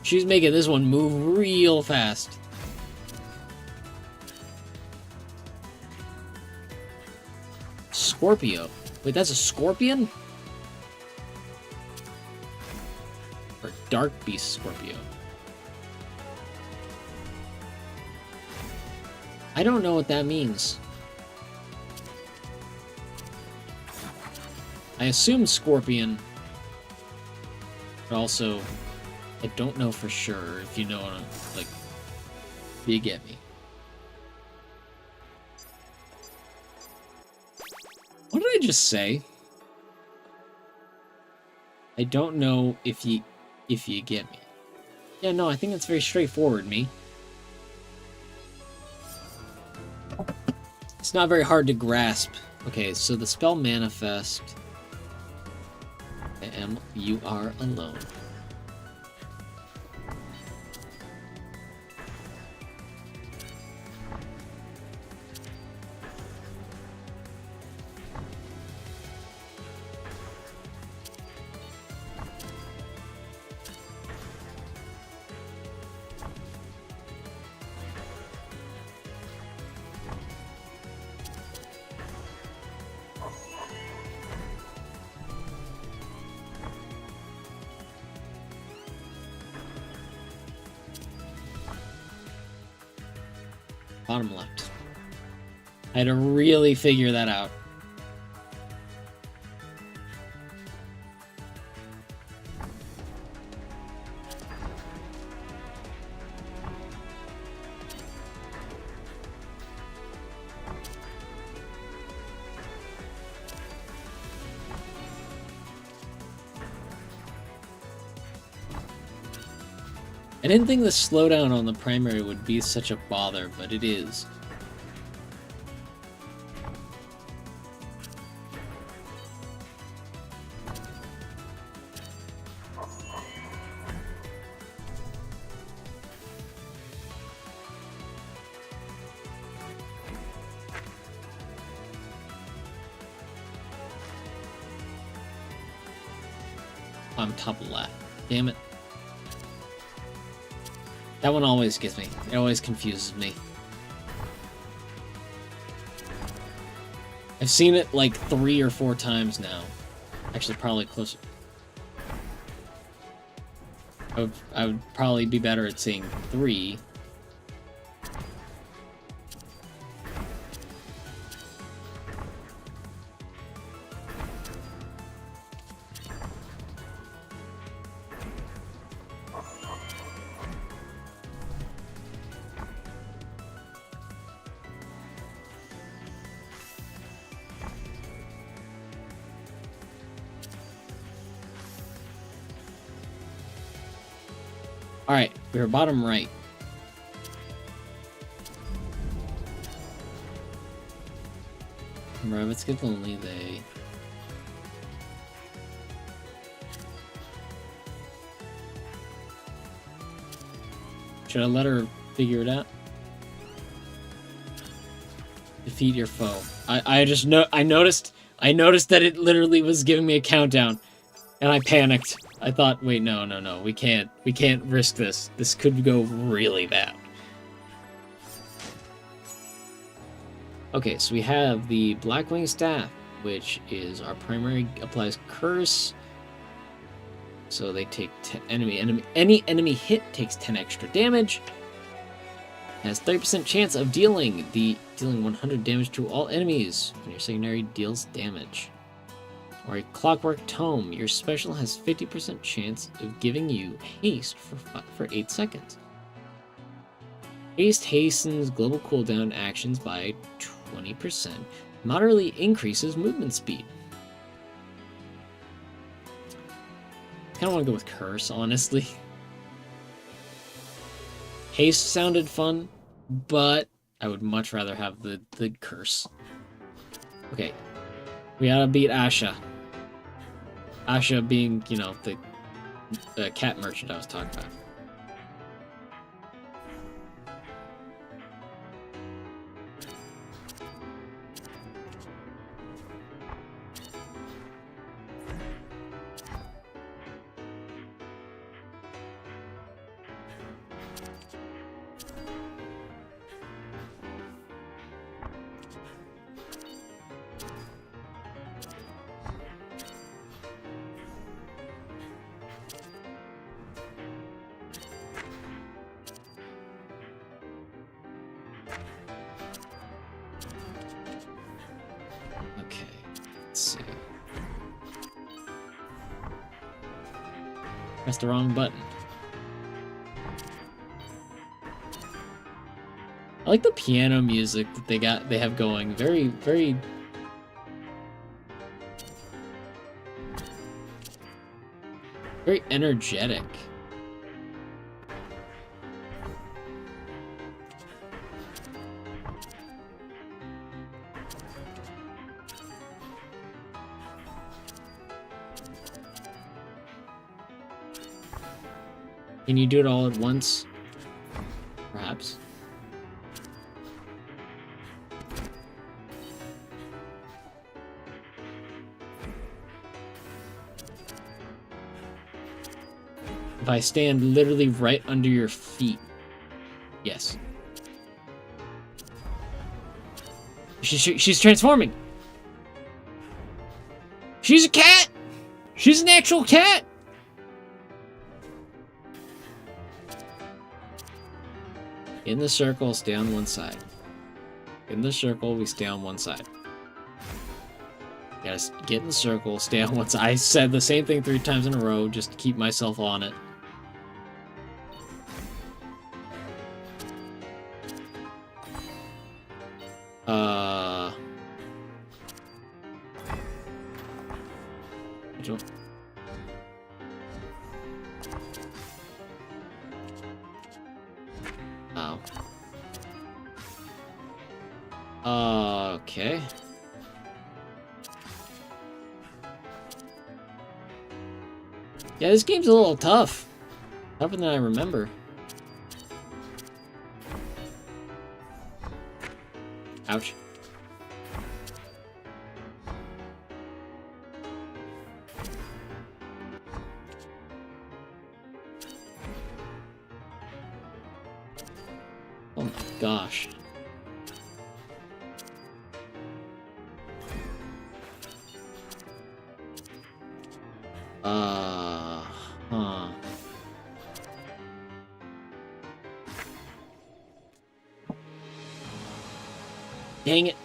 [SPEAKER 1] She's making this one move real fast. Scorpio. Wait, that's a scorpion? Or Dark Beast Scorpio. I don't know what that means. I assume scorpion. But also, I don't know for sure if you know what I'm, like, you get me. What did I just say? I don't know if you get me. Yeah, no, I think it's very straightforward, me. It's not very hard to grasp. Okay, so the spell Manifest. You are alone. Bottom left. I had to really figure that out. I didn't think the slowdown on the primary would be such a bother, but it is. I'm top left. Damn it. That one always gets me. It always confuses me. I've seen it like 3 or 4 times now. Actually, probably closer. I would probably be better at seeing 3. Alright, we were bottom right. Rabbits get lonely, they... Should I let her figure it out? Defeat your foe. I noticed that it literally was giving me a countdown, and I panicked. I thought, wait, no, we can't risk this. This could go really bad. Okay, so we have the Blackwing Staff, which is our primary, applies Curse. So they take any enemy hit takes 10 extra damage. Has 30% chance of dealing 100 damage to all enemies when your secondary deals damage. Or a Clockwork Tome. Your special has 50% chance of giving you haste for 8 seconds. Haste hastens global cooldown actions by 20%. Moderately increases movement speed. I kind of want to go with Curse, honestly. Haste sounded fun, but I would much rather have the Curse. Okay. We gotta beat Asha. Asha being, you know, the cat merchant I was talking about. Pressed the wrong button. I like the piano music that they have going. Very, very... very energetic. Can you do it all at once? Perhaps. If I stand literally right under your feet. Yes. She's transforming! She's a cat! She's an actual cat! In the circle, stay on one side. In the circle, we stay on one side. Gotta get in the circle, stay on one side. I said the same thing 3 times in a row just to keep myself on it. Okay. Yeah, this game's a little tough. Tougher than I remember. Ouch. Oh my gosh. Huh. Dang it.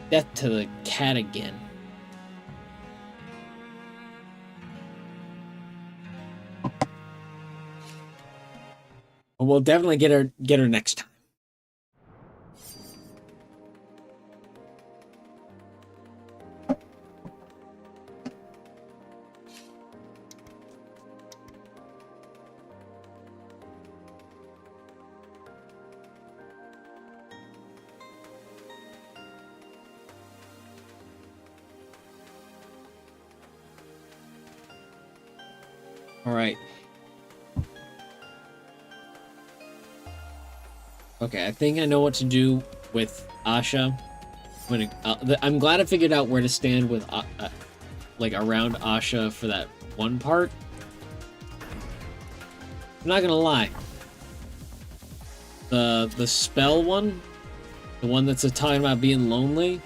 [SPEAKER 1] Death to the cat again. We'll definitely get her next time. All right. Okay, I think I know what to do with Asha. I'm glad I figured out where to stand with, like, around Asha for that one part. I'm not gonna lie. The spell one, the one that's talking about being lonely.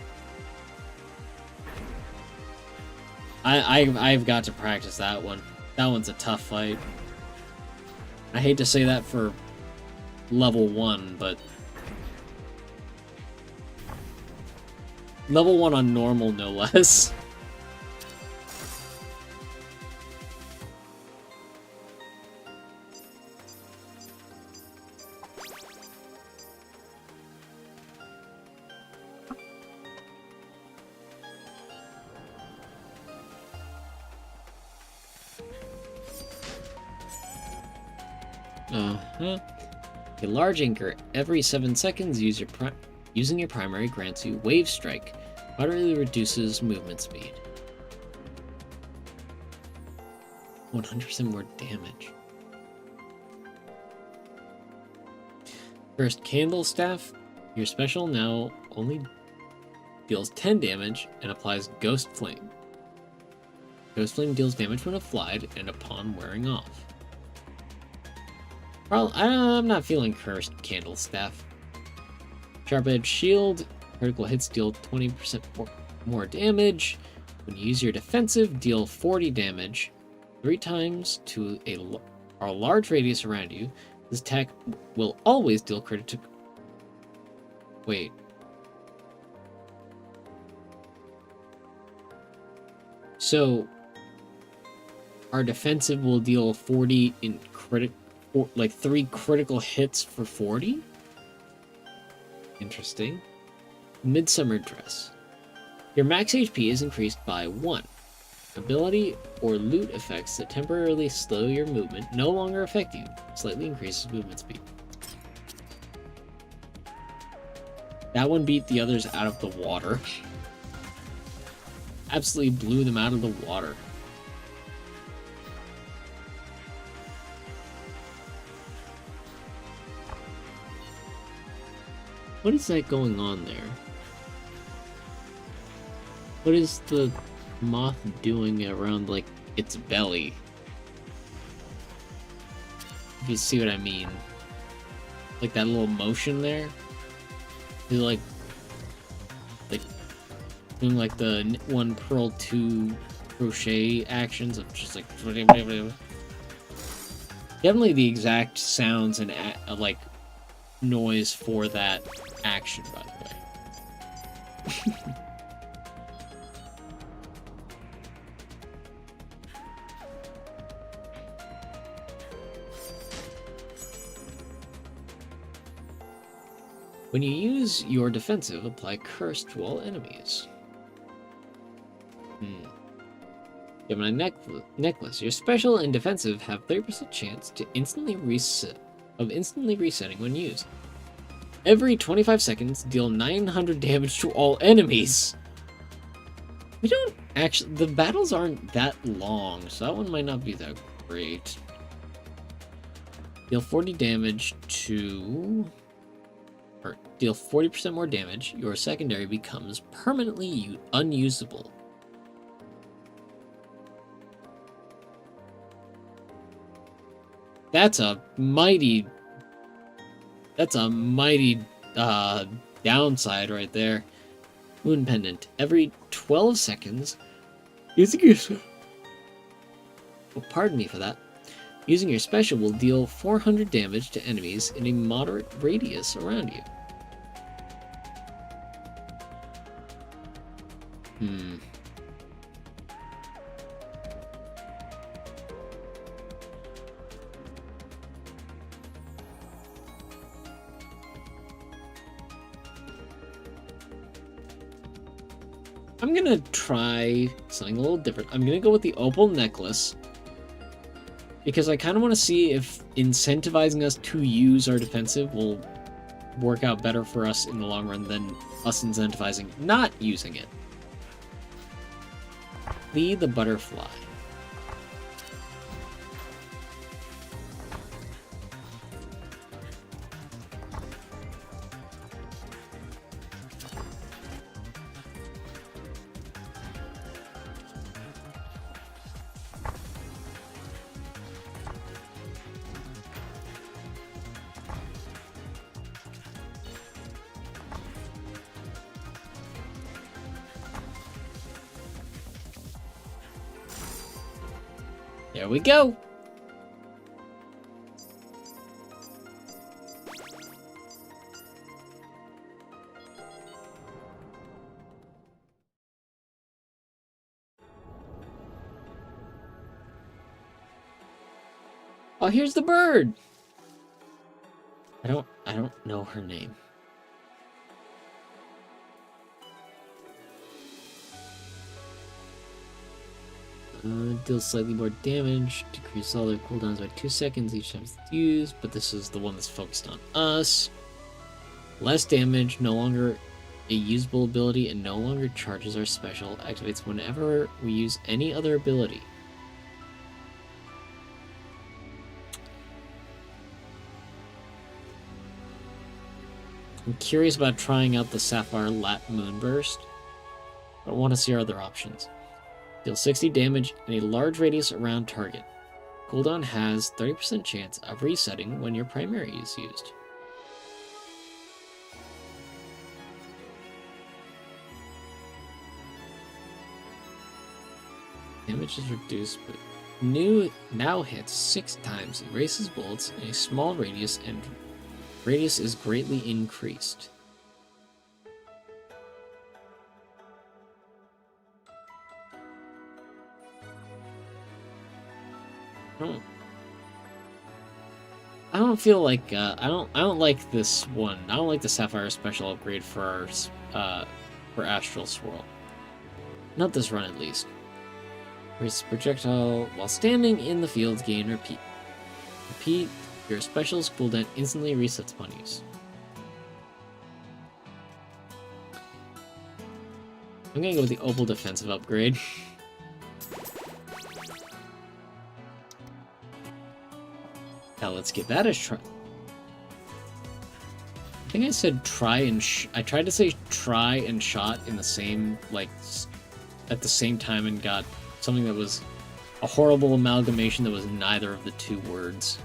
[SPEAKER 1] I've got to practice that one. That one's a tough fight. I hate to say that for level 1, but level 1 on normal, no less. A large anchor every 7 seconds. Using your primary grants you Wave Strike. Moderately reduces movement speed. 100% more damage. First, Candle Staff. Your special now only deals 10 damage and applies Ghost Flame. Ghost Flame deals damage when applied and upon wearing off. Well, I'm not feeling Cursed Candle Staff. Sharp Edge Shield. Critical hits deal 20% more damage. When you use your defensive, deal 40 damage 3 times to a large radius around you. This attack will always deal critical. Wait. So, our defensive will deal 40 in like 3 critical hits for 40? Interesting. Midsummer Dress. Your max HP is increased by 1. Ability or loot effects that temporarily slow your movement no longer affect you. Slightly increases movement speed. That one beat the others out of the water. Absolutely blew them out of the water. What is that going on there? What is the moth doing around, like, its belly? If you see what I mean. Like that little motion there? Is it like doing like the 1 pearl 2 crochet actions of just like definitely the exact sounds and like noise for that action, by the way. When you use your defensive, apply curse to all enemies. You have a necklace. Your special and defensive have 30% chance to instantly resetting when used. Every 25 seconds, deal 900 damage to all enemies. We don't actually... The battles aren't that long, so that one might not be that great. Deal 40 damage to... Or deal 40% more damage. Your secondary becomes permanently unusable. That's a mighty downside right there. Moon Pendant. Every 12 seconds, using your... Oh, pardon me for that. Using your special will deal 400 damage to enemies in a moderate radius around you. I'm gonna try something a little different. I'm gonna go with the opal necklace, because I kind of want to see if incentivizing us to use our defensive will work out better for us in the long run than us incentivizing not using it. Lead the butterfly. There we go. Oh, here's the bird. I don't know her name. Deals slightly more damage, decrease all their cooldowns by 2 seconds each time it's used, but this is the one that's focused on us. Less damage, no longer a usable ability, and no longer charges our special. Activates whenever we use any other ability. I'm curious about trying out the Sapphire Lat Moonburst, but I want to see our other options. Deal 60 damage in a large radius around target. Cooldown has 30% chance of resetting when your primary is used. Damage is reduced, but now hits 6 times, erases bullets in a small radius, and radius is greatly increased. I don't feel like I don't like this one. I don't like the Sapphire special upgrade for Astral Swirl. Not this run, at least. Raise projectile while standing in the field. Gain repeat. Repeat. Your special's cooldown instantly resets upon use. I'm gonna go with the Opal defensive upgrade. Now let's give that a try. I think I said try and I tried to say try and shot in the same, like, at the same time, and got something that was a horrible amalgamation that was neither of the two words.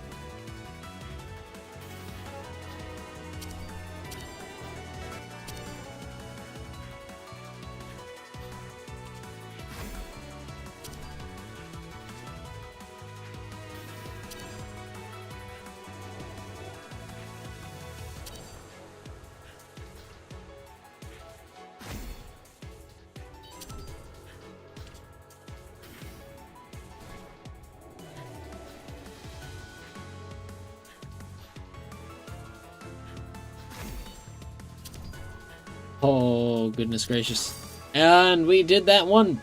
[SPEAKER 1] Oh, goodness gracious. And we did that one.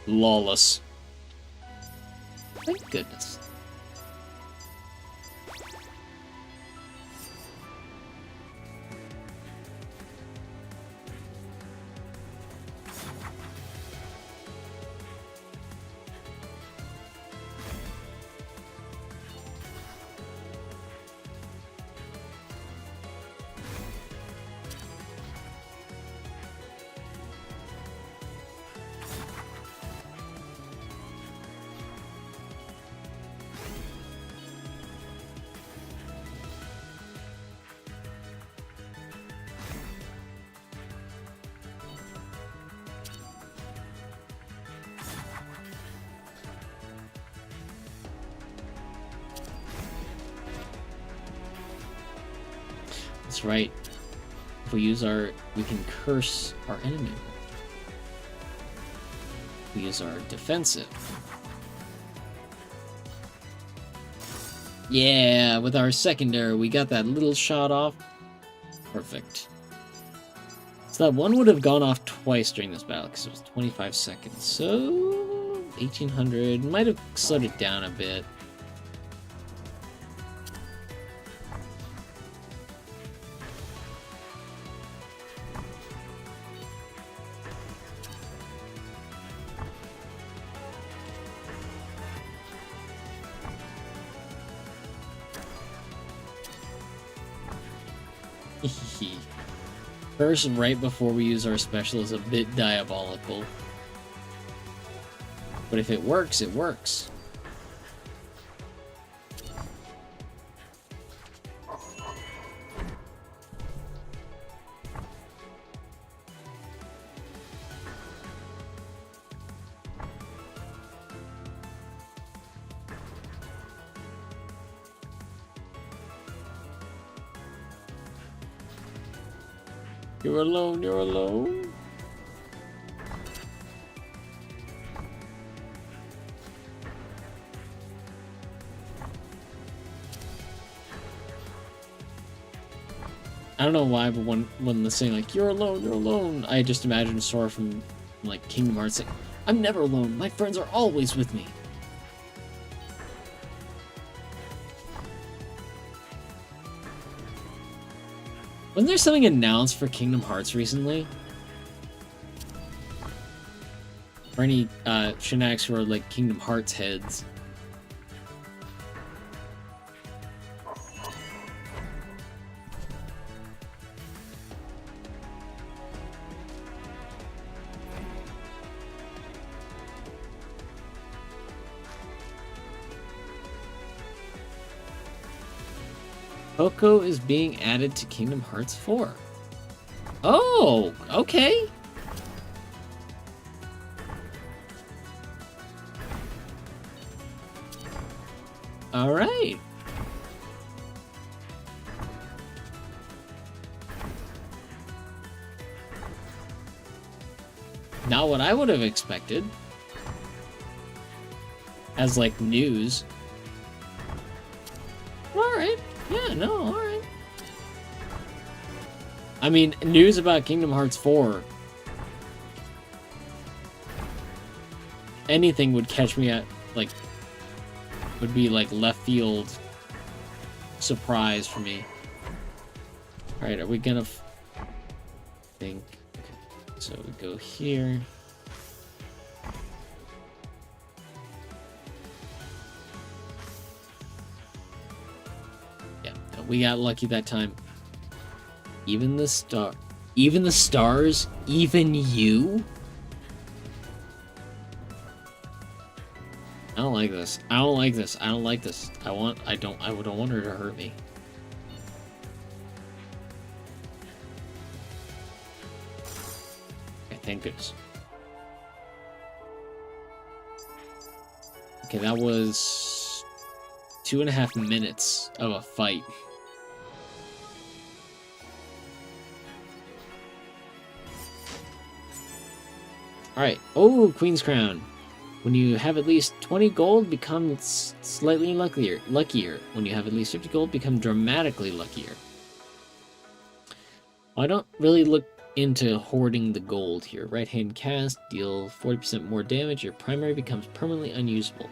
[SPEAKER 1] Lawless. Thank goodness. That's right. If we use we can curse our enemy. We use our defensive. Yeah, with our secondary, we got that little shot off. Perfect. So that one would have gone off twice during this battle because it was 25 seconds. So 1800 might have slowed it down a bit. First, right before we use our special is a bit diabolical. But if it works, it works. You're alone, you're alone. I don't know why, but when the saying like, you're alone, I just imagine Sora from, like, Kingdom Hearts saying, I'm never alone, my friends are always with me. Wasn't there something announced for Kingdom Hearts recently? For any Shinatics who are like Kingdom Hearts heads. Coco is being added to Kingdom Hearts 4. Oh, okay. All right. Not what I would have expected. As, like, news. All right. Yeah. Yeah, no, alright. I mean, news about Kingdom Hearts 4. Anything would catch me at, like, would be like left field surprise for me. Alright, are we gonna think? Okay. So we go here. Yeah, no, we got lucky that time. Even the stars, even you? I don't like this. I don't like this. I don't like this. I don't want her to hurt me. Okay, thank goodness. Okay, that was 2.5 minutes of a fight. Alright. Oh, Queen's Crown. When you have at least 20 gold, become slightly luckier. When you have at least 50 gold, become dramatically luckier. Well, I don't really look into hoarding the gold here. Right-hand cast, deal 40% more damage. Your primary becomes permanently unusable.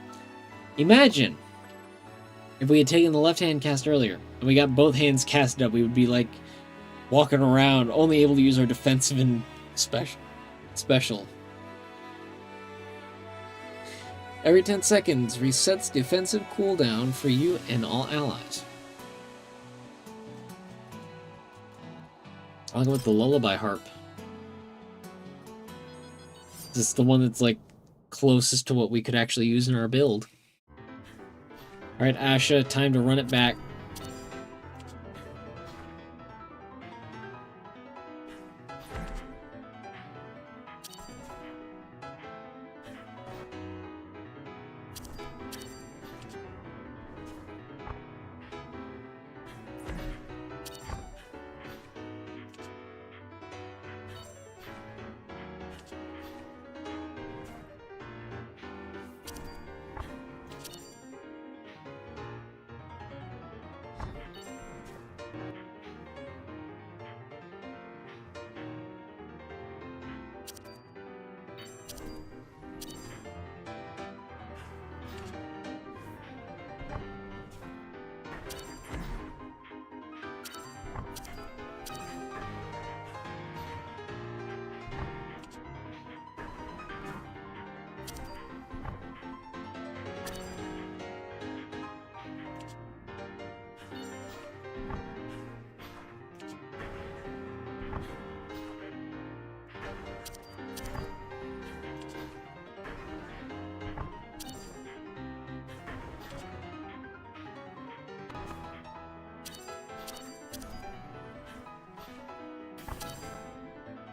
[SPEAKER 1] Imagine if we had taken the left-hand cast earlier, and we got both hands casted up, we would be like walking around, only able to use our defensive and special. Every 10 seconds, resets defensive cooldown for you and all allies. I'll go with the Lullaby Harp. This is the one that's like closest to what we could actually use in our build. Alright, Asha, time to run it back.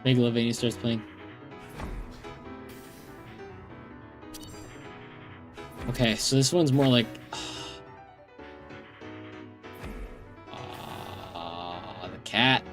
[SPEAKER 1] Megalovania starts playing. Okay, so this one's more like the cat.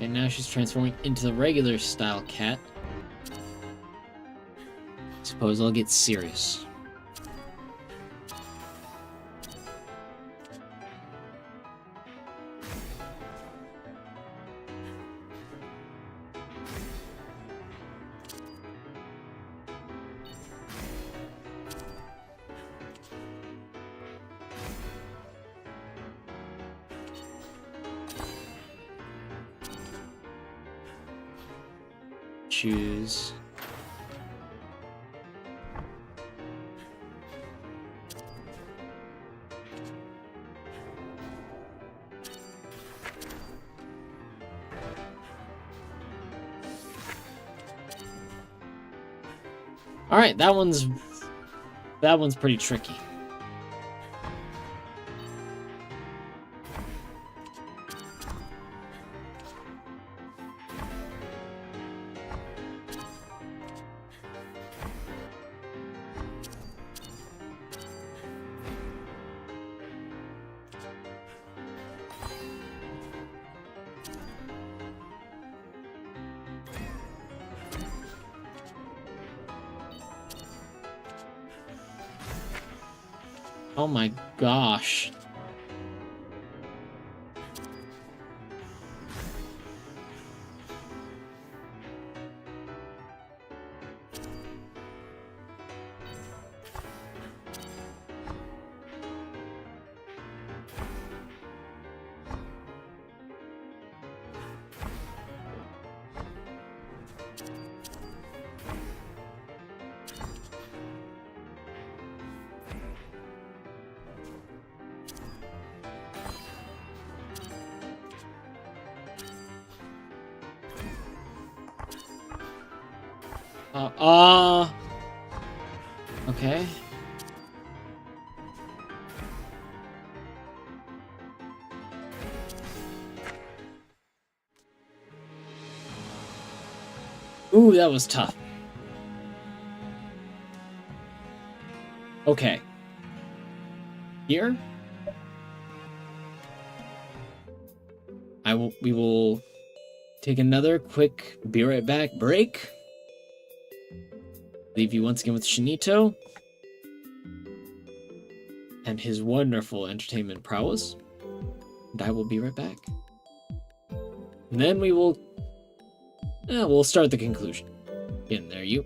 [SPEAKER 1] And now she's transforming into the regular style cat. Suppose I'll get serious. Choose. Alright, that one's pretty tricky. Oh my gosh. Okay. Ooh, that was tough. Okay. Here? We will take another quick be right back break. Leave you once again with Shinito and his wonderful entertainment prowess. And I will be right back. And then we will we'll start the conclusion. In there, you.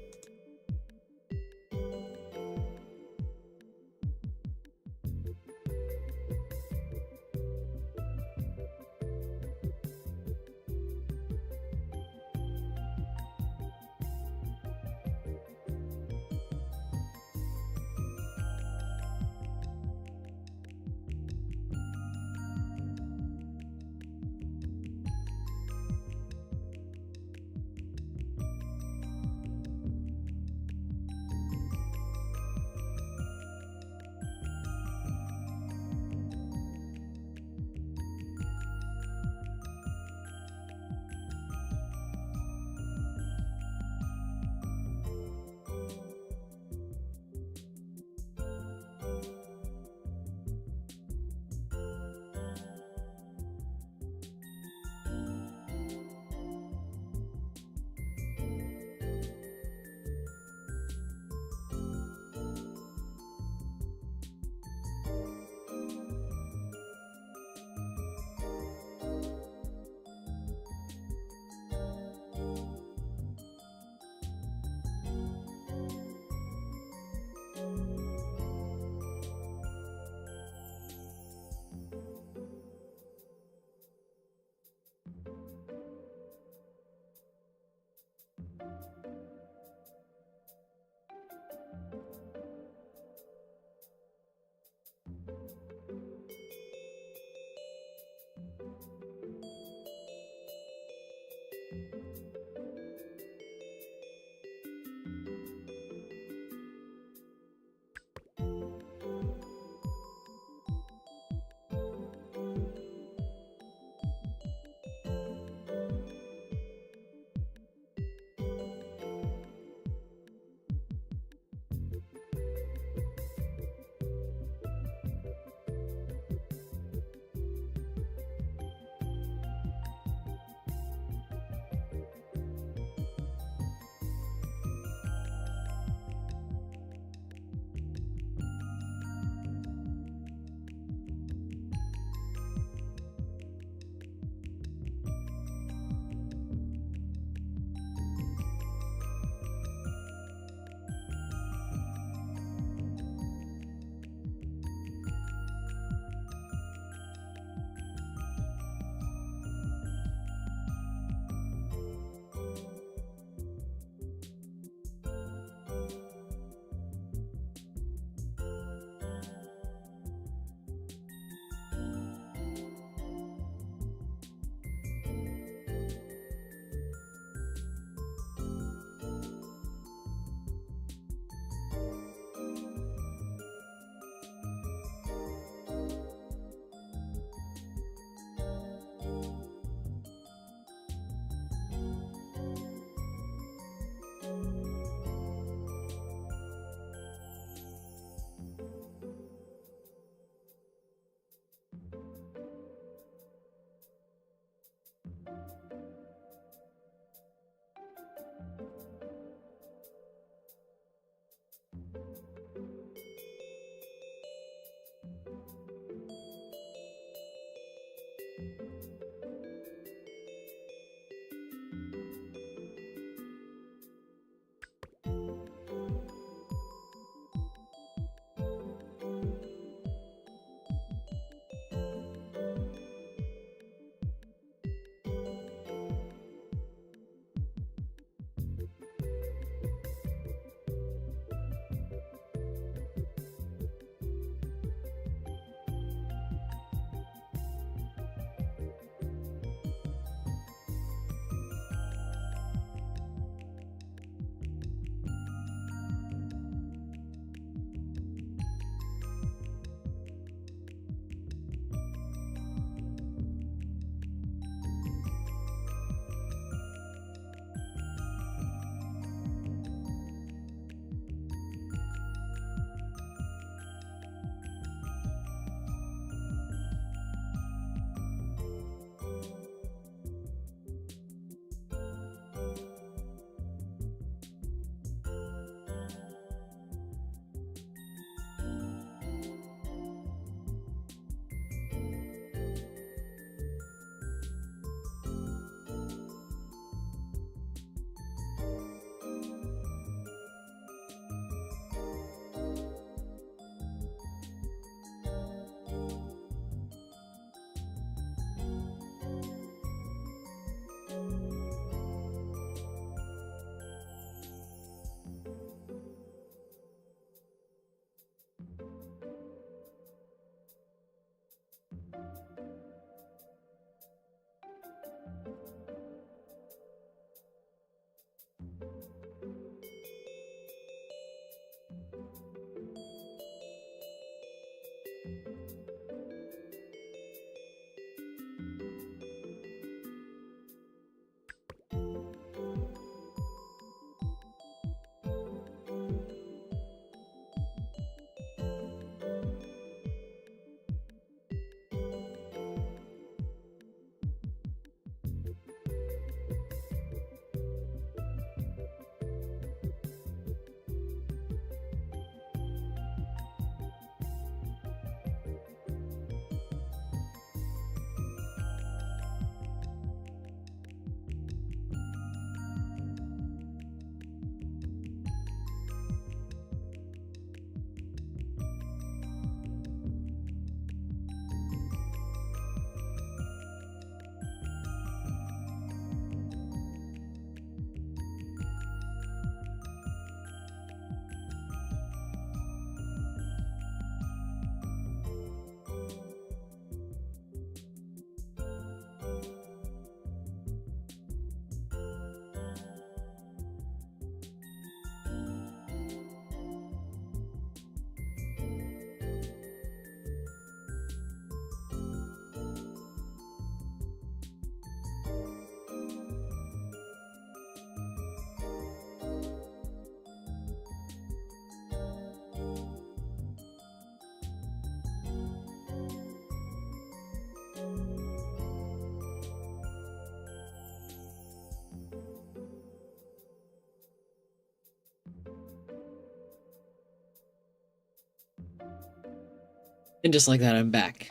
[SPEAKER 1] And just like that, I'm back.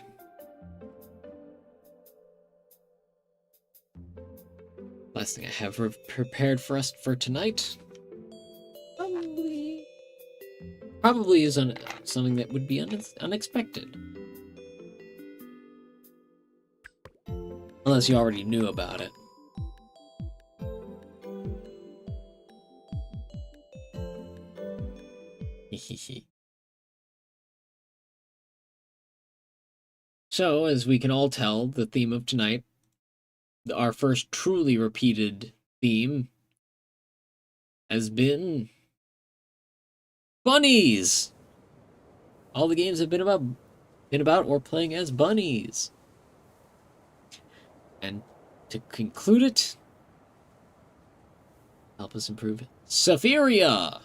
[SPEAKER 1] Last thing I have prepared for us for tonight probably is something that would be unexpected. Unless you already knew about it. So, as we can all tell, the theme of tonight, our first truly repeated theme, has been bunnies. All the games have been about or playing as bunnies. And to conclude it, help us improve, Safiria.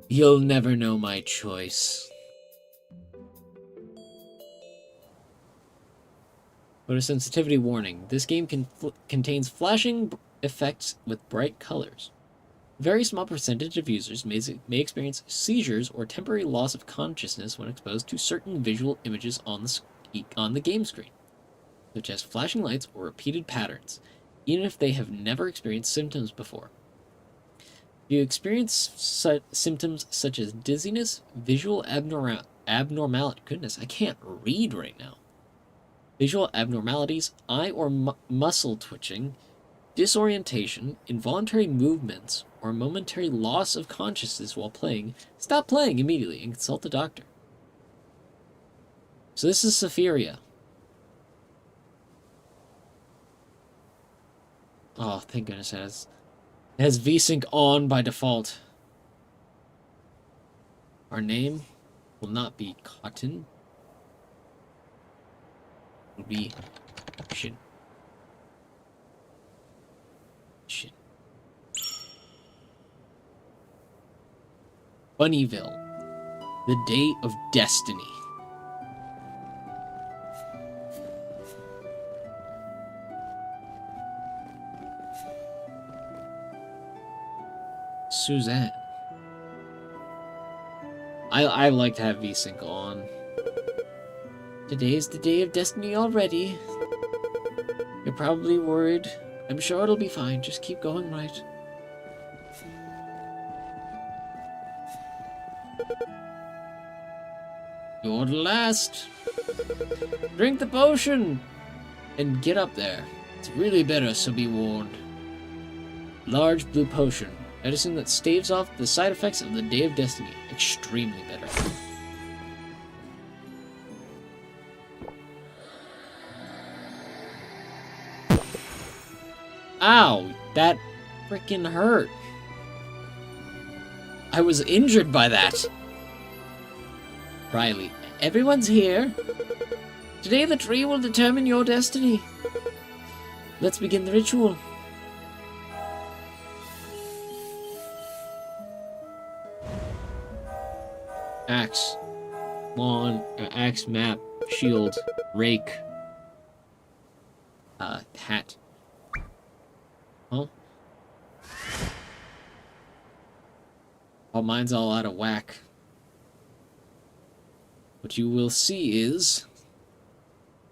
[SPEAKER 1] You'll never know my choice. Photosensitivity warning. This game contains flashing effects with bright colors. A very small percentage of users may experience seizures or temporary loss of consciousness when exposed to certain visual images on the game screen, such as flashing lights or repeated patterns, even if they have never experienced symptoms before. If you experience symptoms such as dizziness, visual abnormality, goodness, I can't read right now. Visual abnormalities, eye or muscle twitching, disorientation, involuntary movements, or momentary loss of consciousness while playing, stop playing immediately and consult a doctor. So this is Safiria. Oh, thank goodness it has VSync on by default. Our name will not be Cotton. It will be Shin. Shin. Bunnyville. The Day of Destiny. Suzanne. I like to have VSync on. Today's the Day of Destiny already. You're probably worried. I'm sure it'll be fine. Just keep going right. You're the last. Drink the potion and get up there. It's really better, so be warned. Large blue potion. Medicine that staves off the side effects of the Day of Destiny. Extremely better. Ow! That freaking hurt. I was injured by that. Riley. Everyone's here. Today the tree will determine your destiny. Let's begin the ritual. Axe. Lawn. Axe, map. Shield. Rake. Hat. Huh? Oh, mine's all out of whack. What you will see is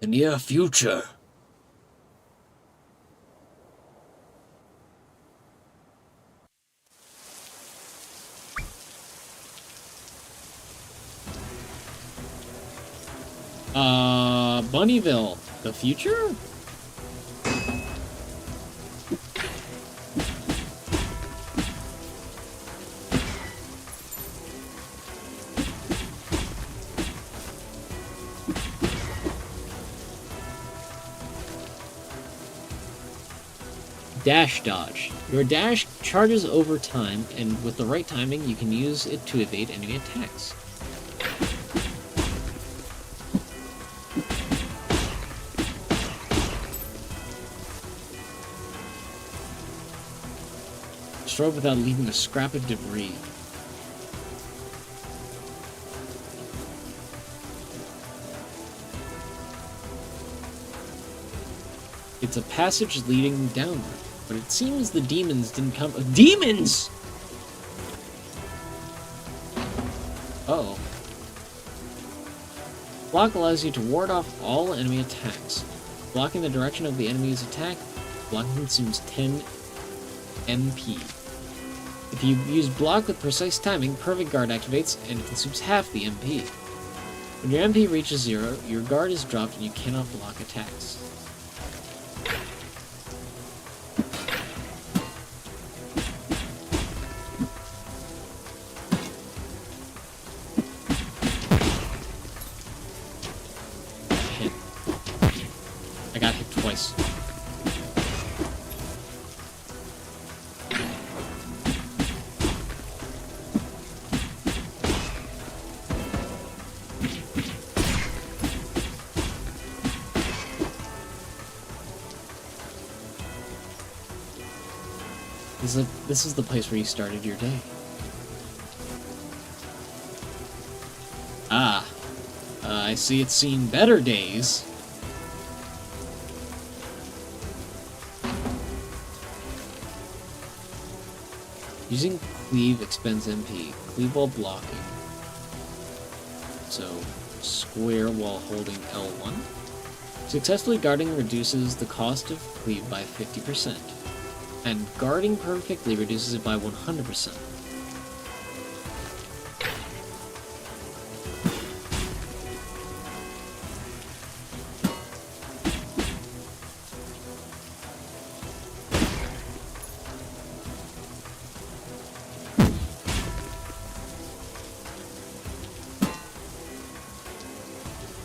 [SPEAKER 1] the near future. Bunnyville. The future? Dash dodge. Your dash charges over time, and with the right timing, you can use it to evade enemy attacks. Destroy without leaving a scrap of debris. It's a passage leading downward, but it seems the demons didn't come. Demons! Uh-oh. Block allows you to ward off all enemy attacks. Blocking the direction of the enemy's attack, blocking consumes 10 MP. If you use block with precise timing, Perfect Guard activates and it consumes half the MP. When your MP reaches 0, your guard is dropped and you cannot block attacks. I got hit twice. This is the place where you started your day. Ah. I see it's seen better days. Using cleave expends MP. Cleave while blocking. So, square while holding L1. Successfully guarding reduces the cost of cleave by 50%. And guarding perfectly reduces it by 100%.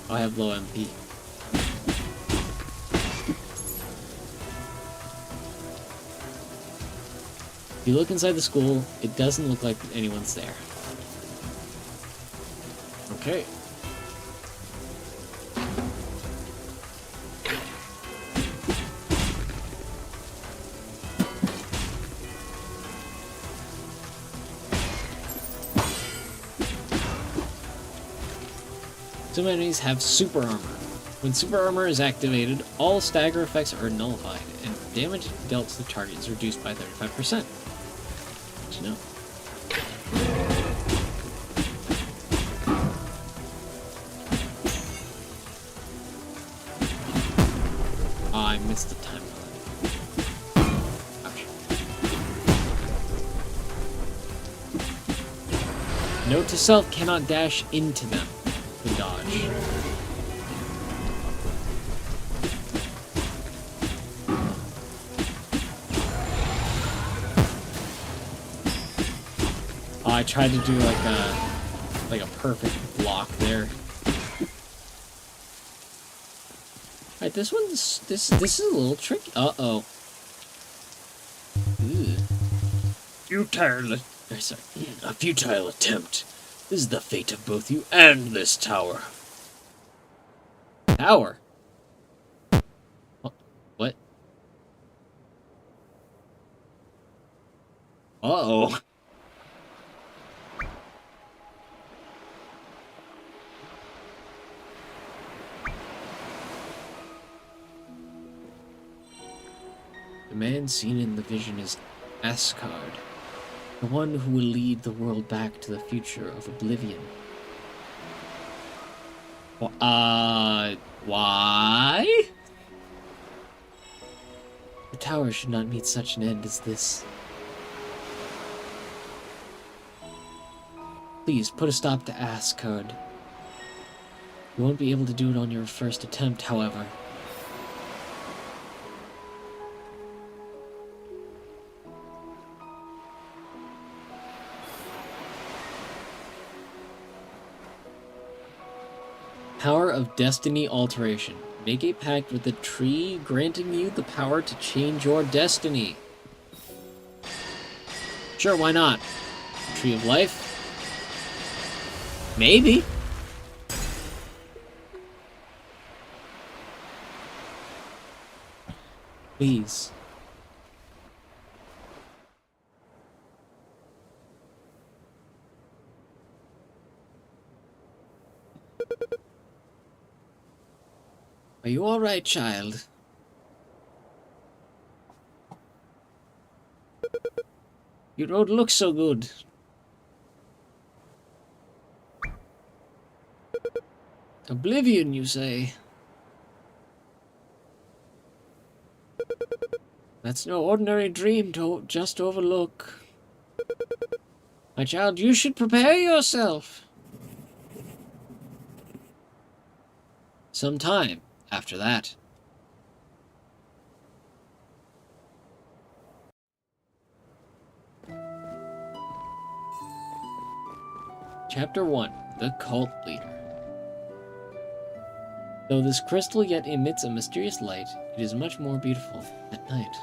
[SPEAKER 1] I have low MP. If you look inside the school, it doesn't look like anyone's there. Okay. Some enemies have super armor. When super armor is activated, all stagger effects are nullified, and damage dealt to the target is reduced by 35%. Good to know. Oh, I missed the time limit. Ouch. Note to self, cannot dash into them. The dodge. Oh, I tried to do like a perfect block there. Alright, this one's this is a little tricky. Uh-oh. Futile. Sorry. A futile attempt. This is the fate of both you and this tower. Tower? What? Uh-oh. The man seen in the vision is Asgard, the one who will lead the world back to the future of oblivion. Why? The tower should not meet such an end as this. Please, put a stop to Asgard. You won't be able to do it on your first attempt, however. Power of Destiny Alteration. Make a pact with the tree, granting you the power to change your destiny. Sure, why not? Tree of Life? Maybe. Please. Are you all right, child? You don't look so good. Oblivion, you say? That's no ordinary dream to just overlook. My child, you should prepare yourself. Some time after that. Chapter 1. The Cult Leader. Though this crystal yet emits a mysterious light, it is much more beautiful at night.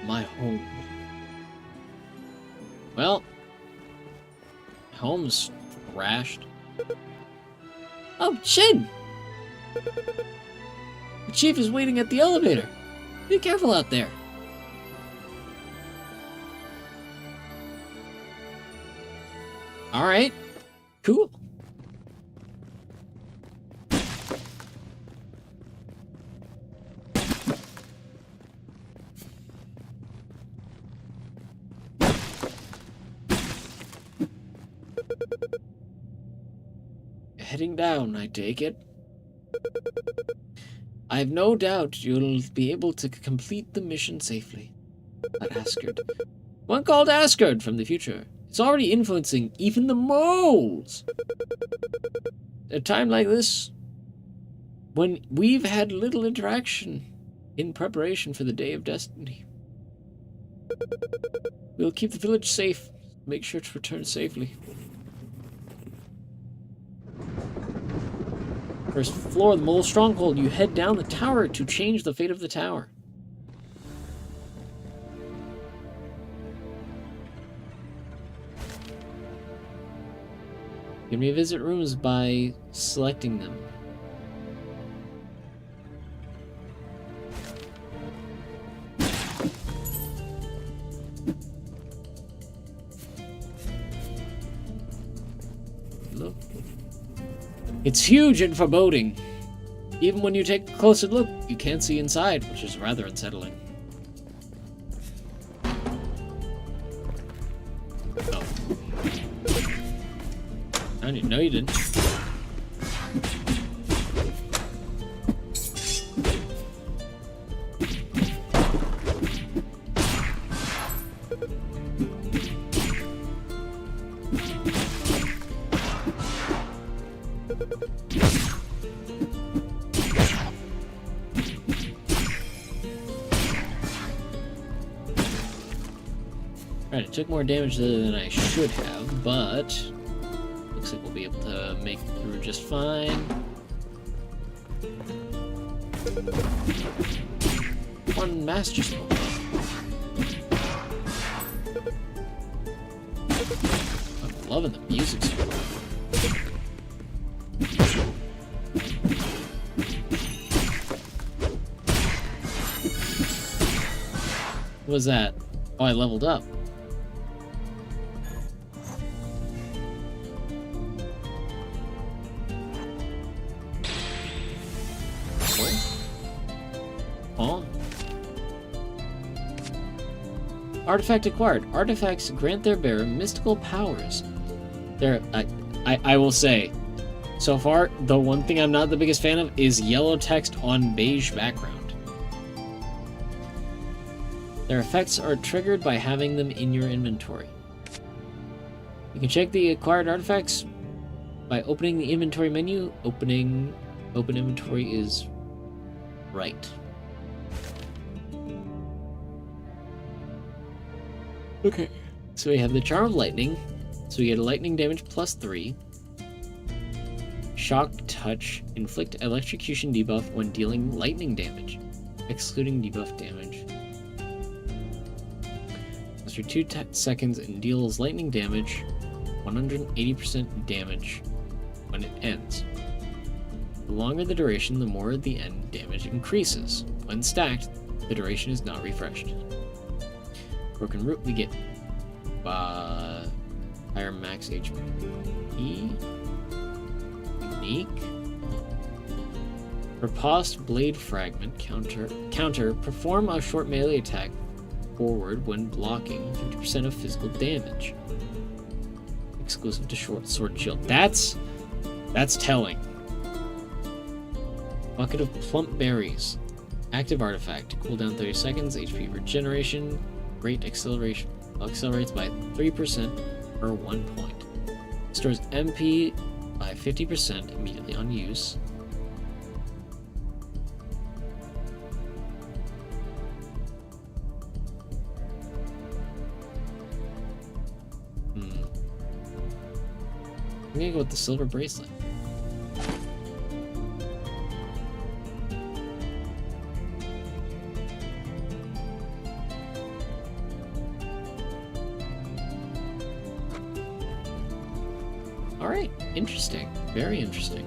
[SPEAKER 1] My home. Well, home's trashed. Oh, Shin! The chief is waiting at the elevator. Be careful out there. Alright. Cool. Heading down, I take it. I have no doubt you'll be able to complete the mission safely. But Asgard. One called Asgard from the future. It's already influencing even the moles. At a time like this, when we've had little interaction in preparation for the Day of Destiny. We'll keep the village safe. Make sure to return safely. First floor of the mole stronghold. You head down the tower to change the fate of the tower. You may visit rooms by selecting them. Look. It's huge and foreboding. Even when you take a closer look, you can't see inside, which is rather unsettling. Oh. No, you didn't. Right, it took more damage than I should have, but looks like we'll be able to make it through just fine. One master smoke. I'm loving the music so far. What was that? Oh, I leveled up. Oh. Artifact acquired. Artifacts grant their bearer mystical powers. I will say, so far, the one thing I'm not the biggest fan of is yellow text on beige background. Their effects are triggered by having them in your inventory. You can check the acquired artifacts by opening the inventory menu. Open inventory is right. Okay. So we have the Charm of Lightning. So we get a lightning damage +3. Shock Touch. Inflict electrocution debuff when dealing lightning damage, excluding debuff damage. for 2 seconds and deals lightning damage, 180% damage when it ends. The longer the duration, the more the end damage increases. When stacked, the duration is not refreshed. Broken Root, we get higher max HP. Unique. Riposte Blade Fragment counter. Perform a short melee attack forward when blocking 50% of physical damage. Exclusive to short sword shield. That's telling. Bucket of Plump Berries. Active artifact. Cooldown 30 seconds. HP regeneration. Great acceleration. Accelerates by 3% per 1 point. Stores MP by 50% immediately on use. I'm gonna go with the silver bracelet. Alright, interesting. Very interesting.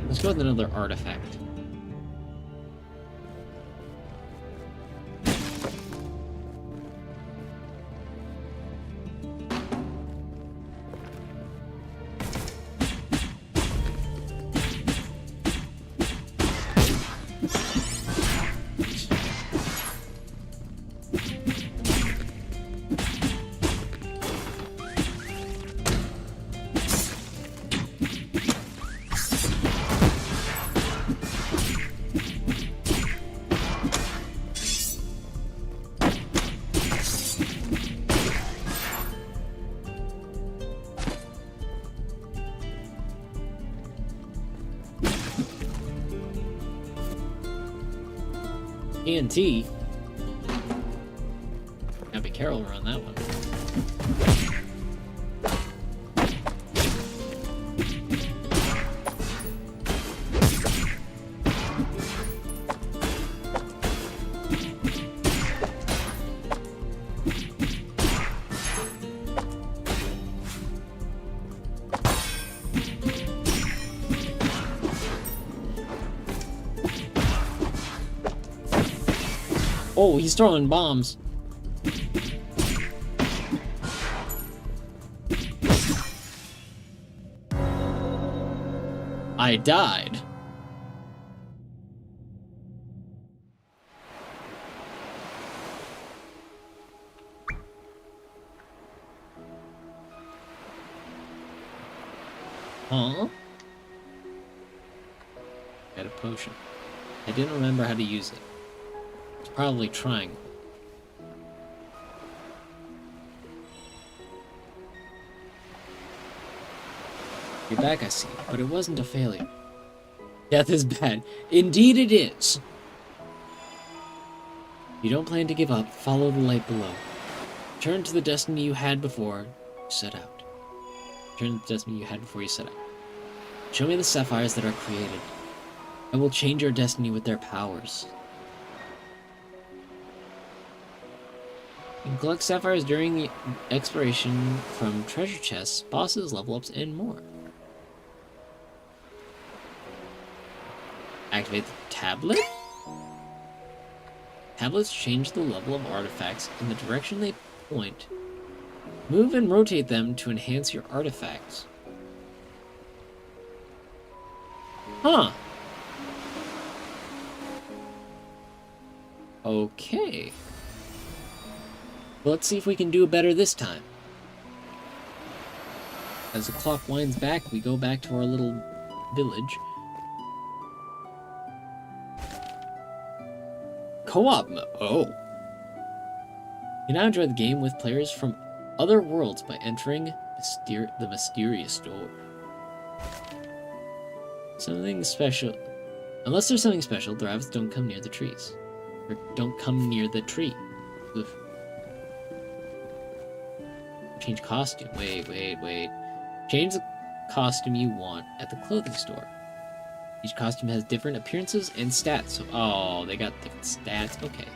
[SPEAKER 1] Let's go with another artifact. TNT. Gotta be careful around that one. Oh, he's throwing bombs. I died. Huh? Got a potion. I didn't remember how to use it. Probably trying. You're back, I see, but it wasn't a failure. Death is bad. Indeed it is. You don't plan to give up. Follow the light below. Turn to the destiny you had before you set out. Turn to the destiny you had before you set out. Show me the sapphires that are created. I will change your destiny with their powers. You can collect sapphires during the exploration from treasure chests, bosses, level ups, and more. Activate the tablet? Tablets change the level of artifacts in the direction they point. Move and rotate them to enhance your artifacts. Huh. Okay. Let's see if we can do better this time. As the clock winds back, we go back to our little village. Co-op mode. Oh. You now enjoy the game with players from other worlds by entering the mysterious door. Something special. Unless there's something special, the rabbits don't come near the trees. Or don't come near the tree. Oof. Change costume. Wait. Change the costume you want at the clothing store. Each costume has different appearances and stats. So, oh, they got different stats. Okay.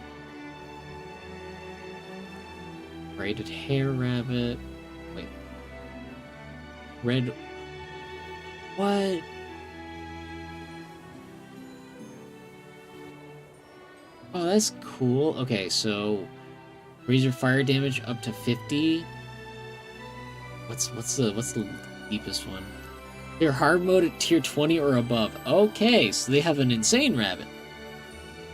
[SPEAKER 1] Braided hair rabbit. Wait. Red. What? Oh, that's cool. Okay, so raise your fire damage up to 50. What's the deepest one? They're hard mode at tier 20 or above. Okay, so they have an insane rabbit.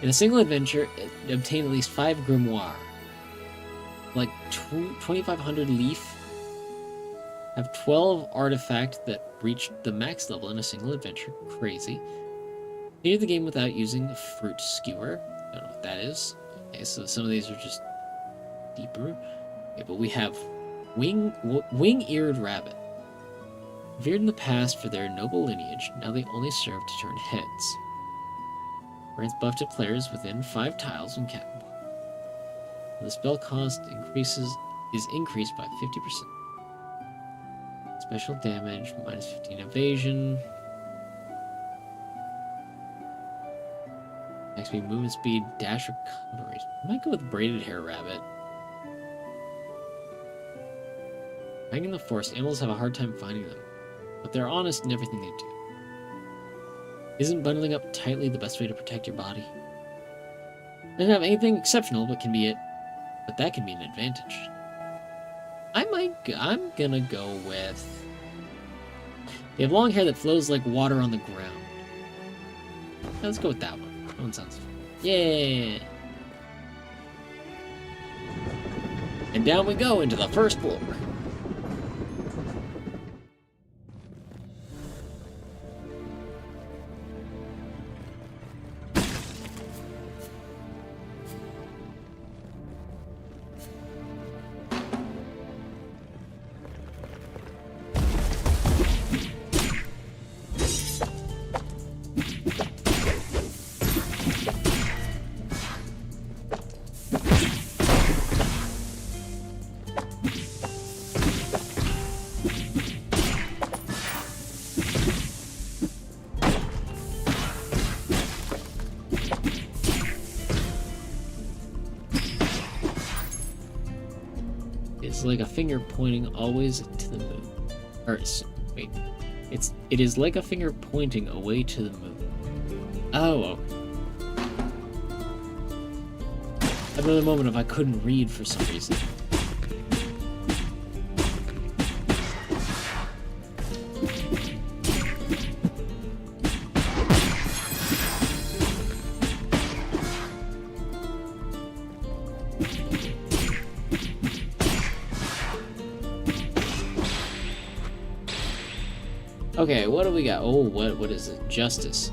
[SPEAKER 1] In a single adventure, obtain at least 5 grimoire. Like 2,500 leaf. Have 12 artifact that reach the max level in a single adventure. Crazy. Clear the game without using a fruit skewer. I don't know what that is. Okay, so some of these are just deeper. Okay, but we have wing-eared rabbit. Revered in the past for their noble lineage, now they only serve to turn heads. Grants buff to players within 5 tiles when captain. The spell cost is increased by 50%. Special damage, minus 15 evasion. XP movement speed, dash recovery. I might go with braided hair rabbit. Hanging in the forest, animals have a hard time finding them, but they're honest in everything they do. Isn't bundling up tightly the best way to protect your body? Doesn't have anything exceptional, but that can be an advantage. I'm gonna go with... They have long hair that flows like water on the ground. Let's go with that one. That one sounds fun. Yeah! And down we go into the first floor. Like a finger pointing always to the moon. Or, wait. It is like a finger pointing away to the moon. Oh. Another moment if I couldn't read for some reason. Okay, what do we got? Oh, what is it? Justice.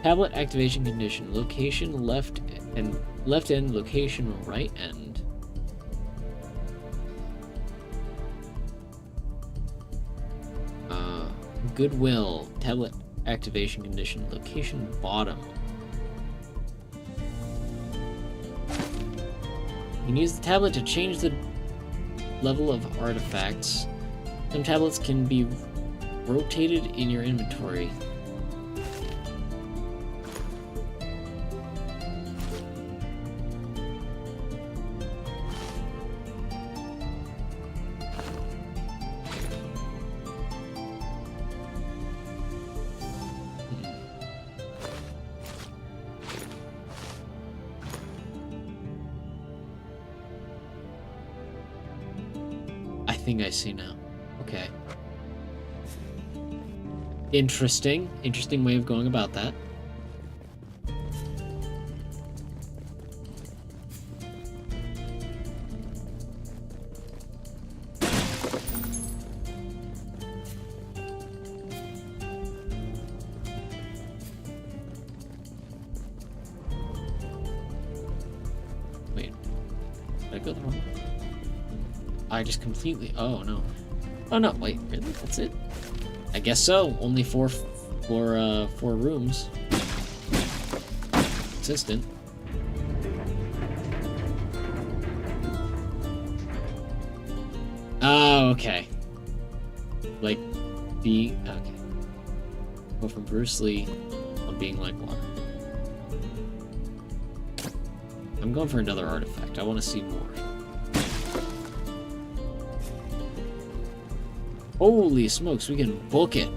[SPEAKER 1] Tablet activation condition. Location left end, location right end. Goodwill. Tablet activation condition. Location bottom. You can use the tablet to change the level of artifacts. Some tablets can be rotated in your inventory. I think I see now. Okay. Interesting way of going about that. Wait, did I go the wrong way? I just completely... Oh no, wait, really? That's it? I guess so. Only four rooms. Consistent. Oh, okay. Like, okay. Go from Bruce Lee on being like water. I'm going for another artifact. I want to see more. Holy smokes, we can book it.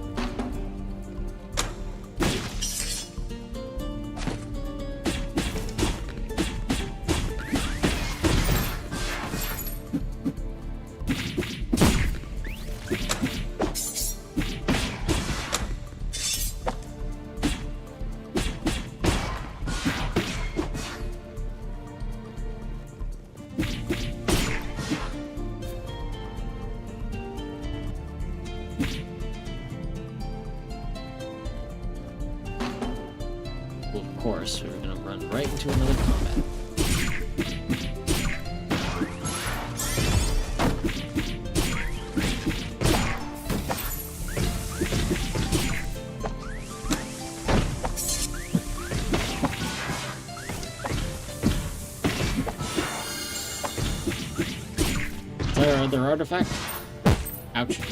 [SPEAKER 1] Of course, we're gonna run right into another combat. Is there another artifact? Ouch. I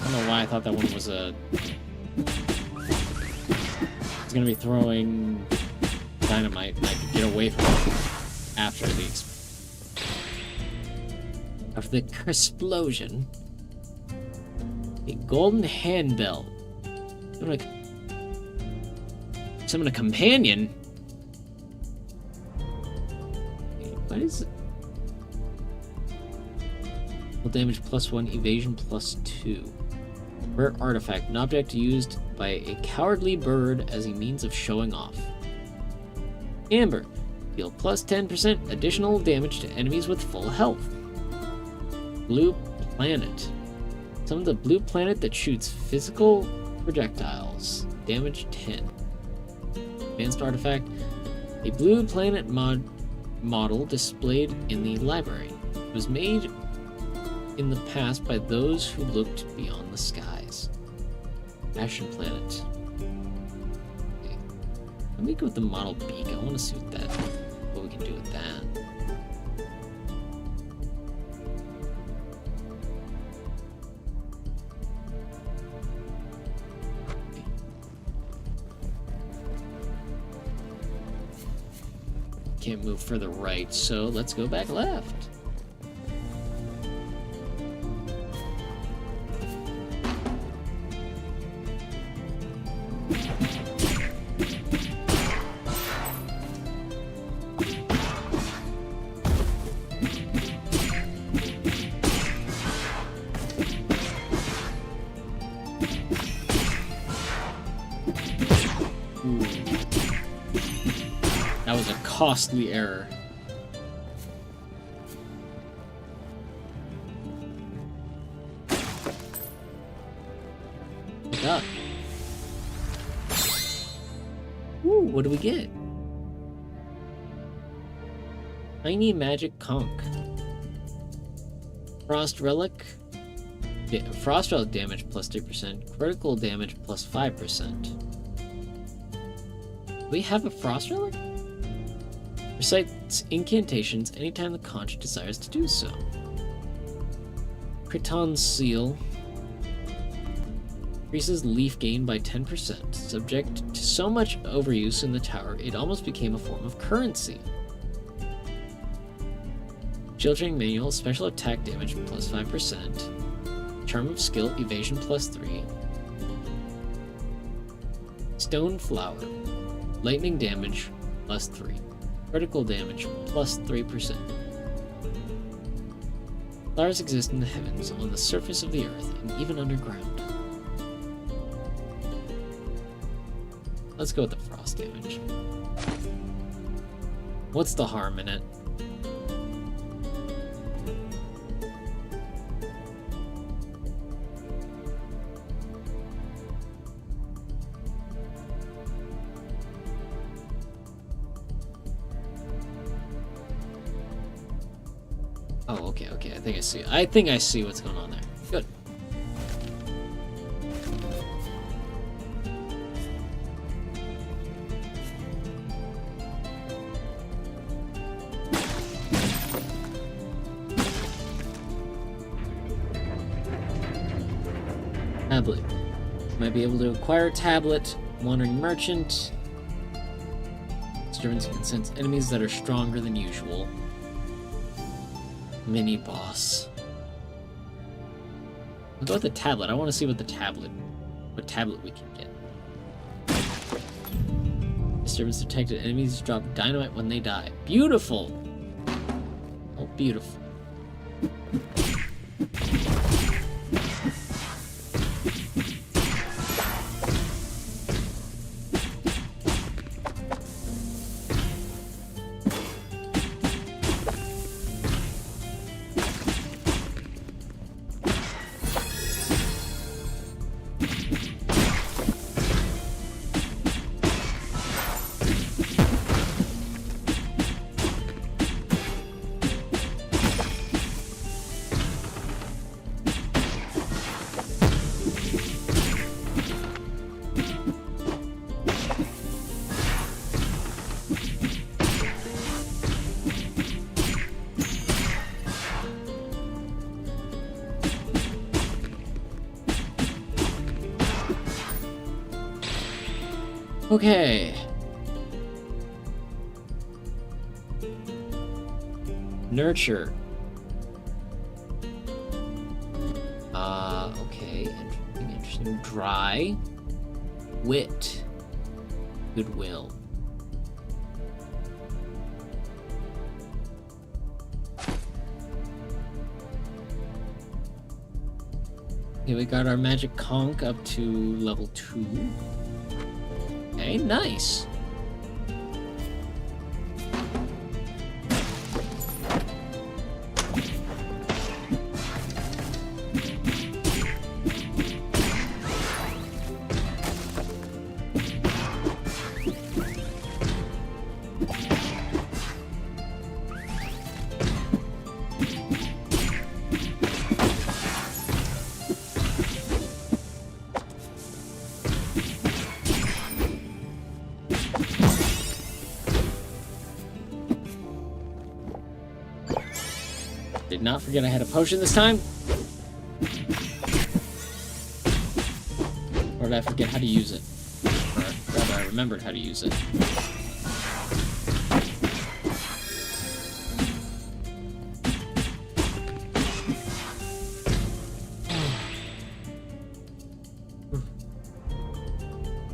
[SPEAKER 1] don't know why I thought that one was a... It's gonna be throwing dynamite, and I can get away from it after the explosion. A golden handbell. Summon a companion. What is it? Well, damage +1, evasion +2. Rare artifact, an object used by a cowardly bird as a means of showing off. Amber, deal +10% additional damage to enemies with full health. Blue planet, summon the blue planet that shoots physical projectiles. Damage 10. Advanced artifact, a blue planet model displayed in the library. It was made in the past by those who looked beyond the skies. Ashen planet. Okay. Let me go with the model beak. I want to see what we can do with that. Okay. Can't move further right, so let's go back left. That was a costly error. What's up? Ooh, what do we get? Tiny magic conch. Frost relic. Frost relic damage +3%. Critical damage +5%. Do we have a frost relic? Recites incantations anytime the conch desires to do so. Creton's seal. Increases leaf gain by 10%. Subject to so much overuse in the tower, it almost became a form of currency. Children manual, special attack damage +5%. Charm of skill, evasion +3. Stone flower. Lightning damage +3. Critical damage +3%. Flowers exist in the heavens, on the surface of the earth, and even underground. Let's go with the frost damage. What's the harm in it? Oh, okay. I think I see what's going on there. Good. tablet. Might be able to acquire a tablet. Wandering merchant. Disturbance can sense enemies that are stronger than usual. Mini boss. I'll go with the tablet. I want to see what tablet we can get. Disturbance detected. Enemies drop dynamite when they die. Beautiful! Oh, beautiful. Okay. Nurture. Okay. Interesting. Dry. Wit. Goodwill. Okay, we got our magic conch up to level 2. Okay, nice. Did not forget I had a potion this time. Or did I forget how to use it? Or rather, I remembered how to use it.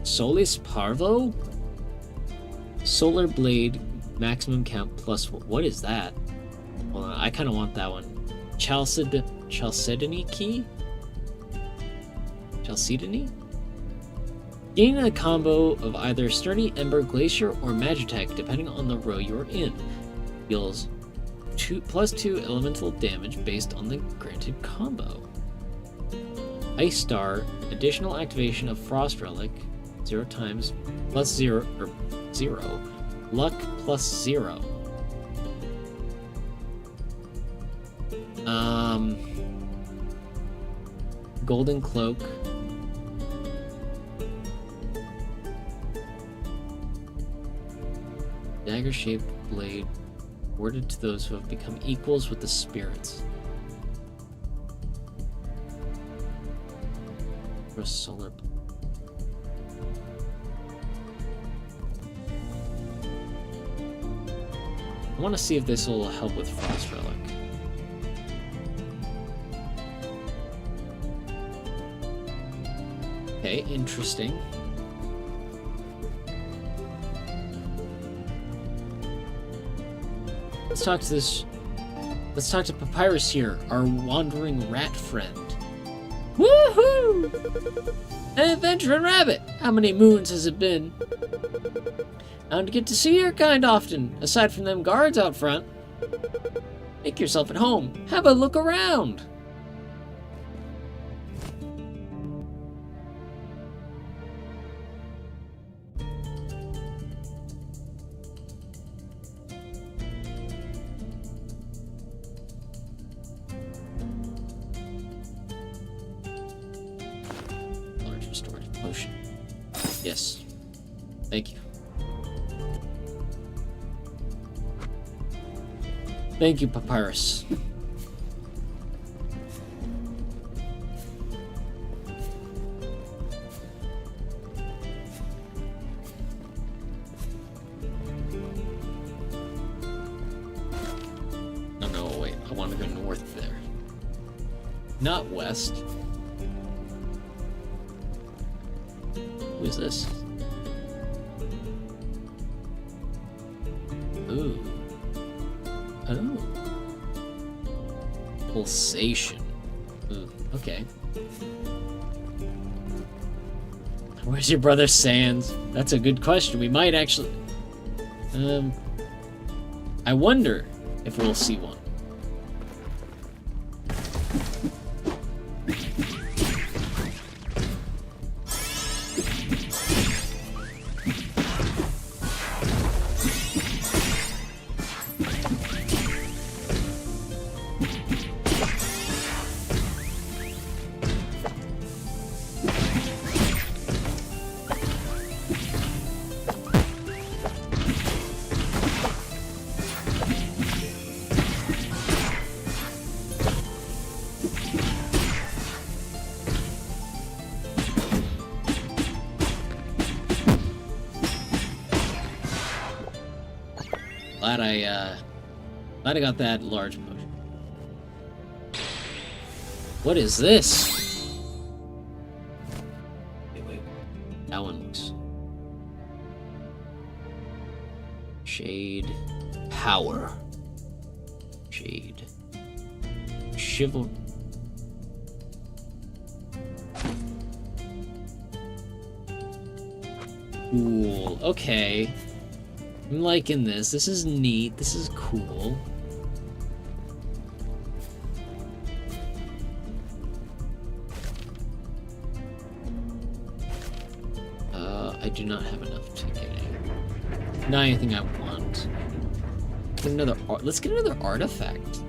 [SPEAKER 1] Solis Parvo? Solar Blade, maximum count plus... What is that? Hold on, I kind of want that one. Chalcedony key? Chalcedony? Gain a combo of either Sturdy, Ember, Glacier, or Magitech, depending on the row you're in. Deals +2 elemental damage based on the granted combo. Ice Star, additional activation of Frost Relic, 0 times, +0, or 0. Luck +0. Golden Cloak. Dagger-shaped blade awarded to those who have become equals with the spirits. For a solar. I want to see if this will help with Frost Relic. Okay, interesting. Let's talk to Papyrus here, our wandering rat friend. Woohoo! An adventuring rabbit! How many moons has it been? I don't get to see your kind often, aside from them guards out front. Make yourself at home. Have a look around. Large restorative potion. Yes. Thank you. Thank you, Papyrus. want to go north there. Not west. Who is this? Ooh. Oh. Pulsation. Ooh, okay. Where's your brother Sans? That's a good question. We might actually... I wonder if we'll see one. Glad I got that large potion. What is this? Wait. That one looks... Shade. Power. Shade. Chival... Cool. Okay. I'm liking this. This is neat. This is cool. I do not have enough ticketing. Not anything I want. Get another let's get another artifact.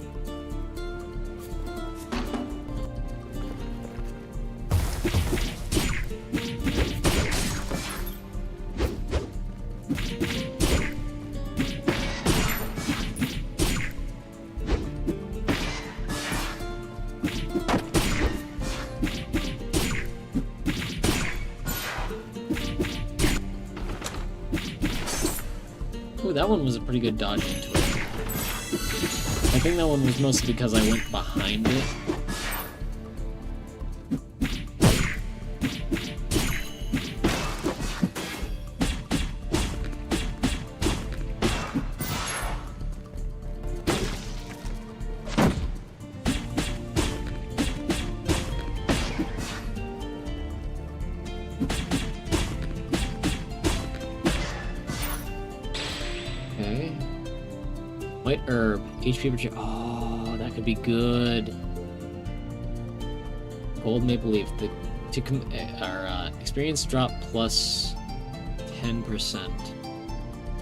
[SPEAKER 1] That one was a pretty good dodge into it. I think that one was mostly because I went behind it. White herb, HP per check. Oh, that could be good. Gold maple leaf. Our experience drop plus 10%.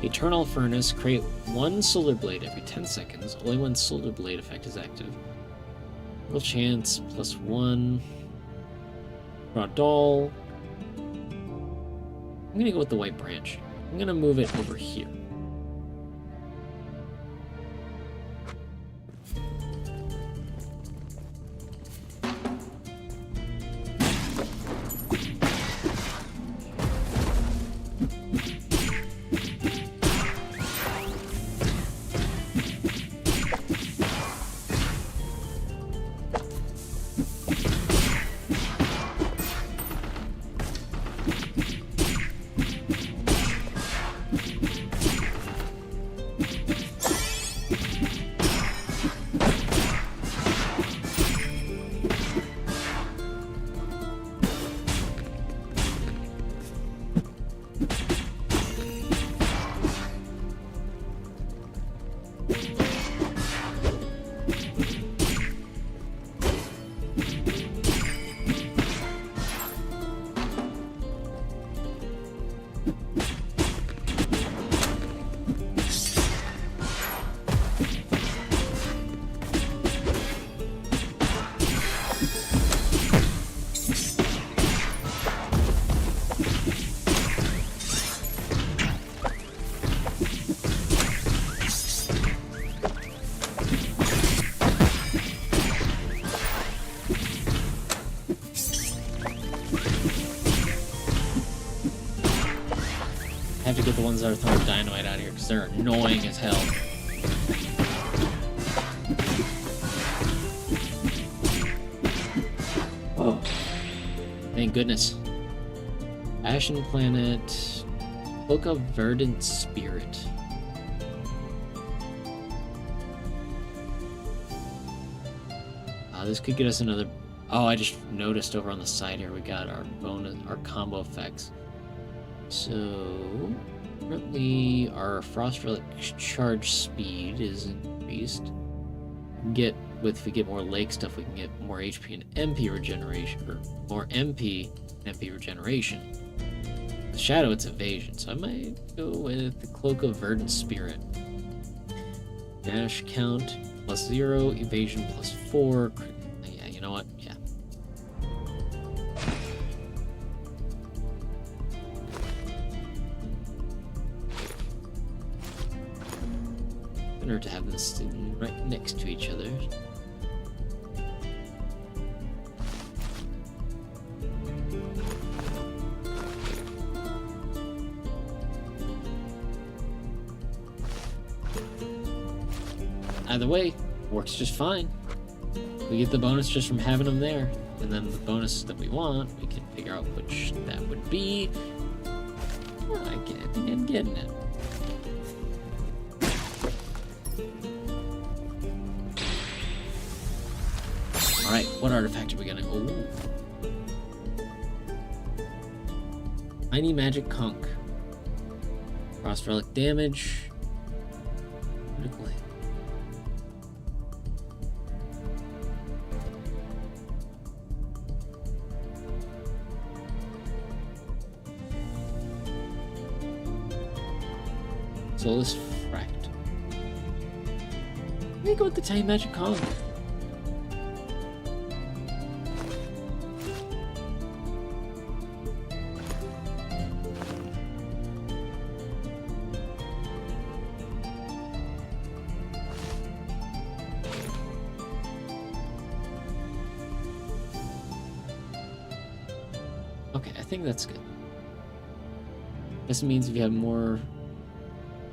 [SPEAKER 1] Eternal furnace. Create one solar blade every 10 seconds. Only one solar blade effect is active. Roll chance plus 1. Draw doll. I'm gonna go with the white branch. I'm gonna move it over here. I have to get the ones that are throwing dynamite out of here because they're annoying as hell. goodness. Ashen Planet. Book of Verdant Spirit. This could get us another... Oh, I just noticed over on the side here we got our bonus, our combo effects. So, currently our Frost Relic charge speed is increased. If we get more lake stuff, we can get more HP and MP regeneration, or more MP and MP regeneration. The Shadow, it's evasion, so I might go with the Cloak of Verdant Spirit. Dash count +0, evasion +4. Yeah, you know what? Yeah. Better to have them sitting right next to each other. Either way, works just fine. We get the bonus just from having them there, and then the bonus that we want, we can figure out which that would be. Oh, I think I'm getting it. Alright, what artifact are we gonna... Oh. Tiny Magic Conch. Frost Relic damage. Critical hit. Soulless Fract. Let me go with the Tiny Magic Conch. Okay, I think that's good. This means if you have more...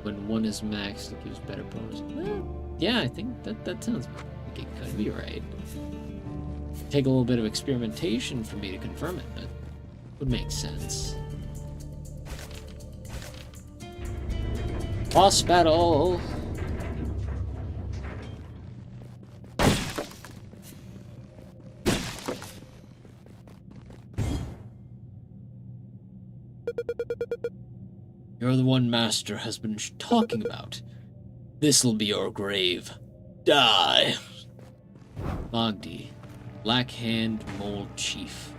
[SPEAKER 1] When one is maxed, it gives better bonus. Well, yeah, I think that sounds like it could be right. Take a little bit of experimentation for me to confirm it, but it would make sense. Boss battle! You're the one Master has been talking about. This'll be your grave. Die! Bogdi, Black Hand Mole Chief.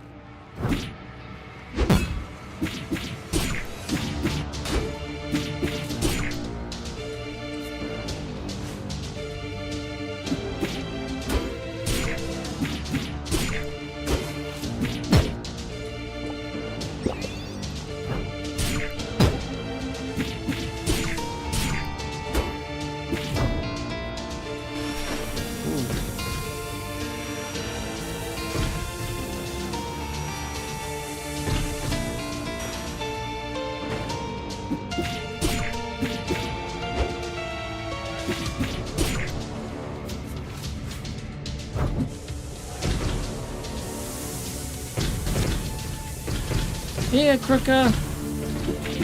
[SPEAKER 1] Yeah, Kruka.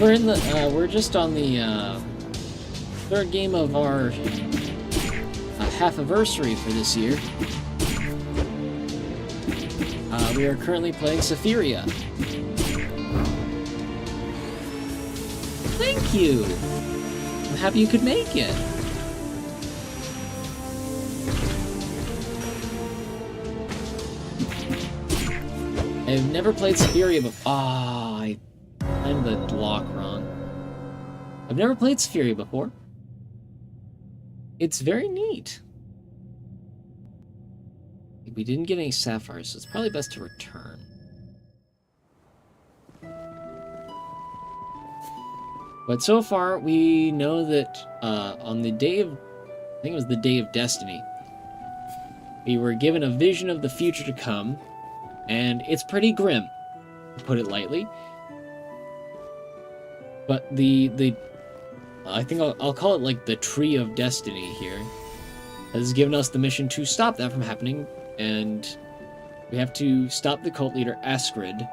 [SPEAKER 1] We're just on the third game of our Halfiversary for this year. We are currently playing Sephiria. Thank you. I'm happy you could make it. I've never played Sephiria before. I timed the block wrong. I've never played Sephiria before. It's very neat. We didn't get any sapphires, so it's probably best to return. But so far, we know that on the day of... I think it was the Day of Destiny, we were given a vision of the future to come. And it's pretty grim, to put it lightly. But I think I'll call it like the Tree of Destiny here, has given us the mission to stop that from happening, and we have to stop the cult leader Askrid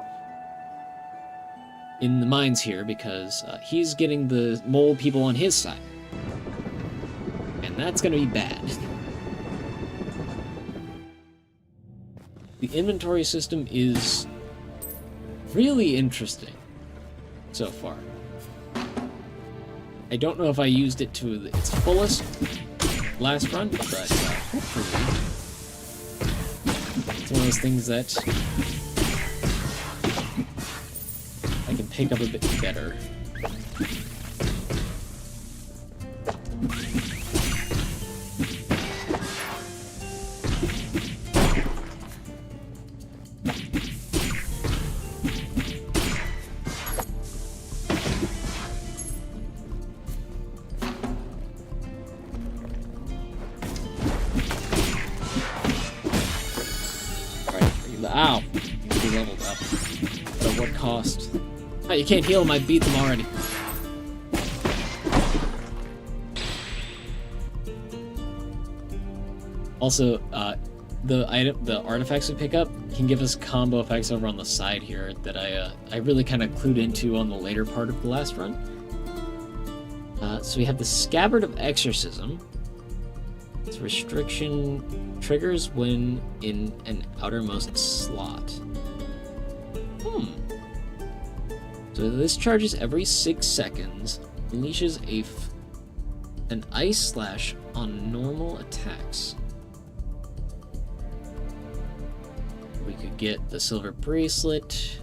[SPEAKER 1] in the mines here because he's getting the mole people on his side. And that's gonna be bad. The inventory system is really interesting so far. I don't know if I used it to its fullest last run, but hopefully it's one of those things that I can pick up a bit better. Ow! He leveled up. But at what cost? Oh, you can't heal him, I beat them already. Also, the artifacts we pick up can give us combo effects over on the side here that I really kind of clued into on the later part of the last run. So we have the Scabbard of Exorcism. Its restriction triggers when in an outermost slot. So this charges every 6 seconds, unleashes an ice slash on normal attacks. We could get the silver bracelet,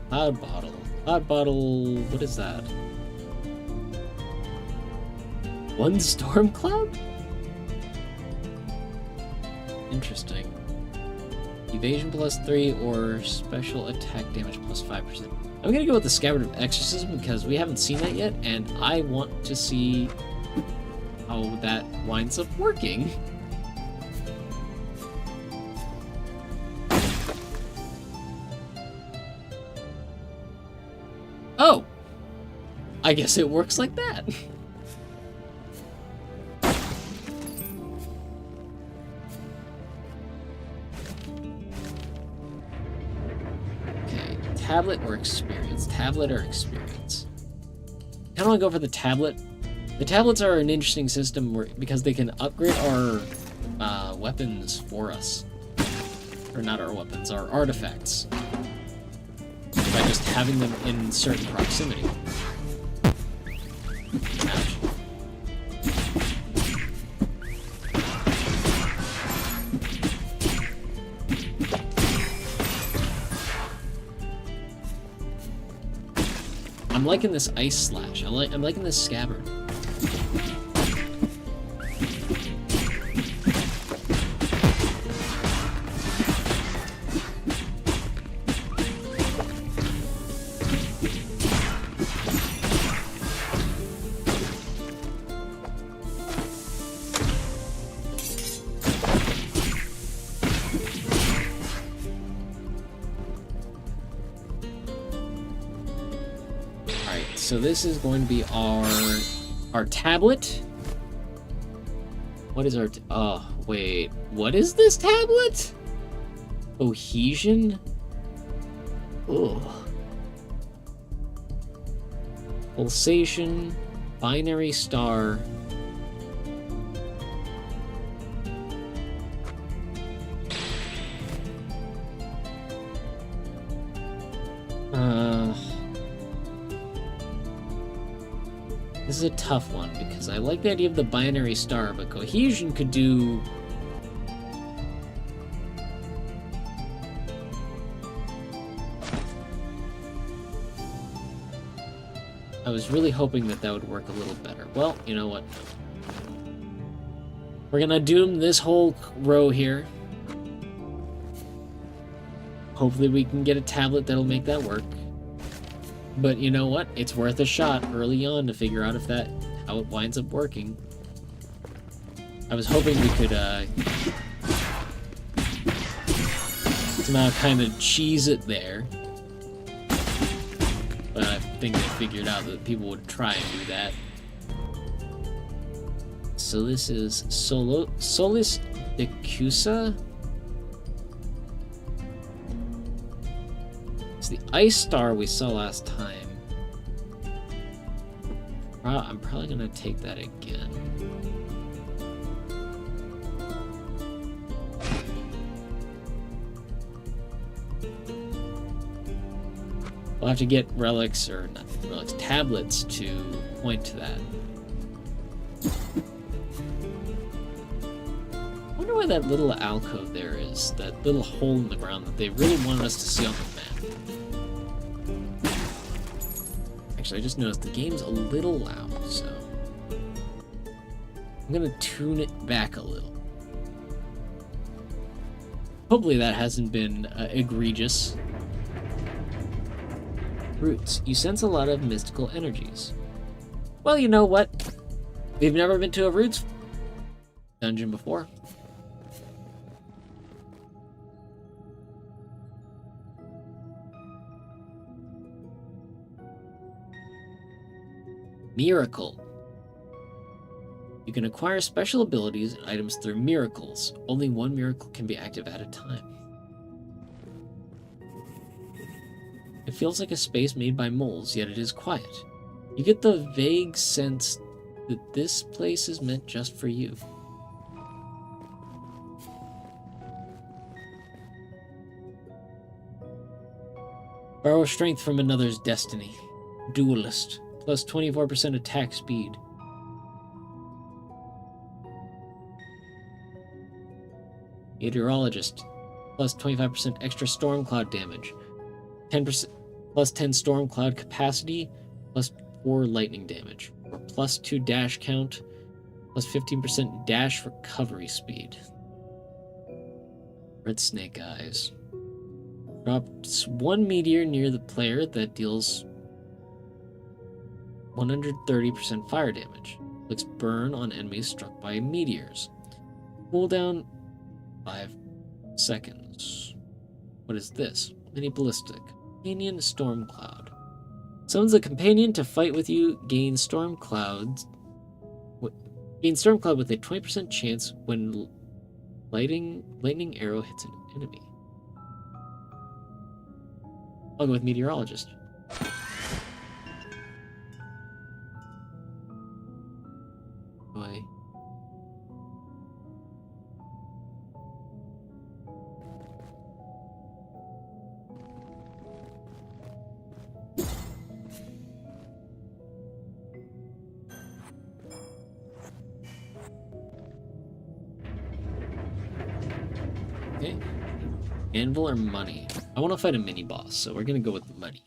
[SPEAKER 1] cloud bottle. Cloud bottle, what is that? One storm cloud? Interesting. Evasion +3 or special attack damage +5%. I'm gonna go with the Scabbard of Exorcism because we haven't seen that yet, and I want to see how that winds up working. Oh! I guess it works like that. Tablet or experience? Tablet or experience? I want to go for the tablet. The tablets are an interesting system because they can upgrade our weapons for us. Or not our weapons, our artifacts. By just having them in certain proximity. Ouch. I'm liking this ice slash. I'm liking this scabbard. So this is going to be our tablet. What is our... oh, wait. What is this tablet? Cohesion? Ugh. Pulsation. Binary star. This is a tough one, because I like the idea of the binary star, but cohesion could do... I was really hoping that that would work a little better. Well, you know what? We're gonna doom this whole row here. Hopefully we can get a tablet that'll make that work. But you know what? It's worth a shot early on to figure out how it winds up working. I was hoping we could somehow kind of cheese it there. But I think they figured out that people would try and do that. So this is Solis Decusa. It's the Ice Star we saw last time. I'm probably gonna take that again. We'll have to get relics, or not relics, tablets to point to that. I wonder why that little alcove there is, that little hole in the ground that they really wanted us to see on the map. Actually, I just noticed the game's a little loud, so I'm gonna tune it back a little. Hopefully that hasn't been egregious. Roots. You sense a lot of mystical energies. Well, you know what? We've never been to a Roots dungeon before. Miracle. You can acquire special abilities and items through miracles. Only one miracle can be active at a time. It feels like a space made by moles, yet it is quiet. You get the vague sense that this place is meant just for you. Borrow strength from another's destiny. Duelist. Plus 24% attack speed. Meteorologist. Plus 25% extra storm cloud damage. 10% plus 10 storm cloud capacity. Plus 4 lightning damage. Or plus 2 dash count. Plus 15% dash recovery speed. Red Snake Eyes. Drops 1 meteor near the player that deals 130% fire damage. Inflicts burn on enemies struck by meteors. Cooldown 5 seconds. What is this? Mini Ballistic. Companion Storm Cloud. Summons a companion to fight with you. Gain Storm Cloud with a 20% chance when lightning arrow hits an enemy. I'll go with Meteorologist. Okay. Anvil or money? I want to fight a mini boss, so we're gonna go with money.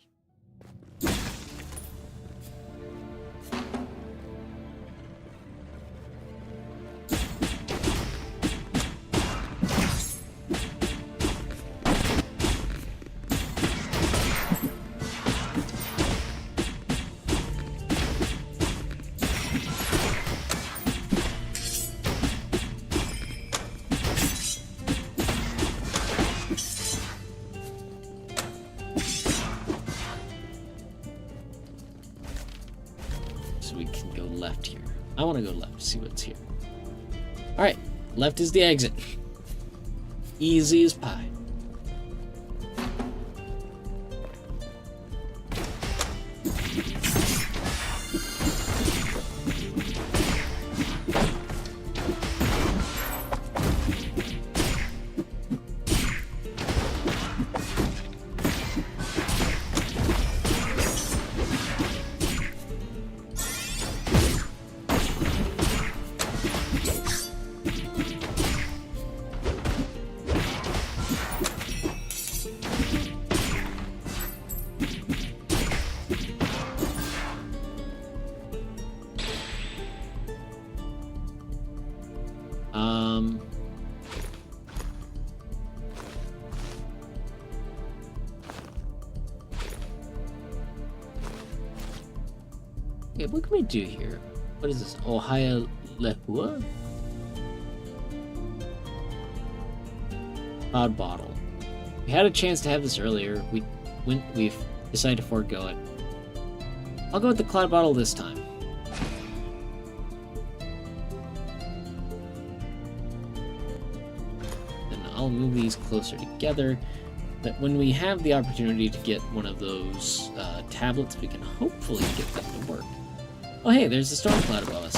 [SPEAKER 1] I want to go left to see what's here. Alright, left is the exit. Easy as pie. Okay, what can we do here? What is this? Ohio Lehua? Cloud Bottle. We had a chance to have this earlier. We've decided to forego it. I'll go with the Cloud Bottle this time. Then I'll move these closer together. that when we have the opportunity to get one of those tablets, we can hopefully get them to work. Oh hey, there's the storm cloud above us.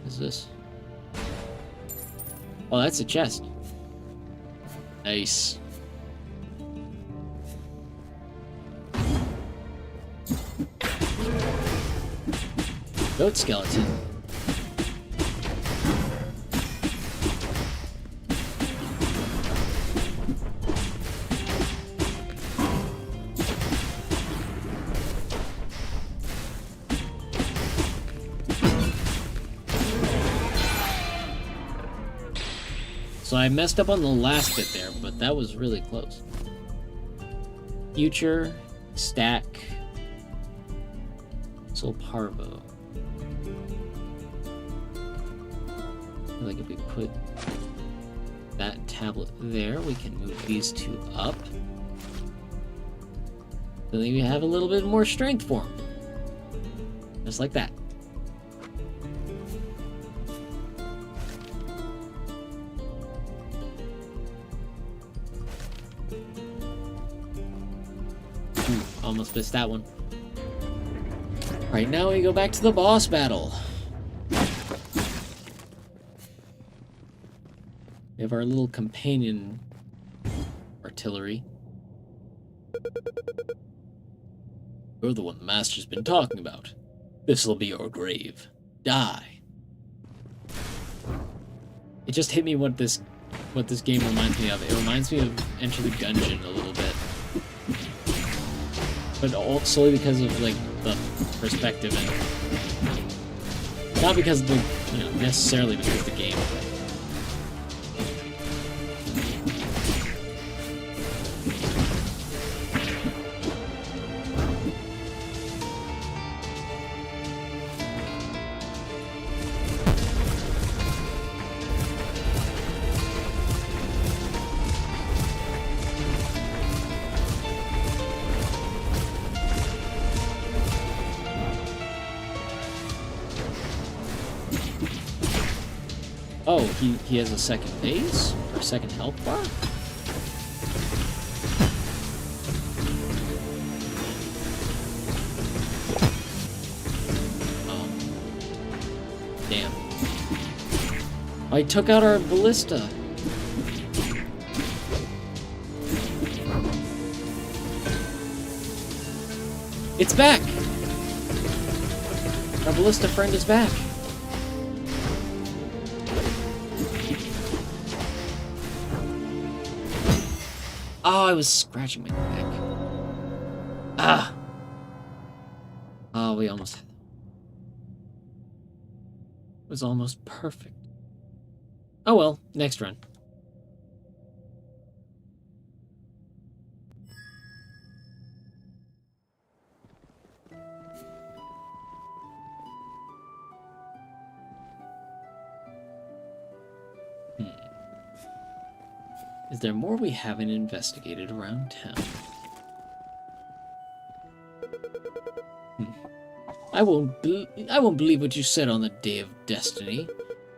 [SPEAKER 1] What is this? Oh, that's a chest. Nice. Goat skeleton. So I messed up on the last bit there, but that was really close. Future, stack, Soul Parvo. I feel like if we put that tablet there, we can move these two up. So then we have a little bit more strength for them. Just like that. Almost missed that one. Right now we go back to the boss battle. We have our little companion artillery. You're the one the Master's been talking about. This'll be your grave. Die. It just hit me what this game reminds me of. It reminds me of Enter the Gungeon a little bit. But all solely because of like the perspective and not because of the necessarily because of the gameplay. Oh, he has a second phase? Or a second health bar? Oh. Damn. I took out our ballista. It's back! Our ballista friend is back. Oh, I was scratching my neck. Ah! Oh, we almost had that. It was almost perfect. Oh well, next run. Is there more we haven't investigated around town? I won't believe what you said on the Day of Destiny.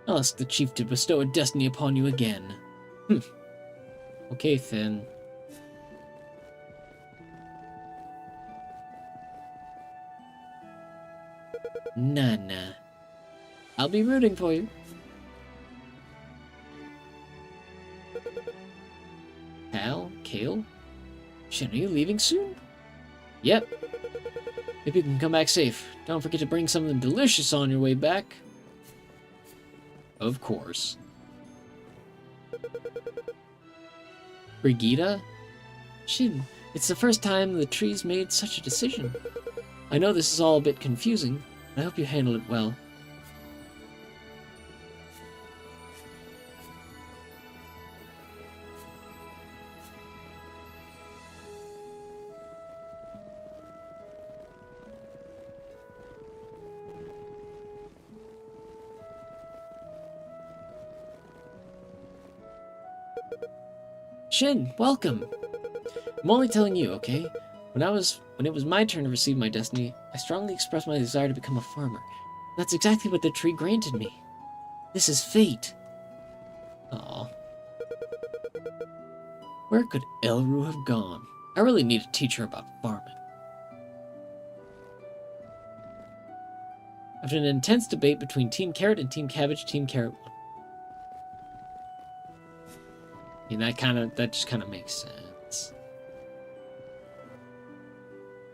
[SPEAKER 1] I'll ask the chief to bestow a destiny upon you again. Okay, Finn. Nah. I'll be rooting for you. Hal? Kale? Shin, are you leaving soon? Yep. Hope you can come back safe. Don't forget to bring something delicious on your way back. Of course. Brigida? Shin, it's the first time the tree's made such a decision. I know this is all a bit confusing, but I hope you handle it well. Shin, welcome! I'm only telling you, okay? When it was my turn to receive my destiny, I strongly expressed my desire to become a farmer. That's exactly what the tree granted me. This is fate. Aw. Where could Elru have gone? I really need to teach her about farming. After an intense debate between Team Carrot and Team Cabbage, Team Carrot won. And that just kind of makes sense.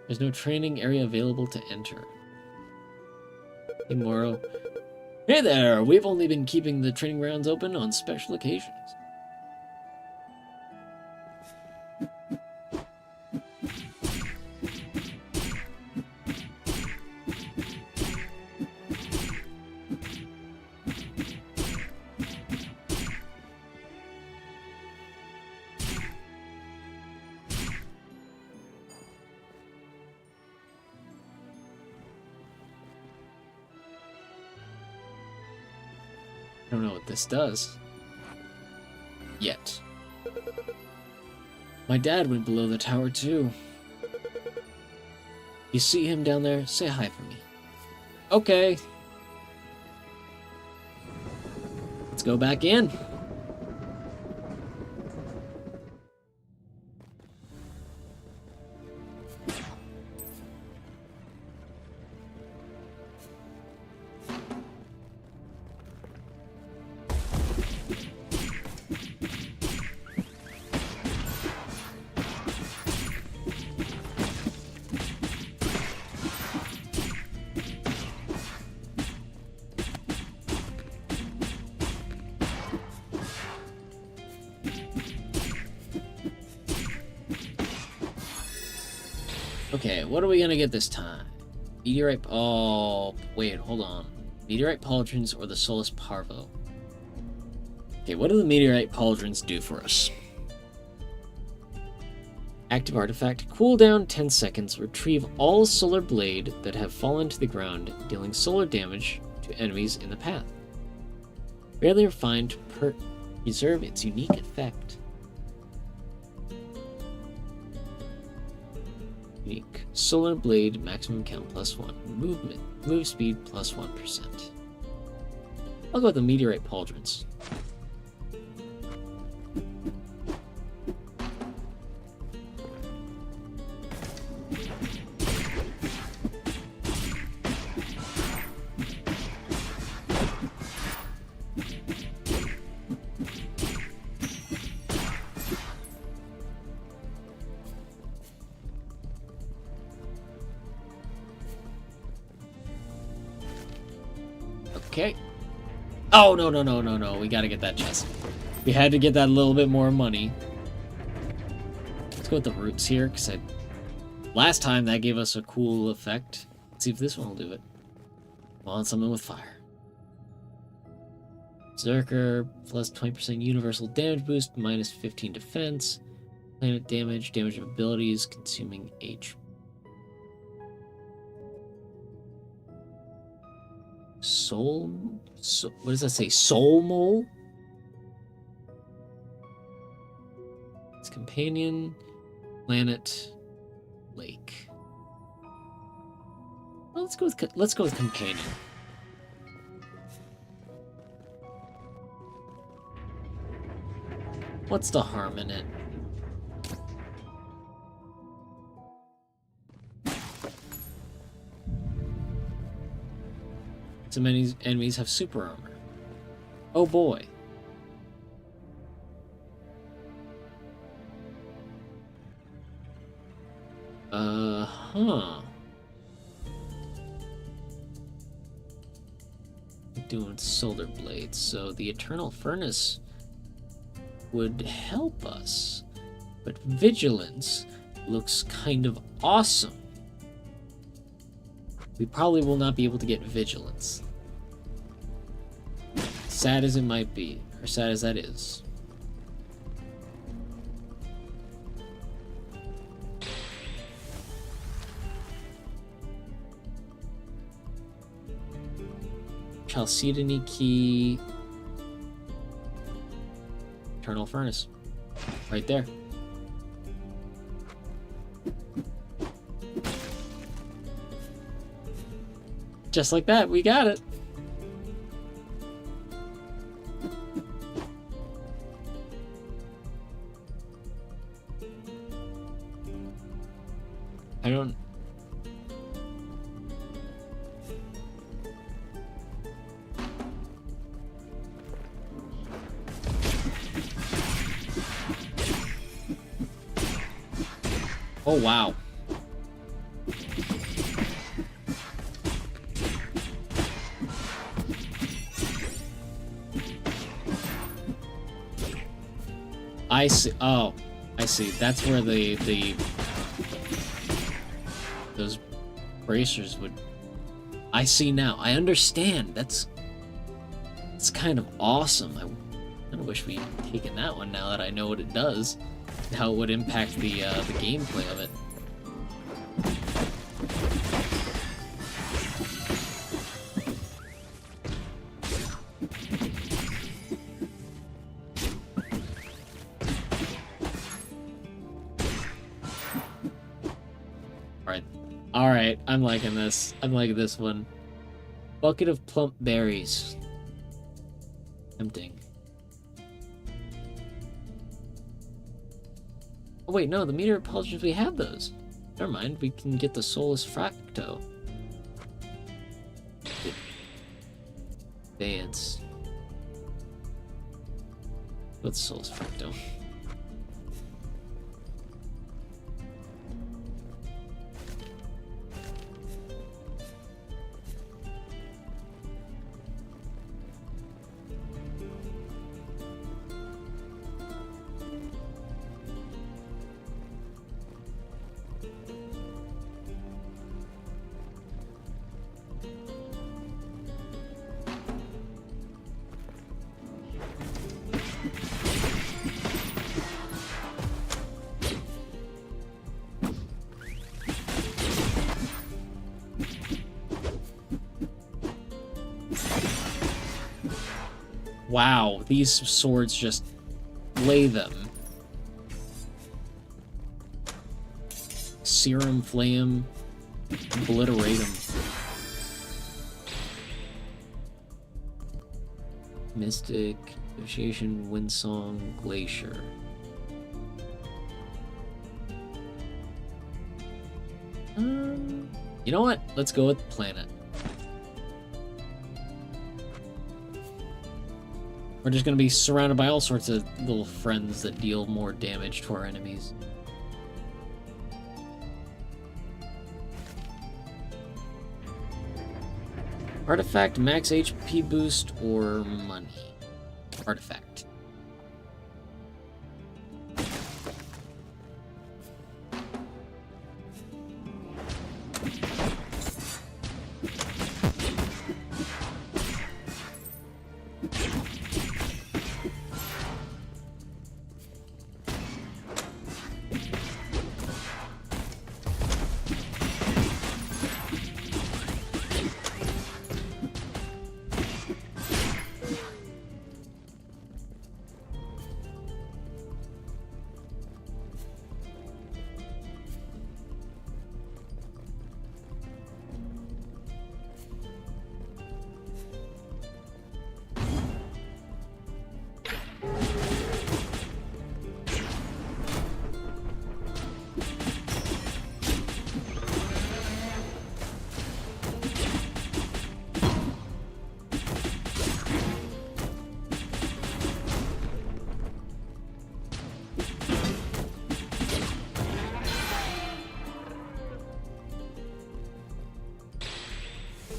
[SPEAKER 1] There's no training area available to enter. Tomorrow. Hey there! We've only been keeping the training grounds open on special occasions. I don't know what this does. Yet. My dad went below the tower too. You see him down there? Say hi for me. Okay. Let's go back in. Okay, what are we gonna get this time? Meteorite... Oh, wait, hold on. Meteorite pauldrons or the Solus Parvo? Okay, what do the Meteorite pauldrons do for us? Active artifact. Cooldown 10 seconds. Retrieve all solar blade that have fallen to the ground, dealing solar damage to enemies in the path. Rarely refined to preserve its unique effect. Unique. Solar blade, maximum count +1. Move speed +1%. I'll go with the meteorite pauldrons. Okay. Oh, no. We gotta get that chest. We had to get that little bit more money. Let's go with the roots here, because last time that gave us a cool effect. Let's see if this one will do it. Want something with fire. Berserker, plus 20% universal damage boost, minus 15 defense. Planet damage, damage of abilities, consuming HP. What does that say? Soul Mole? It's companion, planet, lake. Well, let's go with companion. What's the harm in it? So many enemies have super armor. Oh boy. Doing solar blades, so the eternal furnace would help us, but vigilance looks kind of awesome. We probably will not be able to get vigilance. Sad as it might be, or sad as that is. Chalcedony key. Eternal furnace. Right there. Just like that, we got it. I don't... Oh, wow. I see. Oh, I see. That's where those bracers would... I see now. I understand. That's kind of awesome. I kind of wish we'd taken that one now that I know what it does, and how it would impact the gameplay of it. Alright, I'm liking this. I'm liking this one. Bucket of plump berries. Tempting. Oh wait, no, the meteor repulsions, we have those. Never mind, we can get the Solus Fracto. Dance. What's Solus Fracto? Wow, these swords just lay them. Serum, flame, obliterate them. Mystic, Negotiation, Windsong, Glacier. You know what? Let's go with Planet. We're just gonna be surrounded by all sorts of little friends that deal more damage to our enemies. Artifact, max HP boost, or money? Artifact.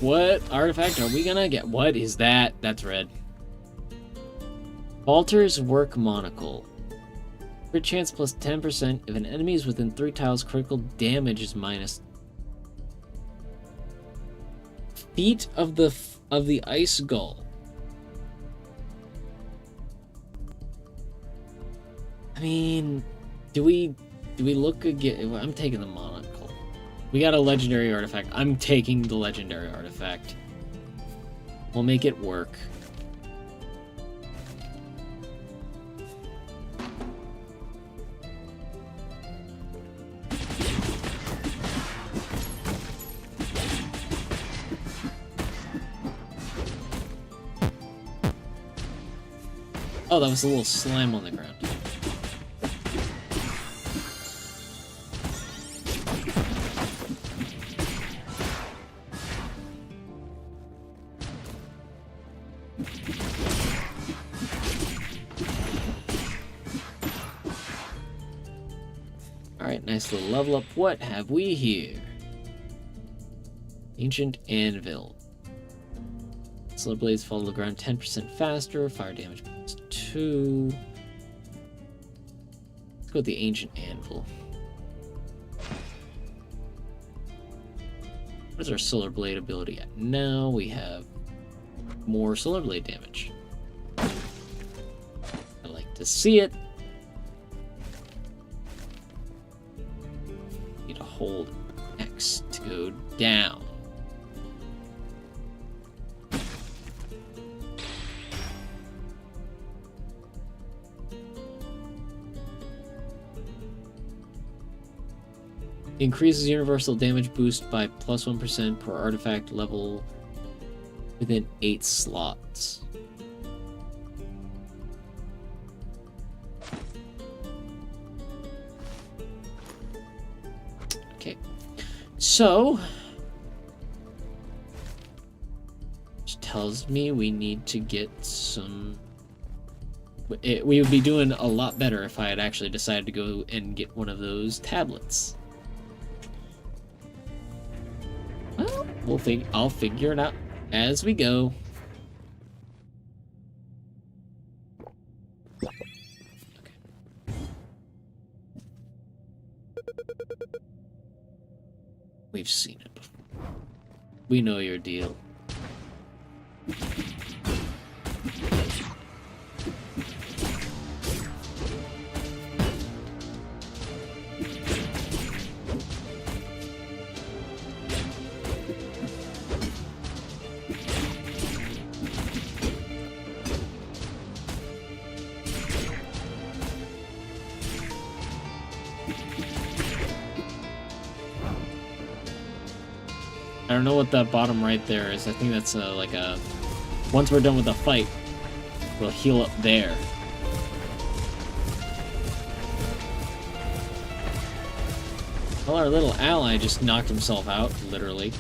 [SPEAKER 1] What artifact are we gonna get? What is that? That's red. Walter's Work Monocle. Crit chance plus 10% if an enemy is within 3 tiles, critical damage is minus. Feet of the Ice Gull. I mean, do we look again? I'm taking the monocle. We got a legendary artifact. I'm taking the legendary artifact. We'll make it work. Oh, that was a little slime on the ground. Alright, nice little level up. What have we here? Ancient Anvil. Solar blades fall to the ground 10% faster. Fire damage plus 2. Let's go with the Ancient Anvil. What is our Solar Blade ability at? Now we have more Solar Blade damage. I like to see it. Need to hold X to go down. Increases universal damage boost by plus 1% per artifact level within 8 slots. Okay, so which tells me we need to get some. We would be doing a lot better if I had actually decided to go and get one of those tablets. Well, I'll figure it out as we go. Okay. We've seen it before. We know your deal. I don't know what that bottom right there is. I think that's like a... Once we're done with the fight, we'll heal up there. Well, our little ally just knocked himself out, literally.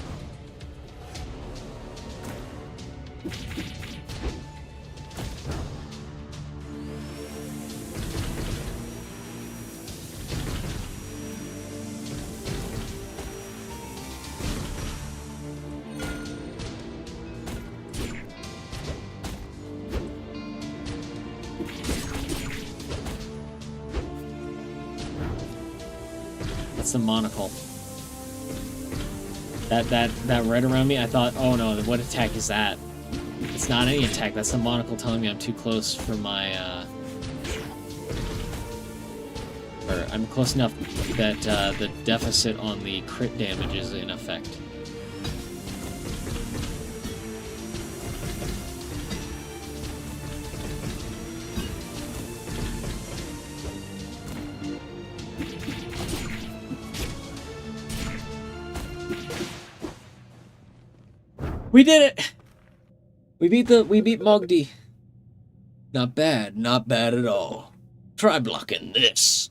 [SPEAKER 1] The monocle. That red around me, I thought, oh no, what attack is that? It's not any attack, that's the monocle telling me I'm too close for my, or I'm close enough that the deficit on the crit damage is in effect. We did it! We beat Mogdi. Not bad at all. Try blocking this.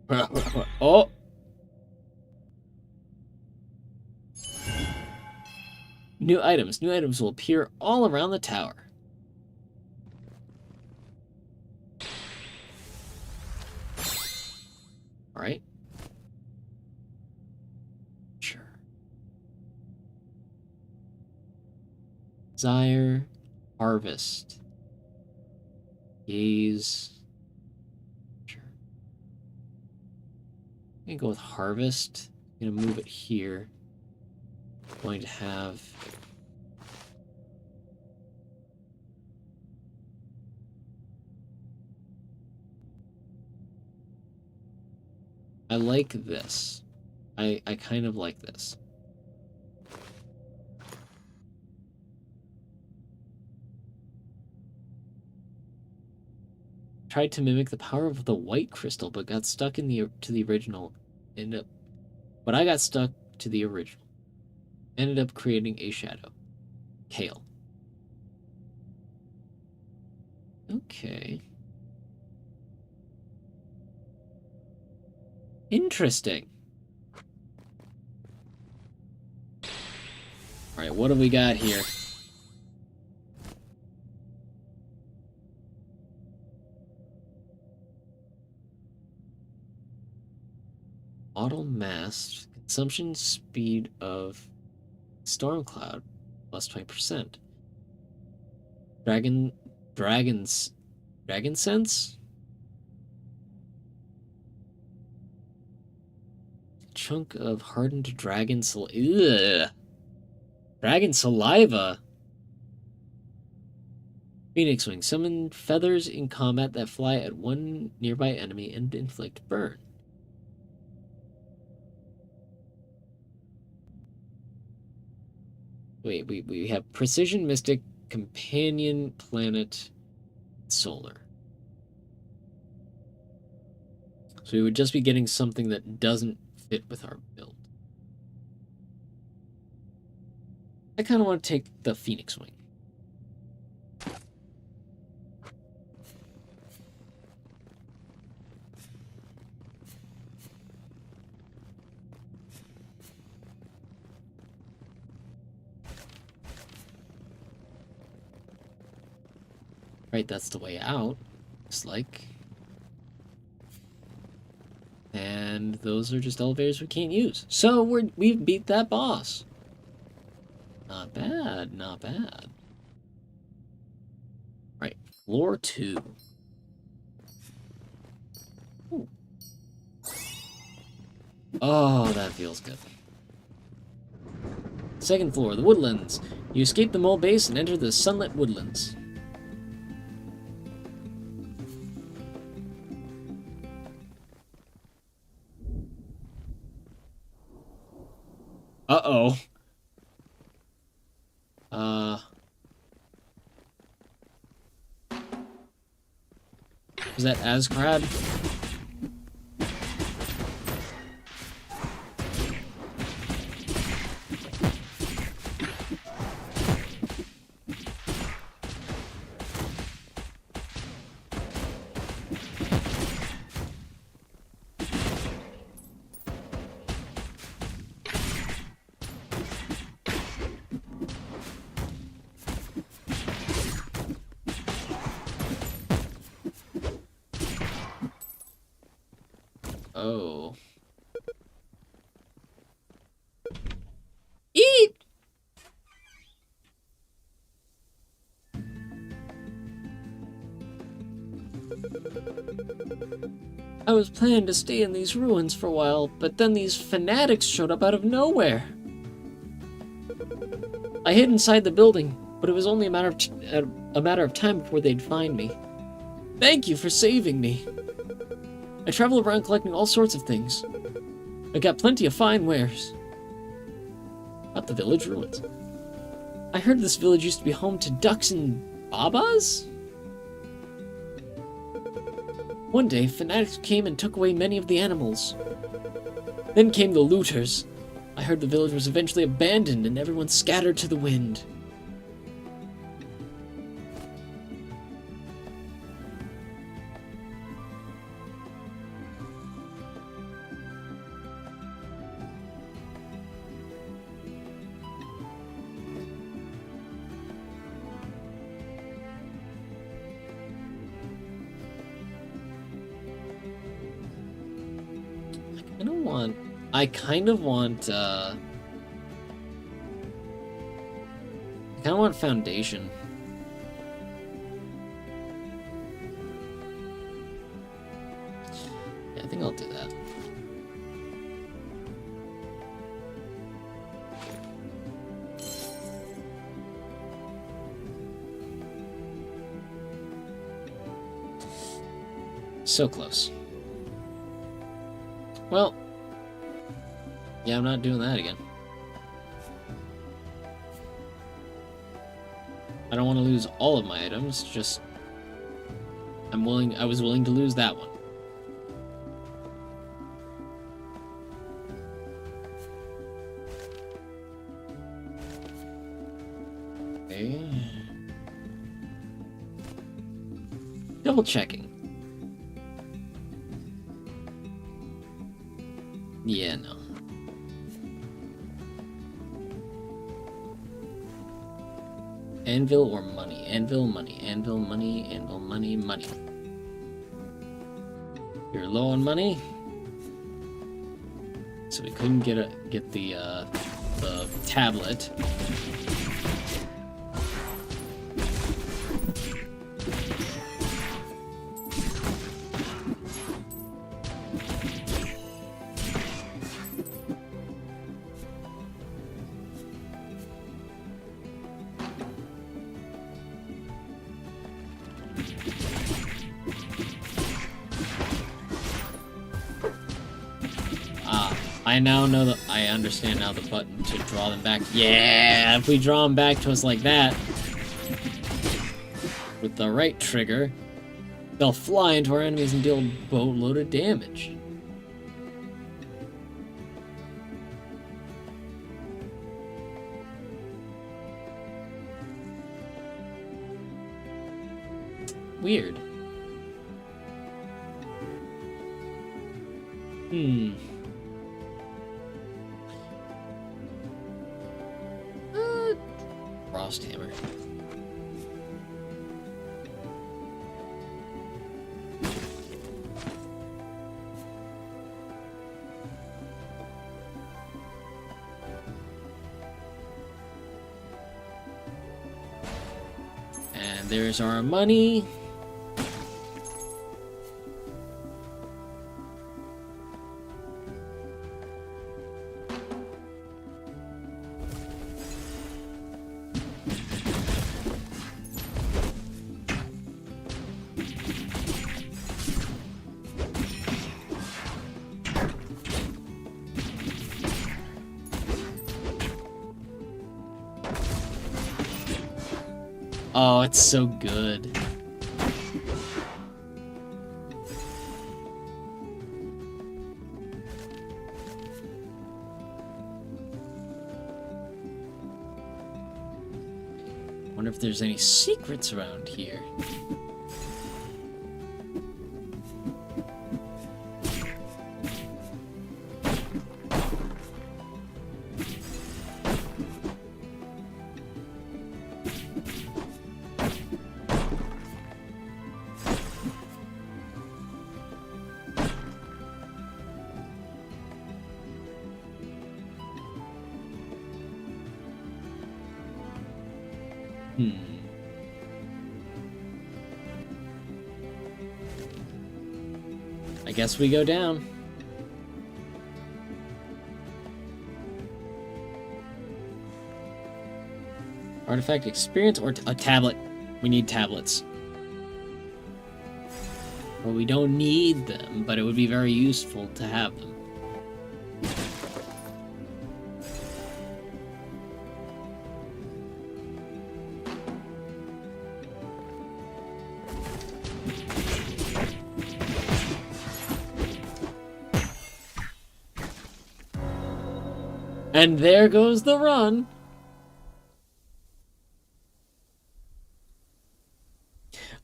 [SPEAKER 1] Oh. New items. New items will appear all around the tower. All right. Desire, harvest, gaze. Sure. I'm gonna go with harvest. I'm gonna move it here. I'm going to have I like this. I kind of like this. Tried to mimic the power of the white crystal, but got stuck to the original. But I got stuck to the original. Ended up creating a shadow. Kale. Okay. Interesting. Alright, what do we got here? Auto mast. Consumption speed of storm cloud plus 20%. Dragon sense? Chunk of hardened dragon Dragon saliva. Phoenix wing. Summon feathers in combat that fly at one nearby enemy and inflict burn. Wait, we have precision mystic, companion planet, solar. So we would just be getting something that doesn't fit with our build. I kind of want to take the Phoenix wing. Right, that's the way out, looks like. And those are just elevators we can't use. So we've beat that boss. Not bad, not bad. Right, floor 2. Ooh. Oh, that feels good. Second floor, the woodlands. You escape the mole base and enter the sunlit woodlands. Uh-oh. Is that Asgrad? Oh. Eat! I was planning to stay in these ruins for a while, but then these fanatics showed up out of nowhere. I hid inside the building, but it was only a matter of time before they'd find me. Thank you for saving me. I travel around collecting all sorts of things. I got plenty of fine wares. About the village ruins. I heard this village used to be home to ducks and babas? One day, fanatics came and took away many of the animals. Then came the looters. I heard the village was eventually abandoned and everyone scattered to the wind. I kind of want foundation. Yeah, I think I'll do that. So close. Well, yeah, I'm not doing that again. I don't want to lose all of my items, just I was willing to lose that one. Okay. Double checking. Yeah, no. Anvil or money? Anvil, money. Anvil, money. Anvil, money, money. You're low on money? So we couldn't get the tablet. I now know that I understand now the button to draw them back. Yeah, if we draw them back to us like that, with the right trigger, they'll fly into our enemies and deal a boatload of damage. Weird. Frost hammer. And there's our money. Oh, it's so good. Wonder if there's any secrets around here. I guess we go down. Artifact experience or a tablet. We need tablets. Well, we don't need them, but it would be very useful to have them. And there goes the run.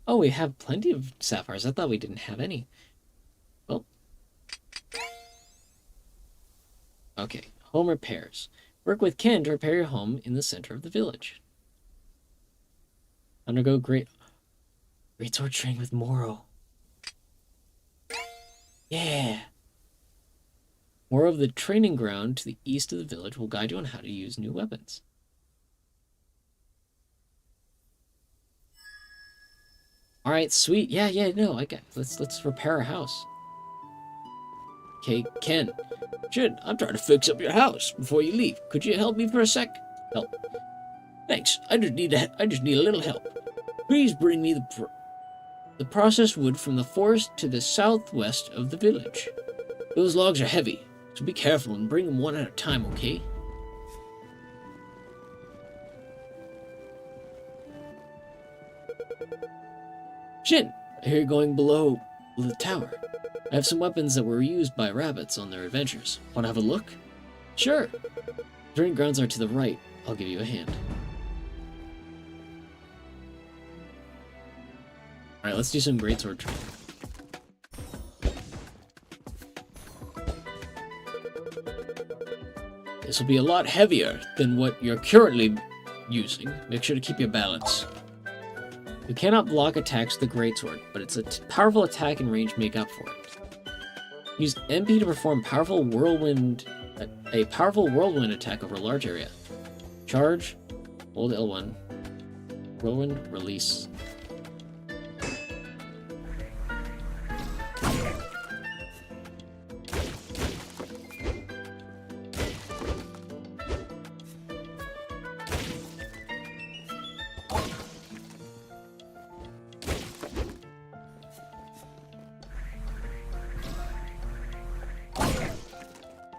[SPEAKER 1] Oh, we have plenty of sapphires. I thought we didn't have any. Well. Okay, home repairs. Work with Ken to repair your home in the center of the village. Undergo great sword training with Moro. Yeah. More of the training ground to the east of the village will guide you on how to use new weapons. All right, sweet. Yeah, no, I got. Let's repair our house. Okay, Ken. Shin, I'm trying to fix up your house before you leave. Could you help me for a sec? Help. Thanks. I just need a little help. Please bring me the processed wood from the forest to the southwest of the village. Those logs are heavy. So be careful and bring them one at a time, okay? Shin, I hear you're going below the tower. I have some weapons that were used by rabbits on their adventures. Want to have a look? Sure. Training grounds are to the right. I'll give you a hand. Alright, let's do some greatsword training. This will be a lot heavier than what you're currently using. Make sure to keep your balance. You cannot block attacks with the greatsword, but it's a powerful attack and range make up for it. Use MP to perform powerful whirlwind a powerful whirlwind attack over a large area. Charge, hold L1. Whirlwind, release.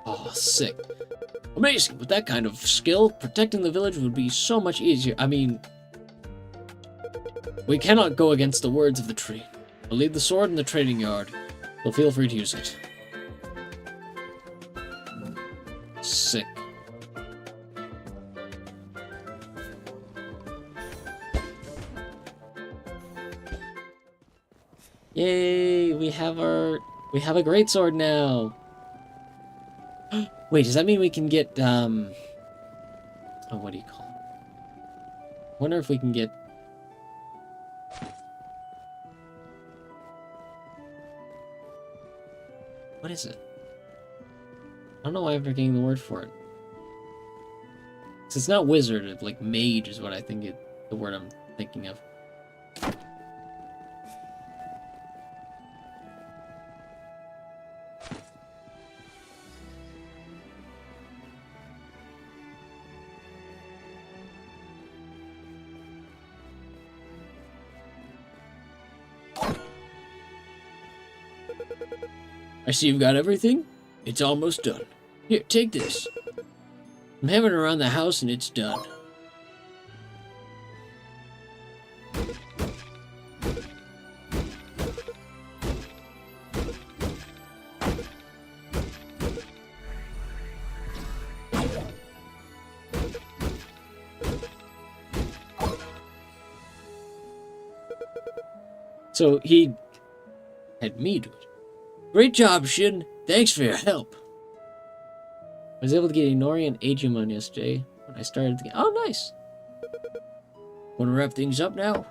[SPEAKER 1] Oh, sick. Amazing! With that kind of skill, protecting the village would be so much easier. I mean, we cannot go against the words of the tree. I'll leave the sword in the trading yard. So feel free to use it. Sick. Yay! We have a great sword now. Wait, does that mean we can get oh, what do you call it? Wonder if we can get what is it? I don't know why I'm forgetting the word for it. 'Cause it's not wizard, like mage is what I think the word I'm thinking of. I see you've got everything. It's almost done. Here, take this. I'm having it around the house and it's done. So he had me do it. Great job, Shin. Thanks for your help. I was able to get Inori and Agumon yesterday when I started the game. Oh, nice. Want to wrap things up now?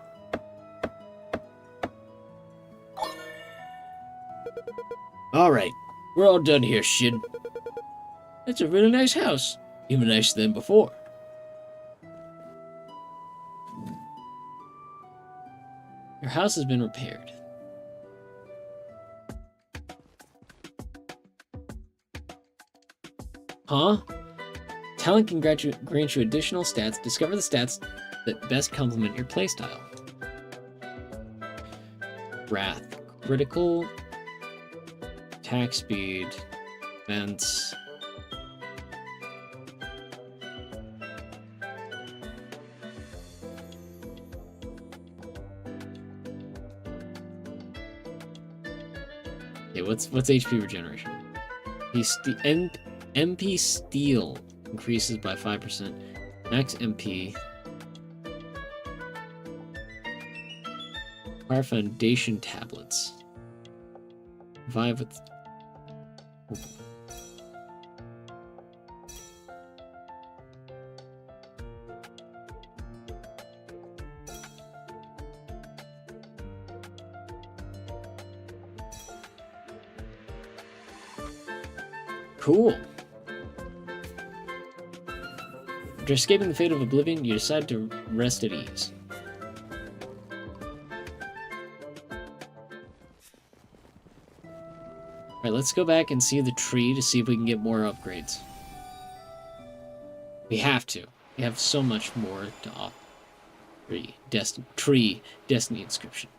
[SPEAKER 1] Alright, we're all done here, Shin. That's a really nice house. Even nicer than before. Your house has been repaired. Huh? Talent can grant you additional stats. Discover the stats that best complement your playstyle. Wrath. Critical. Attack speed. Defense. Okay, what's HP regeneration? MP Steel increases by 5%. Max MP. Fire Foundation tablets. Revive with. Cool. After escaping the fate of oblivion, you decide to rest at ease. Alright, let's go back and see the tree to see if we can get more upgrades. We have to. We have so much more to offer. Tree Destiny inscription.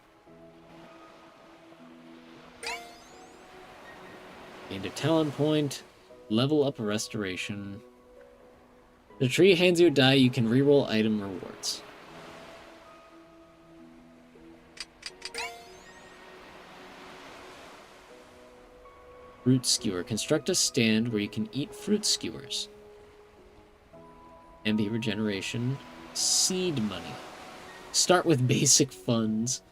[SPEAKER 1] Gained a talent point. Level up a restoration. The tree hands you a die, you can reroll item rewards. Fruit skewer. Construct a stand where you can eat fruit skewers. MP regeneration. Seed money. Start with basic funds.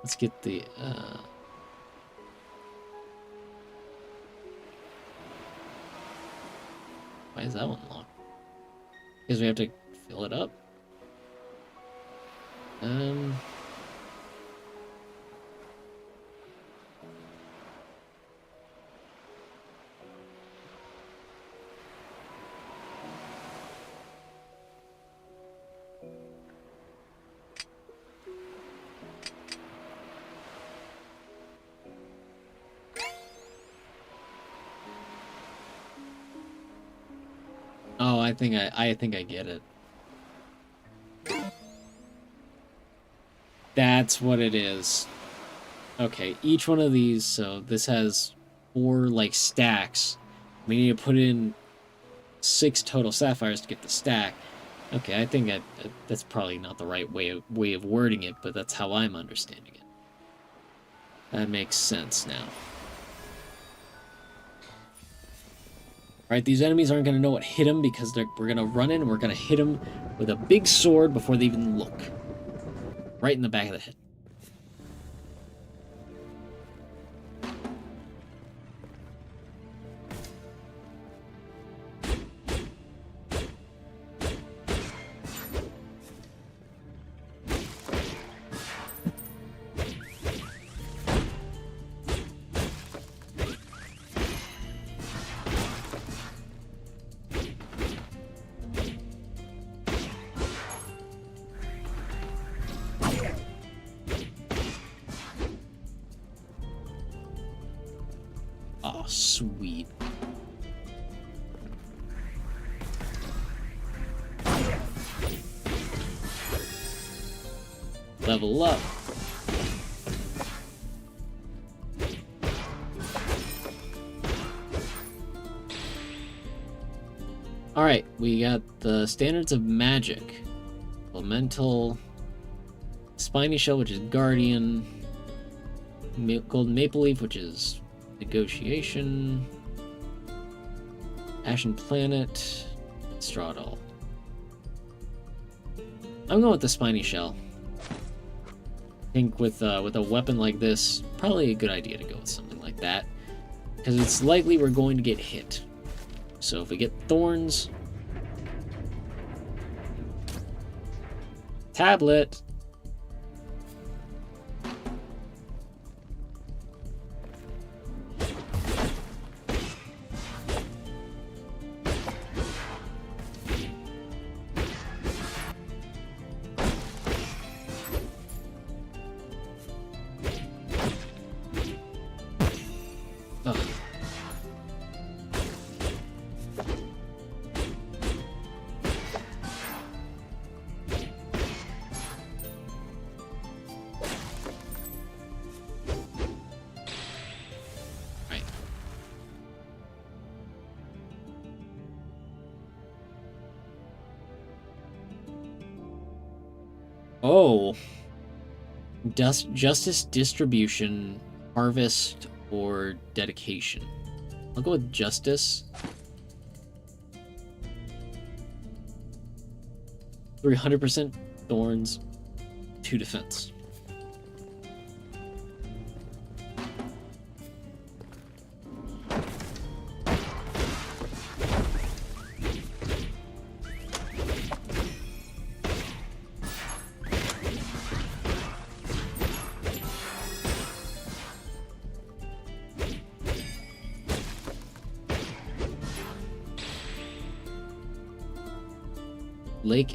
[SPEAKER 1] Let's get the why is that one long? Because we have to fill it up. I think I get it. That's what it is. Okay, each one of these, so this has 4 like stacks. We need to put in 6 total sapphires to get the stack. Okay, I think that's probably not the right way of wording it, but that's how I'm understanding it. That makes sense now. Alright, these enemies aren't going to know what hit them because we're going to run in and we're going to hit them with a big sword before they even look. Right in the back of the head. Oh, sweet. Level up. Alright, we got the standards of magic. Elemental. Spiny Shell, which is Guardian. Golden Maple Leaf, which is Negotiation. Ashen Planet. Straw Doll. I'm going with the Spiny Shell. I think with a weapon like this, probably a good idea to go with something like that. Because it's likely we're going to get hit. So if we get thorns... Tablet! Ugh. Right. Oh. Justice, distribution, harvest, or dedication. I'll go with justice. 300% thorns, 2 defense.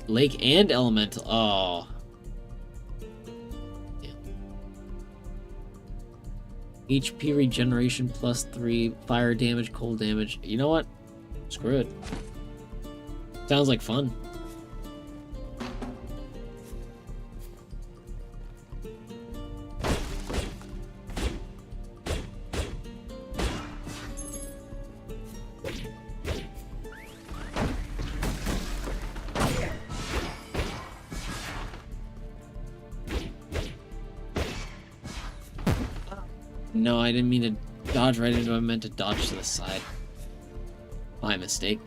[SPEAKER 1] Lake and elemental. Oh. Yeah. HP regeneration +3, fire damage, cold damage. You know what? Screw it. Sounds like fun. No, I didn't mean to dodge right into it. I meant to dodge to the side. My mistake.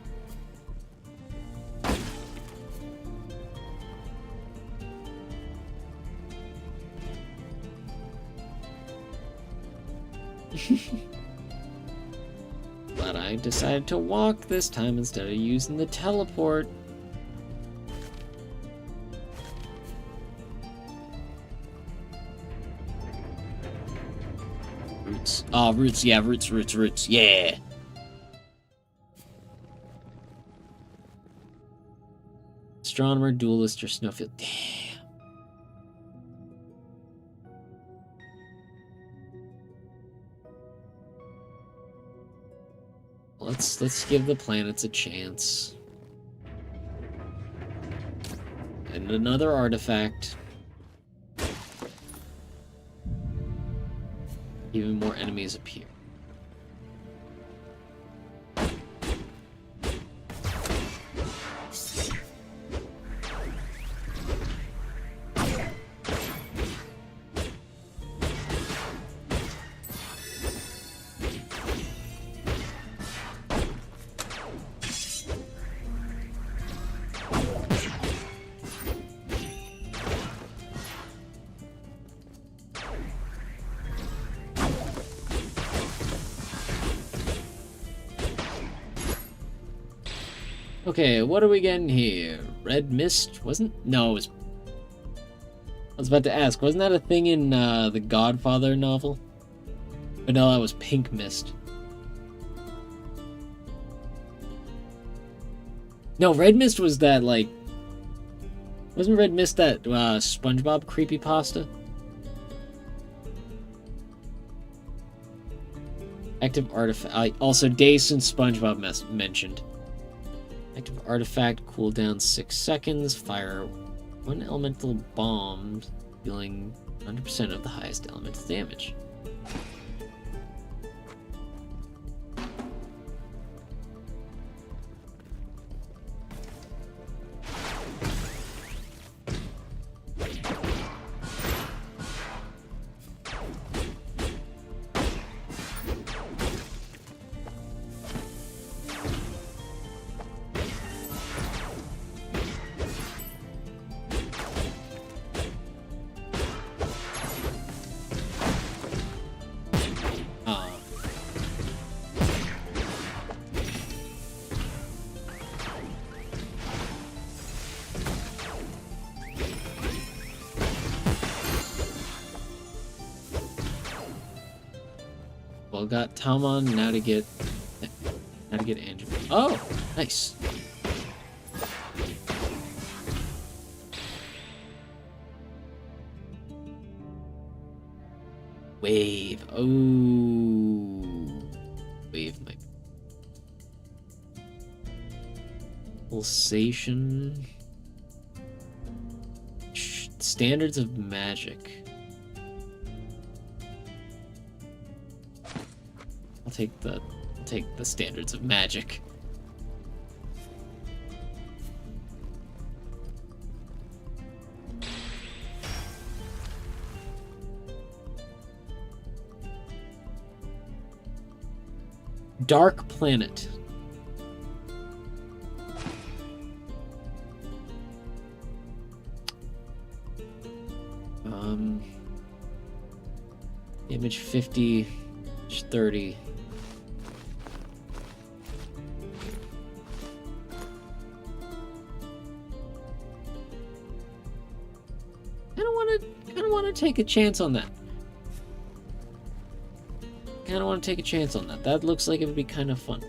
[SPEAKER 1] But I decided to walk this time instead of using the teleport. Roots. Oh, roots. Yeah, roots. Yeah. Astronomer, duelist, or snowfield. Damn. Let's give the planets a chance. And another artifact. Even more enemies appear. Okay, what are we getting here? Red mist? No, it was... I was about to ask, wasn't that a thing in the Godfather novel? But no, that was pink mist. No, red mist was that, like... Wasn't red mist that SpongeBob creepypasta? Active artifact... also, days since SpongeBob mentioned. Active artifact, cooldown 6 seconds, fire 1 elemental bomb, dealing 100% of the highest elemental damage. Well, got Talmon, now to get Andrew. Oh, nice. Wave. Oh, wave might. Pulsation. Standards of magic. I'll take the standards of magic. Dark Planet. Damage 50, 30. I don't want to take a chance on that. Kind of want to take a chance on that. That looks like it would be kind of fun.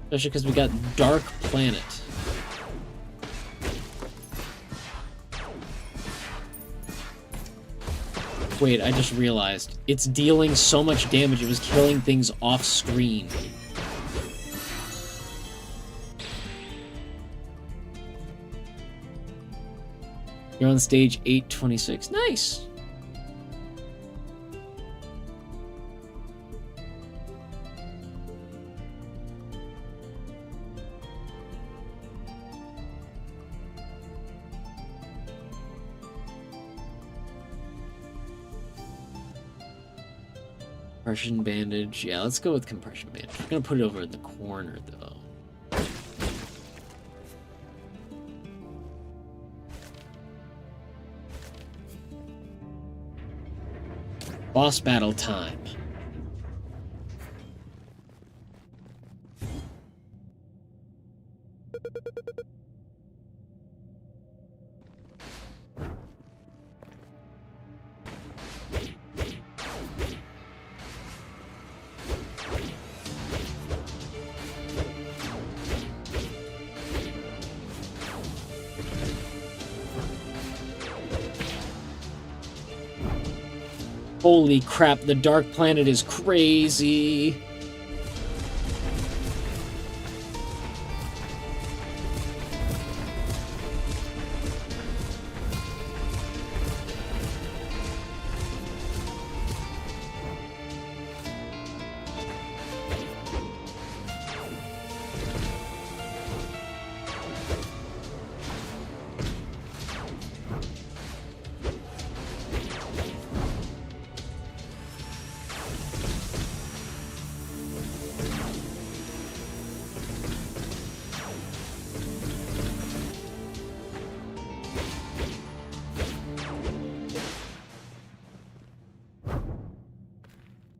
[SPEAKER 1] Especially because we got Dark Planet. Wait, I just realized. It's dealing so much damage, it was killing things off screen. You're on stage 826. Nice! Compression bandage. Yeah, let's go with compression bandage. We're gonna put it over in the corner, though. Boss battle time. Holy crap, the Dark Planet is crazy.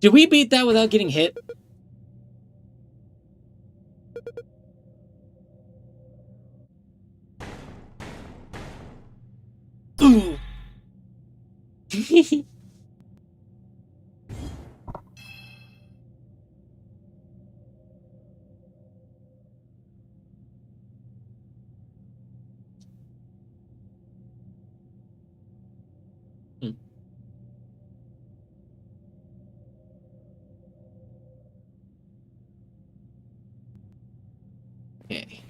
[SPEAKER 1] Did we beat that without getting hit? Ooh. Okay.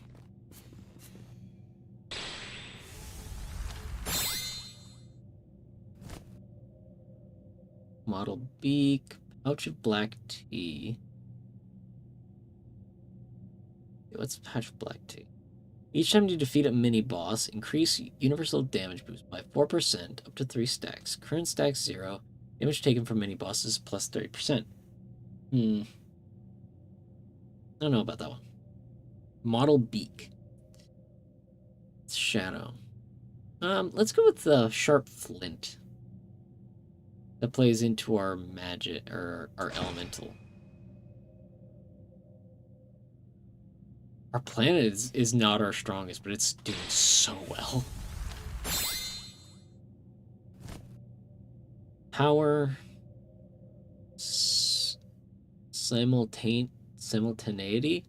[SPEAKER 1] Model beak, pouch of black tea. What's pouch of black tea? Each time you defeat a mini boss, increase universal damage boost by 4% up to 3 stacks. Current stack 0. Damage taken from mini bosses plus 30%. I don't know about that one. Model beak. It's shadow. Let's go with the sharp flint. That plays into our magic or our elemental. Our planet is not our strongest, but it's doing so well. Power. Simultaneity.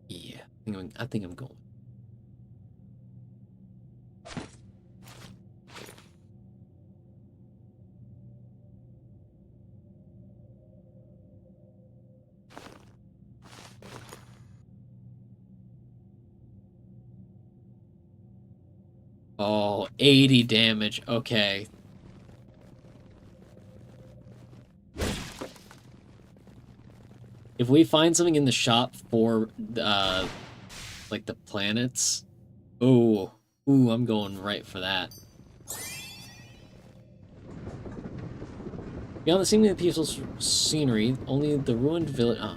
[SPEAKER 1] Yeah, I think I'm going. Oh, 80 damage. Okay. If we find something in the shop for, like the planets, ooh, I'm going right for that. Beyond the seemingly peaceful scenery, only the ruined village. Oh.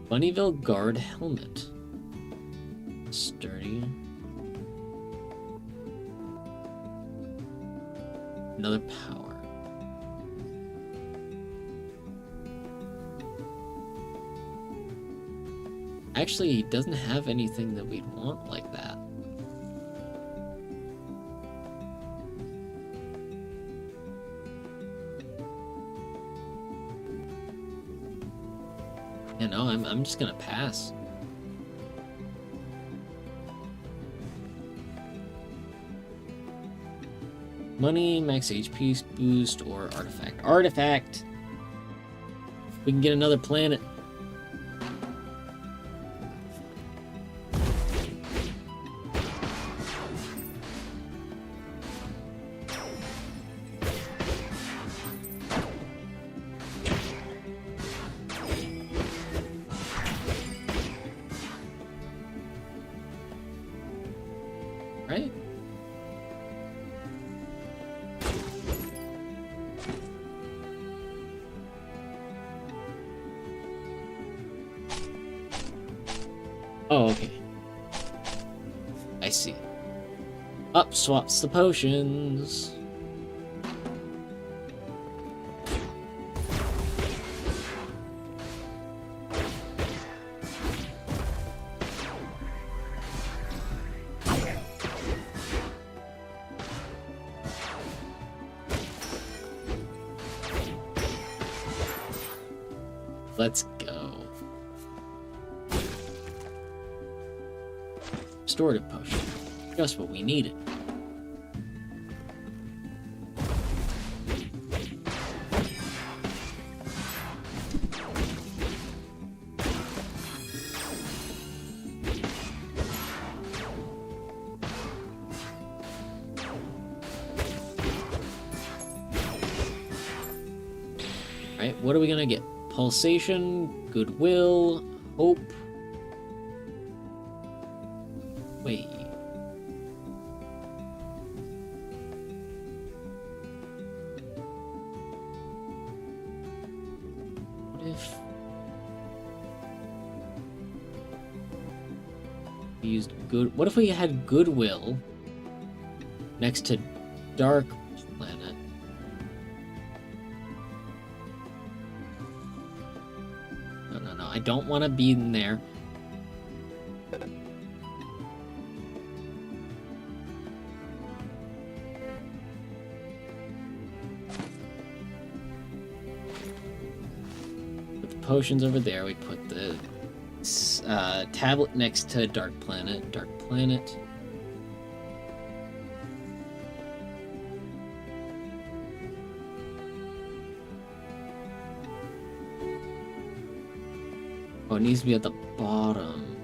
[SPEAKER 1] Bunnyville Guard helmet. Sturdy. Another power. Actually, he doesn't have anything that we'd want like that. Yeah, no, I'm just gonna pass. Money, max HP boost, or artifact. Artifact! We can get another planet. Right? Oh, okay. I see. Up swaps the potions. Let's go. Restorative potion. Just what we needed. Alright, what are we gonna get? Pulsation, goodwill, hope. Wait. What We used good. What if we had Goodwill next to Dark Planet? No. I don't want to be in there. Put the potions over there. We put the tablet next to Dark Planet. Dark Planet. Oh, it needs to be at the bottom.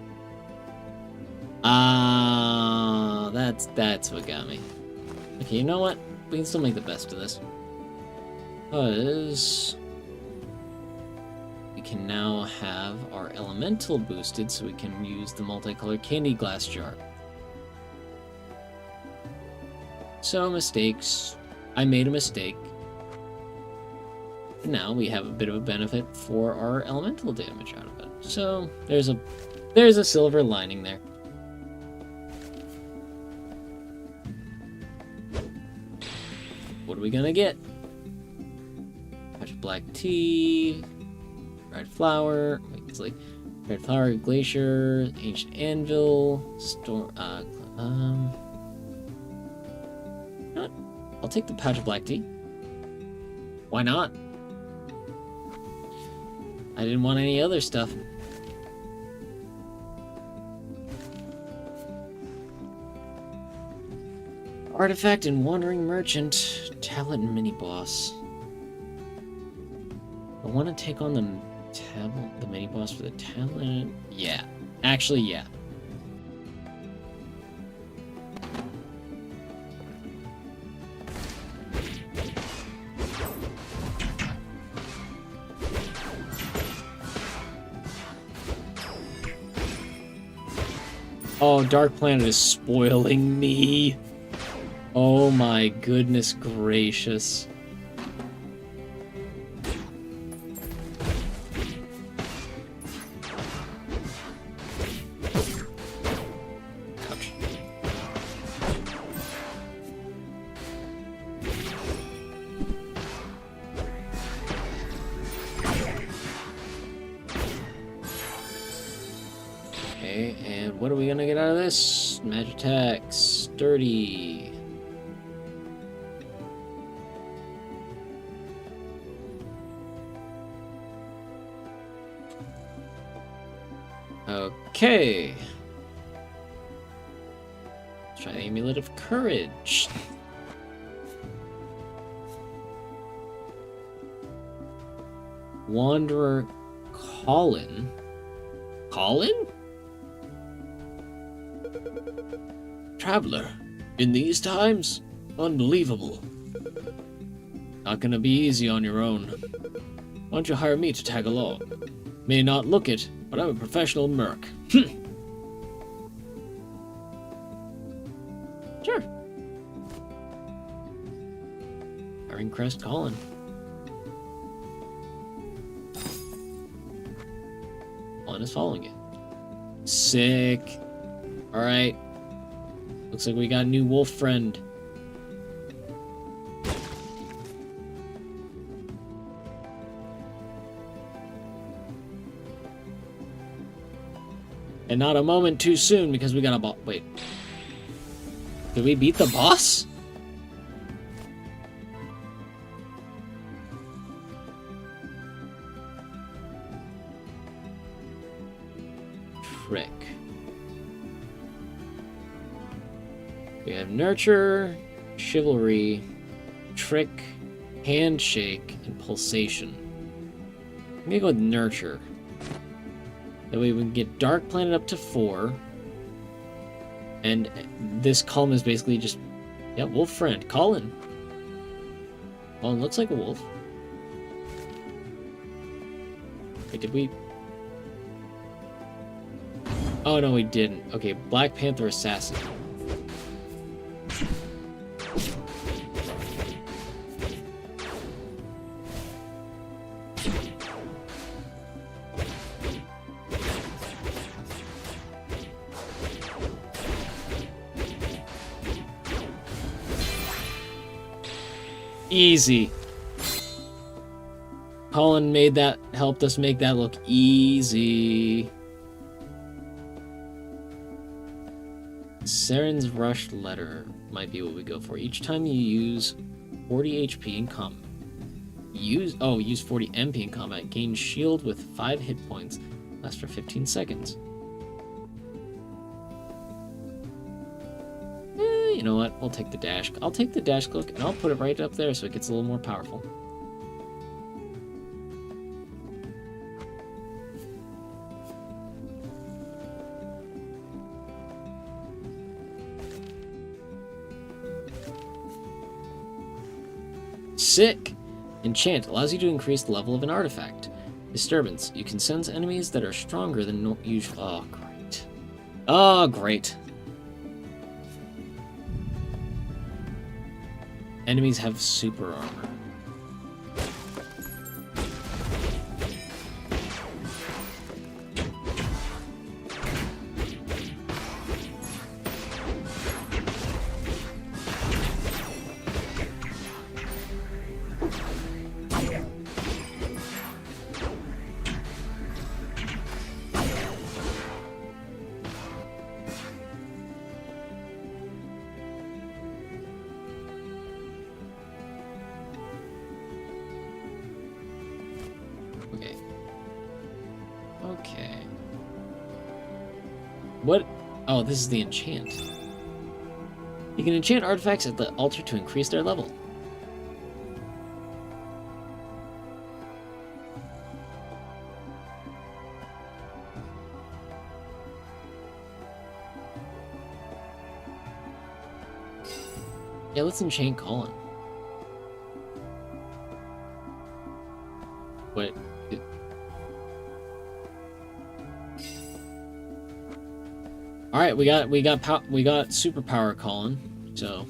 [SPEAKER 1] Ah, that's what got me. Okay, you know what? We can still make the best of this. Because we can now have our elemental boosted, so we can use the multicolored candy glass jar. So, mistakes. I made a mistake. Now we have a bit of a benefit for our elemental damage out of it. So there's a silver lining there. What are we gonna get? Patch of black tea, red flower, it's like red flower, glacier, ancient anvil, storm. You know what? I'll take the patch of black tea. Why not? I didn't want any other stuff. Artifact and Wandering Merchant, Talent and Mini Boss. I want to take on the mini boss for the talent. Yeah, actually, yeah. Oh, Dark Planet is spoiling me. Oh my goodness gracious. Ouch. Okay, and what are we gonna get out of this? Magic attack, sturdy. Okay. Let's try the Amulet of Courage. Wanderer Colin. Colin? Traveler, in these times? Unbelievable. Not gonna be easy on your own. Why don't you hire me to tag along? May not look it, but I'm a professional merc. Sure. Hiring Crest Colin. Colin is following it. Sick. Alright. Looks like we got a new wolf friend. And not a moment too soon because we got a boss. Wait. Did we beat the boss? Trick. We have Nurture, Chivalry, Trick, Handshake, and Pulsation. I'm gonna go with Nurture. That way we can get Dark Planet up to 4. And this column is basically just... yeah, wolf friend. Colin. Colin looks like a wolf. Wait, did we... oh, no, we didn't. Okay, Black Panther Assassin. Easy. Colin helped us make that look easy. Saren's Rush Letter might be what we go for. Each time you use 40 HP in combat. Use 40 MP in combat. Gain shield with 5 hit points. Lasts for 15 seconds. You know what? We'll take the dash. I'll take the dash cloak and I'll put it right up there so it gets a little more powerful. Sick! Enchant allows you to increase the level of an artifact. Disturbance. You can sense enemies that are stronger than usual. Oh, great. Oh, great. Enemies have super armor. Okay. What? Oh, this is the enchant. You can enchant artifacts at the altar to increase their level. Yeah, let's enchant Colin. Wait. All right, we got superpower Colin. So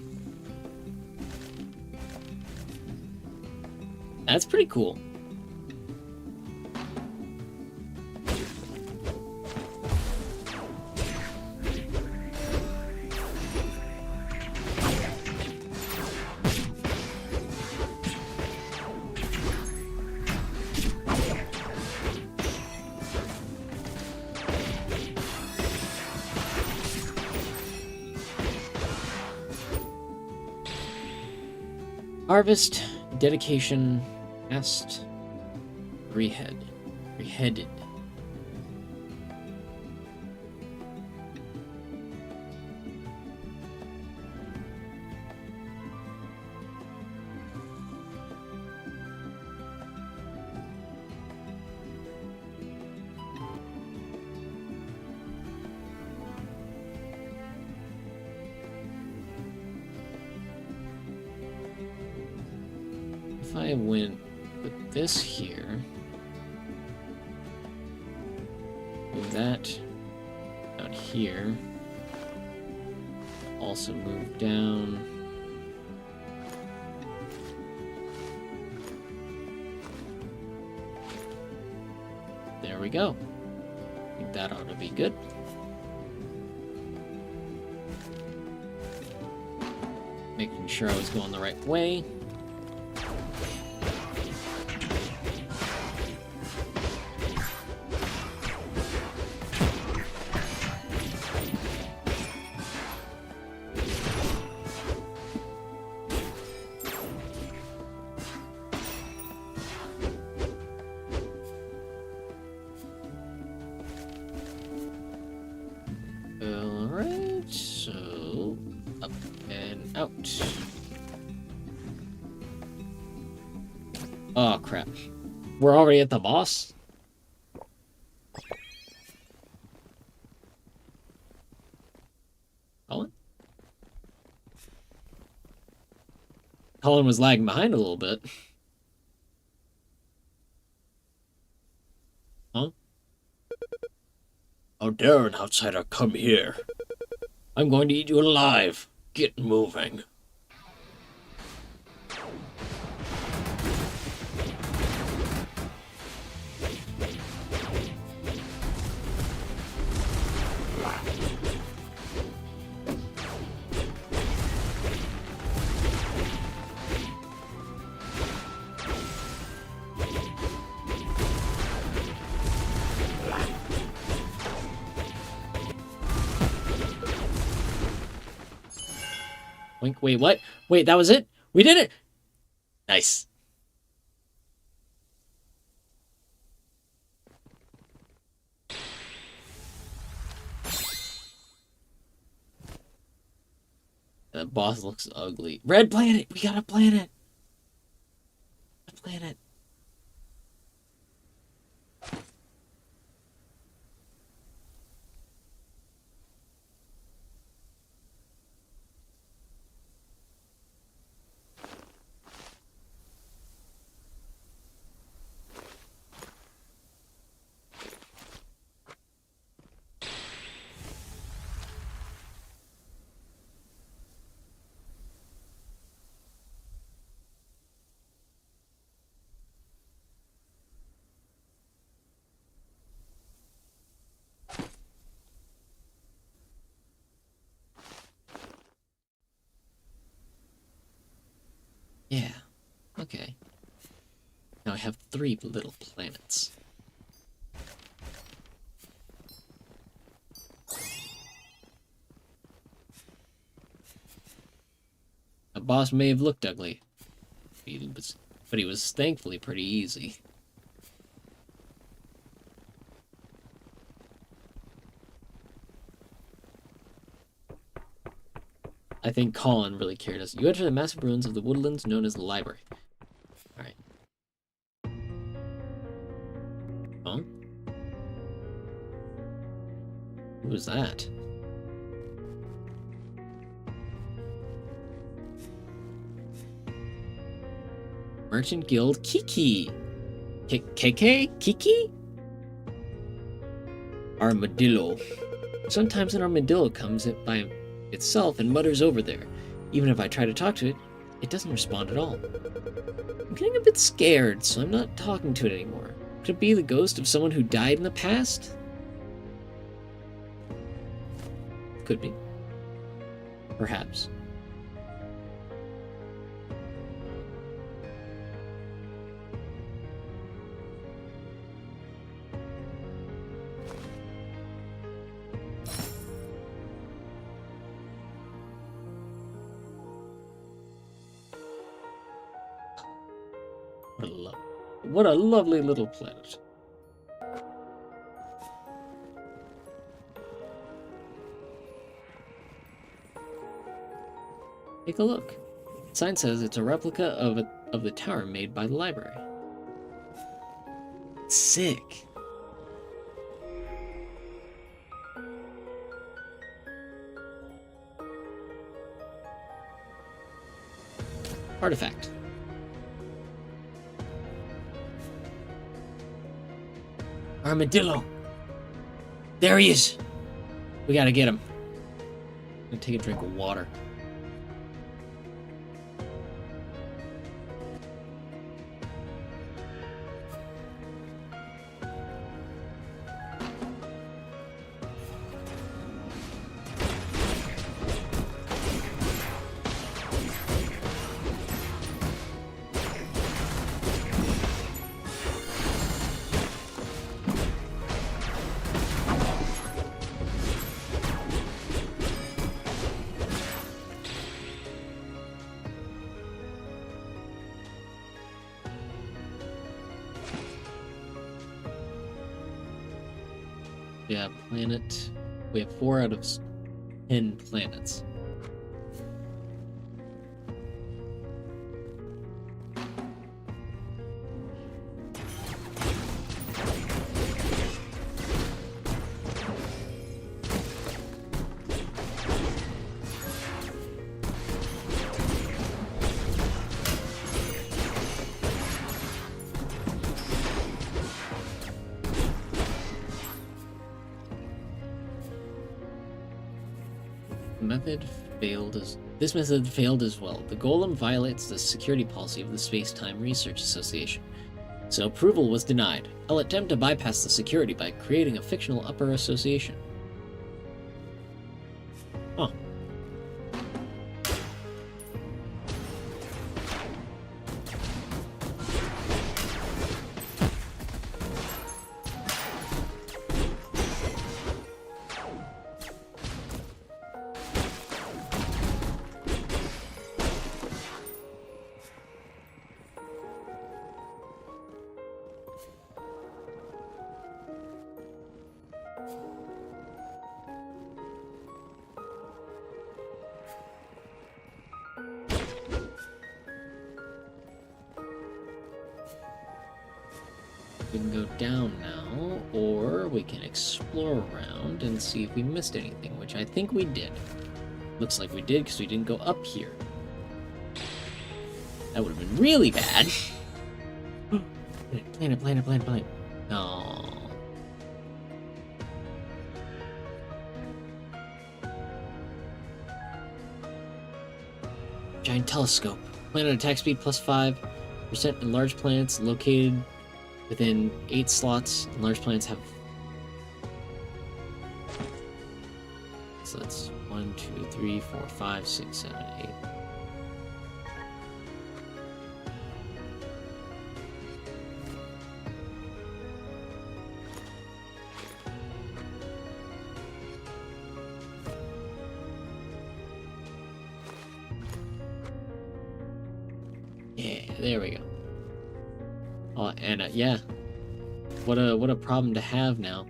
[SPEAKER 1] that's pretty cool. Harvest, dedication, cast, reheaded. If I went with this here, move that out here, also move down. There we go. I think that ought to be good. Making sure I was going the right way. Alright, so up and out. Oh crap. We're already at the boss? Colin? Colin was lagging behind a little bit. Huh? How dare an outsider come here? I'm going to eat you alive. Get moving. Wink, wait, what? Wait, that was it? We did it! Nice. That boss looks ugly. Red planet! We got a planet! A planet. Yeah. Okay. Now I have 3 little planets. The boss may have looked ugly, but he was thankfully pretty easy. I think Colin really carried us. You enter the massive ruins of the woodlands known as the library. Alright. Huh? Who was that? Merchant Guild Kiki. KK? Kiki? Armadillo. Sometimes an armadillo comes by itself and mutters over there. Even if I try to talk to it, it doesn't respond at all. I'm getting a bit scared, so I'm not talking to it anymore. Could it be the ghost of someone who died in the past? Could be. Perhaps. What a lovely little planet. Take a look. The sign says it's a replica of the tower made by the library. Sick. Artifact. Armadillo! There he is! We gotta get him. I'm gonna take a drink of water. Yeah, planet. We have 4 out of 10 planets. This method failed as well. The golem violates the security policy of the Space-Time Research Association, so approval was denied. I'll attempt to bypass the security by creating a fictional upper association. Huh. We can go down now, or we can explore around and see if we missed anything, which I think we did. Looks like we did, because we didn't go up here. That would have been really bad. Planet. Oh. Giant telescope. Planet attack speed +5%, and large planets located within 8 slots. And large planets have... So that's 1, 2, 3, 4, 5, 6, 7, 8. Yeah, there we go. Oh, and yeah, what a problem to have now.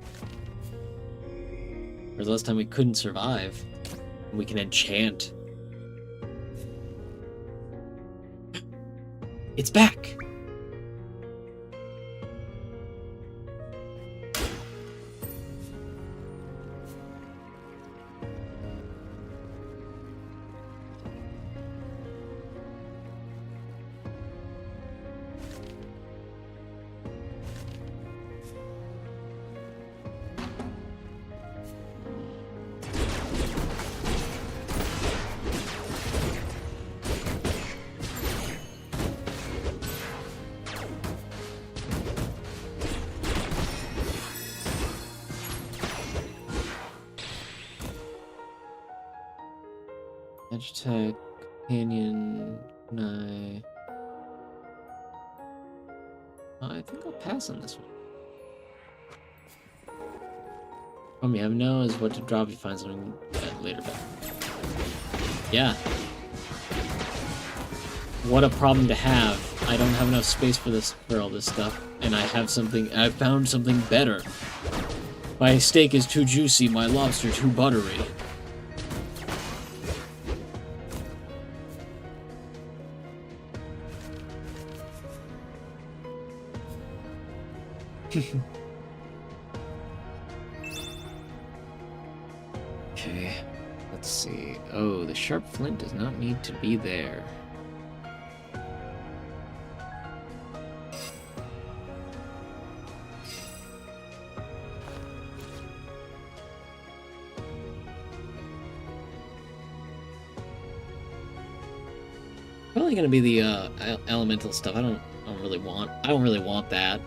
[SPEAKER 1] Whereas last time we couldn't survive, we can enchant. It's back. Attack, companion, I think I'll pass on this one. Problem you have know is what to drop if you find something later back. Yeah. What a problem to have. I don't have enough space for all this stuff, and I found something better. My steak is too juicy, my lobster too buttery. Okay, let's see. Oh, the sharp flint does not need to be there. Probably gonna be the elemental stuff. I don't really want that.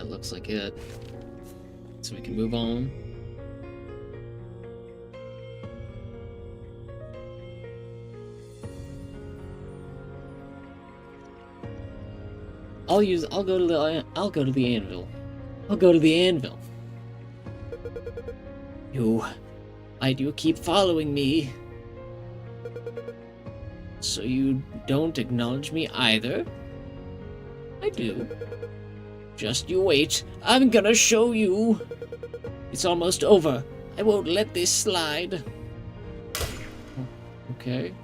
[SPEAKER 1] Looks like it. So we can move on. I'll go to the anvil. I'll go to the anvil. Why do you keep following me? So you don't acknowledge me either? I do. Just you wait. I'm gonna show you. It's almost over. I won't let this slide. Okay.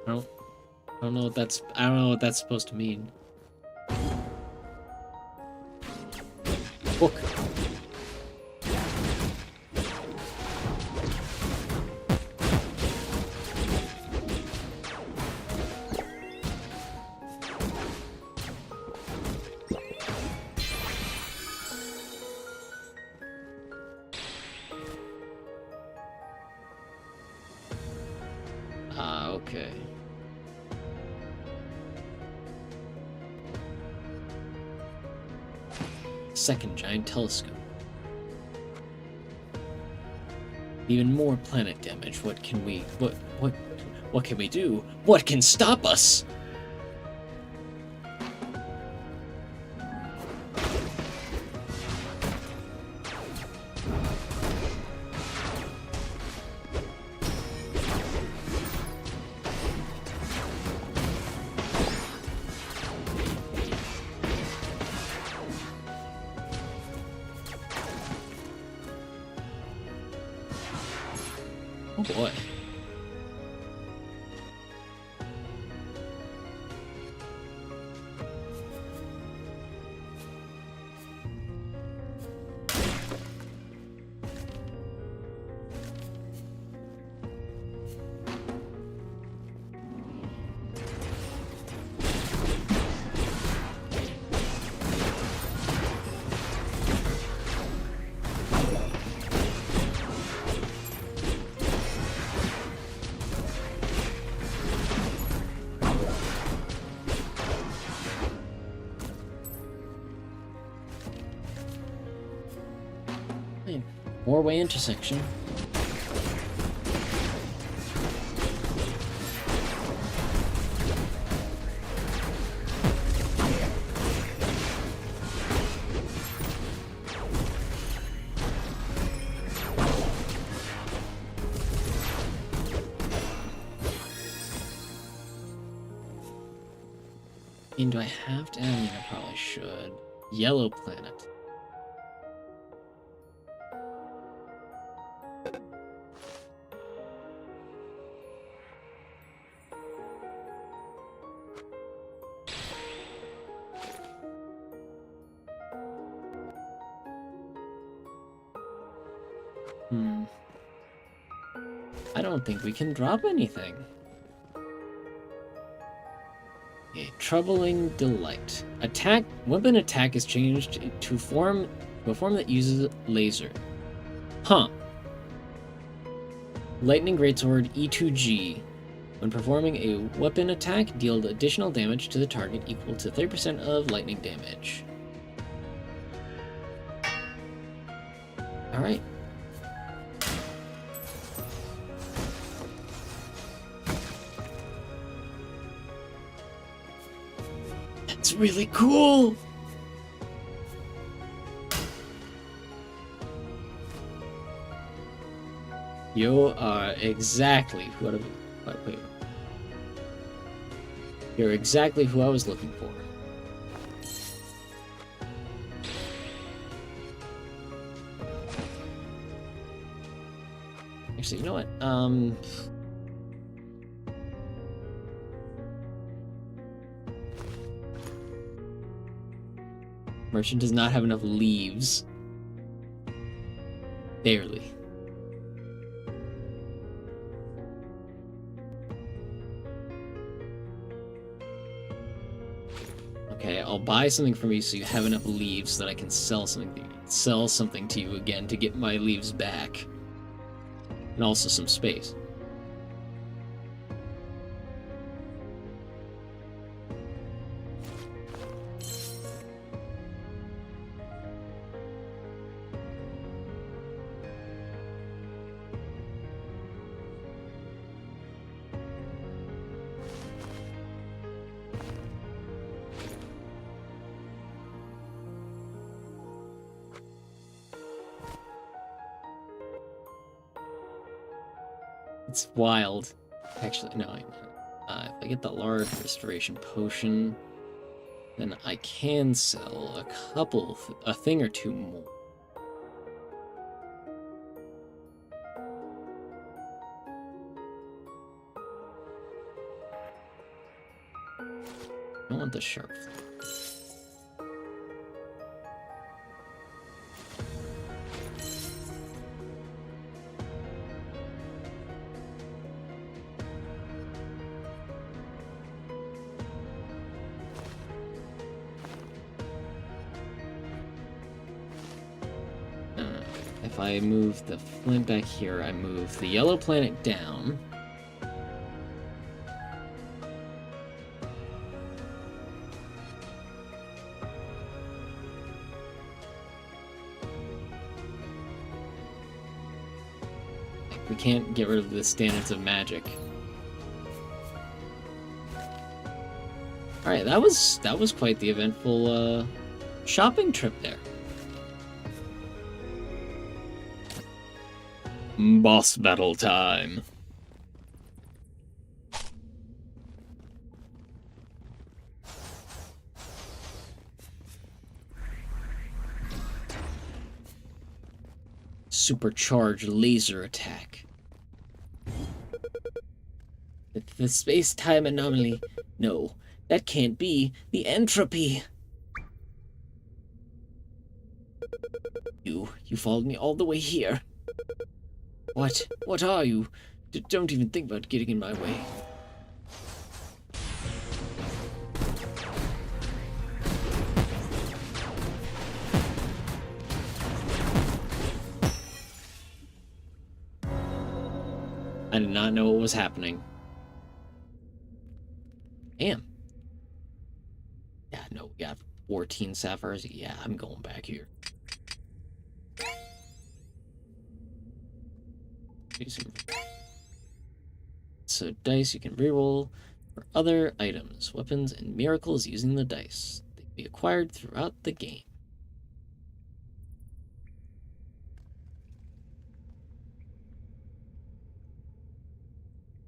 [SPEAKER 1] I don't know what that's supposed to mean. Book. Okay. Second giant telescope. Even more planet damage. What can we do? What can stop us? boy. Four-way intersection. And do I have to? I mean, I probably should. Yellow planet. I don't think we can drop anything. A troubling delight. Weapon attack is changed to a form that uses laser. Huh. Lightning Greatsword E2G. When performing a weapon attack, deal additional damage to the target equal to 30% of lightning damage. Alright. That's really cool! You are exactly what You're exactly who I was looking for. Actually, you know what? Merchant does not have enough leaves. Barely. Okay, I'll buy something from you so you have enough leaves so that I can sell something to you again to get my leaves back. And also some space. It's wild. Actually, no. If I get the large restoration potion, then I can sell a thing or two more. I don't want the sharp. If I move the flint back here, I move the yellow planet down. We can't get rid of the standards of magic. Alright, that was quite the eventful shopping trip there. Boss battle time. Supercharged laser attack. the space-time anomaly. No, that can't be. The entropy. You followed me all the way here. What are you? Don't even think about getting in my way. I did not know what was happening. Damn. Yeah, no, we got 14 sapphires. Yeah, I'm going back here. So dice you can reroll for other items, weapons, and miracles using the dice. They can be acquired throughout the game.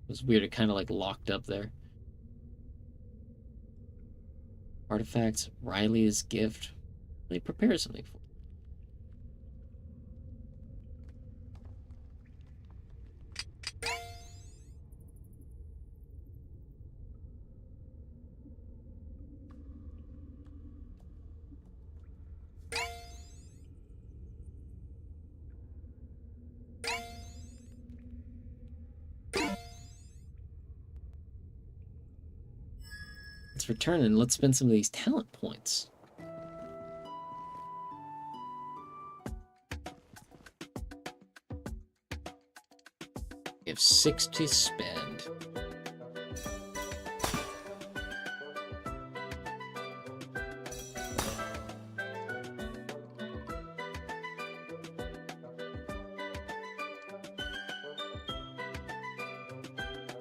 [SPEAKER 1] It was weird, it kind of like locked up there. Artifacts, Riley's gift. They prepare something for. Let's return and let's spend some of these talent points. We have 6 to spend.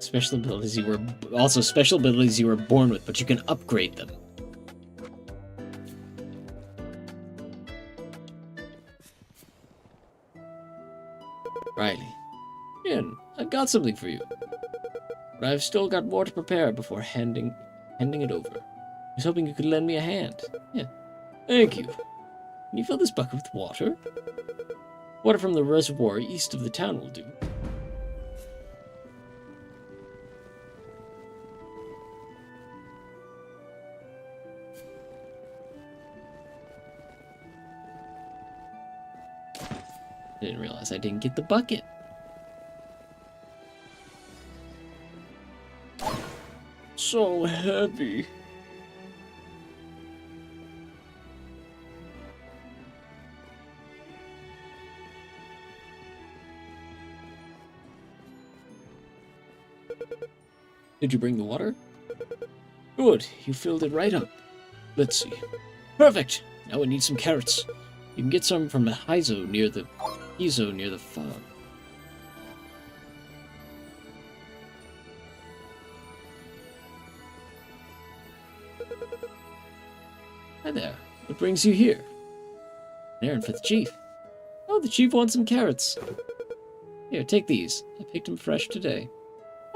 [SPEAKER 1] Special abilities you were special abilities you were born with, but you can upgrade them. Riley. Ian, I've got something for you. But I've still got more to prepare before handing it over. I was hoping you could lend me a hand. Yeah. Thank you. Can you fill this bucket with water? Water from the reservoir east of the town will do. I didn't realize I didn't get the bucket. So heavy. Did you bring the water? Good, you filled it right up. Let's see. Perfect! Now we need some carrots. You can get some from the Hizo near the farm. Hi there. What brings you here? An errand for the chief. Oh, the chief wants some carrots. Here, take these. I picked them fresh today.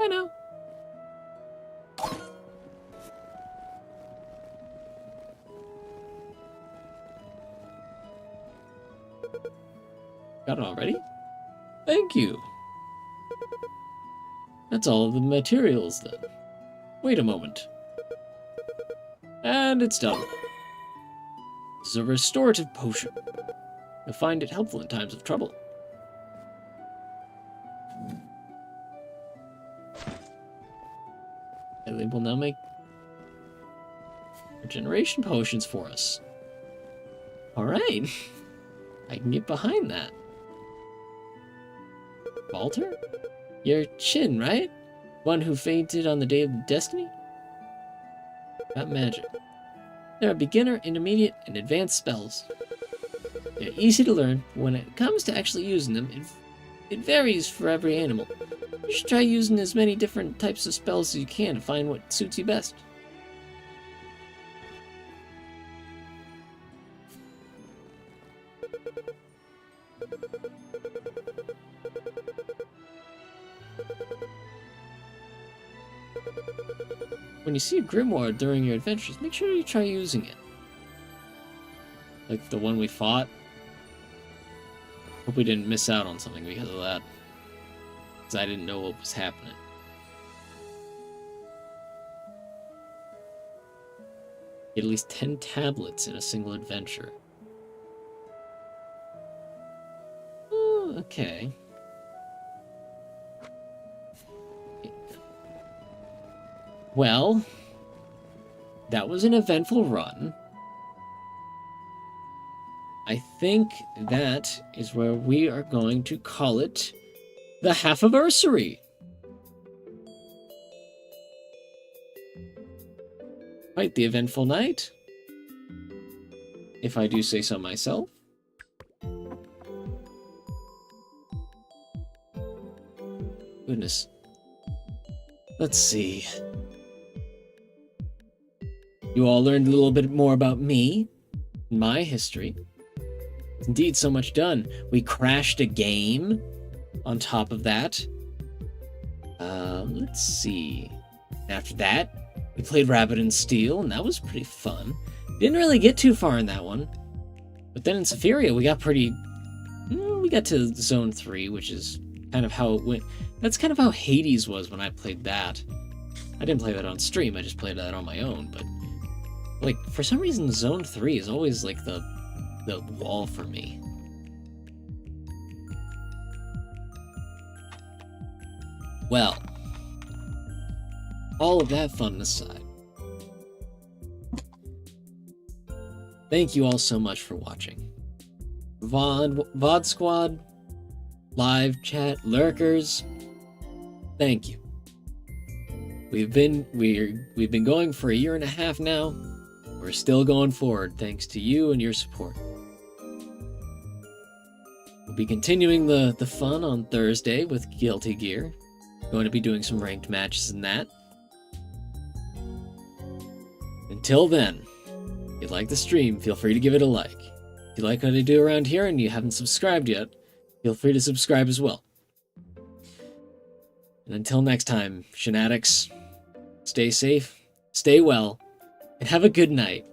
[SPEAKER 1] I know. Got it already? Thank you. That's all of the materials, then. Wait a moment. And it's done. This is a restorative potion. You'll find it helpful in times of trouble. And they will now make regeneration potions for us. Alright. I can get behind that. Walter? You're Shin, right? One who fainted on the day of destiny? Got magic. There are beginner, intermediate, and advanced spells. They're easy to learn, but when it comes to actually using them, it varies for every animal. You should try using as many different types of spells as you can to find what suits you best. When you see a grimoire during your adventures, make sure you try using it. Like the one we fought. Hope we didn't miss out on something because of that. Because I didn't know what was happening. Get at least 10 tablets in a single adventure. Oh, okay. Well, that was an eventful run. I think that is where we are going to call it the Halfiversary. Quite the eventful night, if I do say so myself. Goodness. Let's see. You all learned a little bit more about me, my history. Indeed, so much done. We crashed a game on top of that. Let's see. After that, we played Rabbit and Steel, and that was pretty fun. Didn't really get too far in that one. But then in Sephiria, we got we got to Zone 3, which is kind of how it went. That's kind of how Hades was when I played that. I didn't play that on stream, I just played that on my own, but... like, for some reason, Zone 3 is always, like, the wall for me. Well, all of that fun aside, thank you all so much for watching. VOD Squad, live chat, lurkers, thank you. We've been going for a year and a half now. We're still going forward thanks to you and your support. We'll be continuing the fun on Thursday with Guilty Gear. Going to be doing some ranked matches in that. Until then, if you like the stream, feel free to give it a like. If you like what I do around here and you haven't subscribed yet, feel free to subscribe as well. And until next time, Shinatics, stay safe, stay well, and have a good night.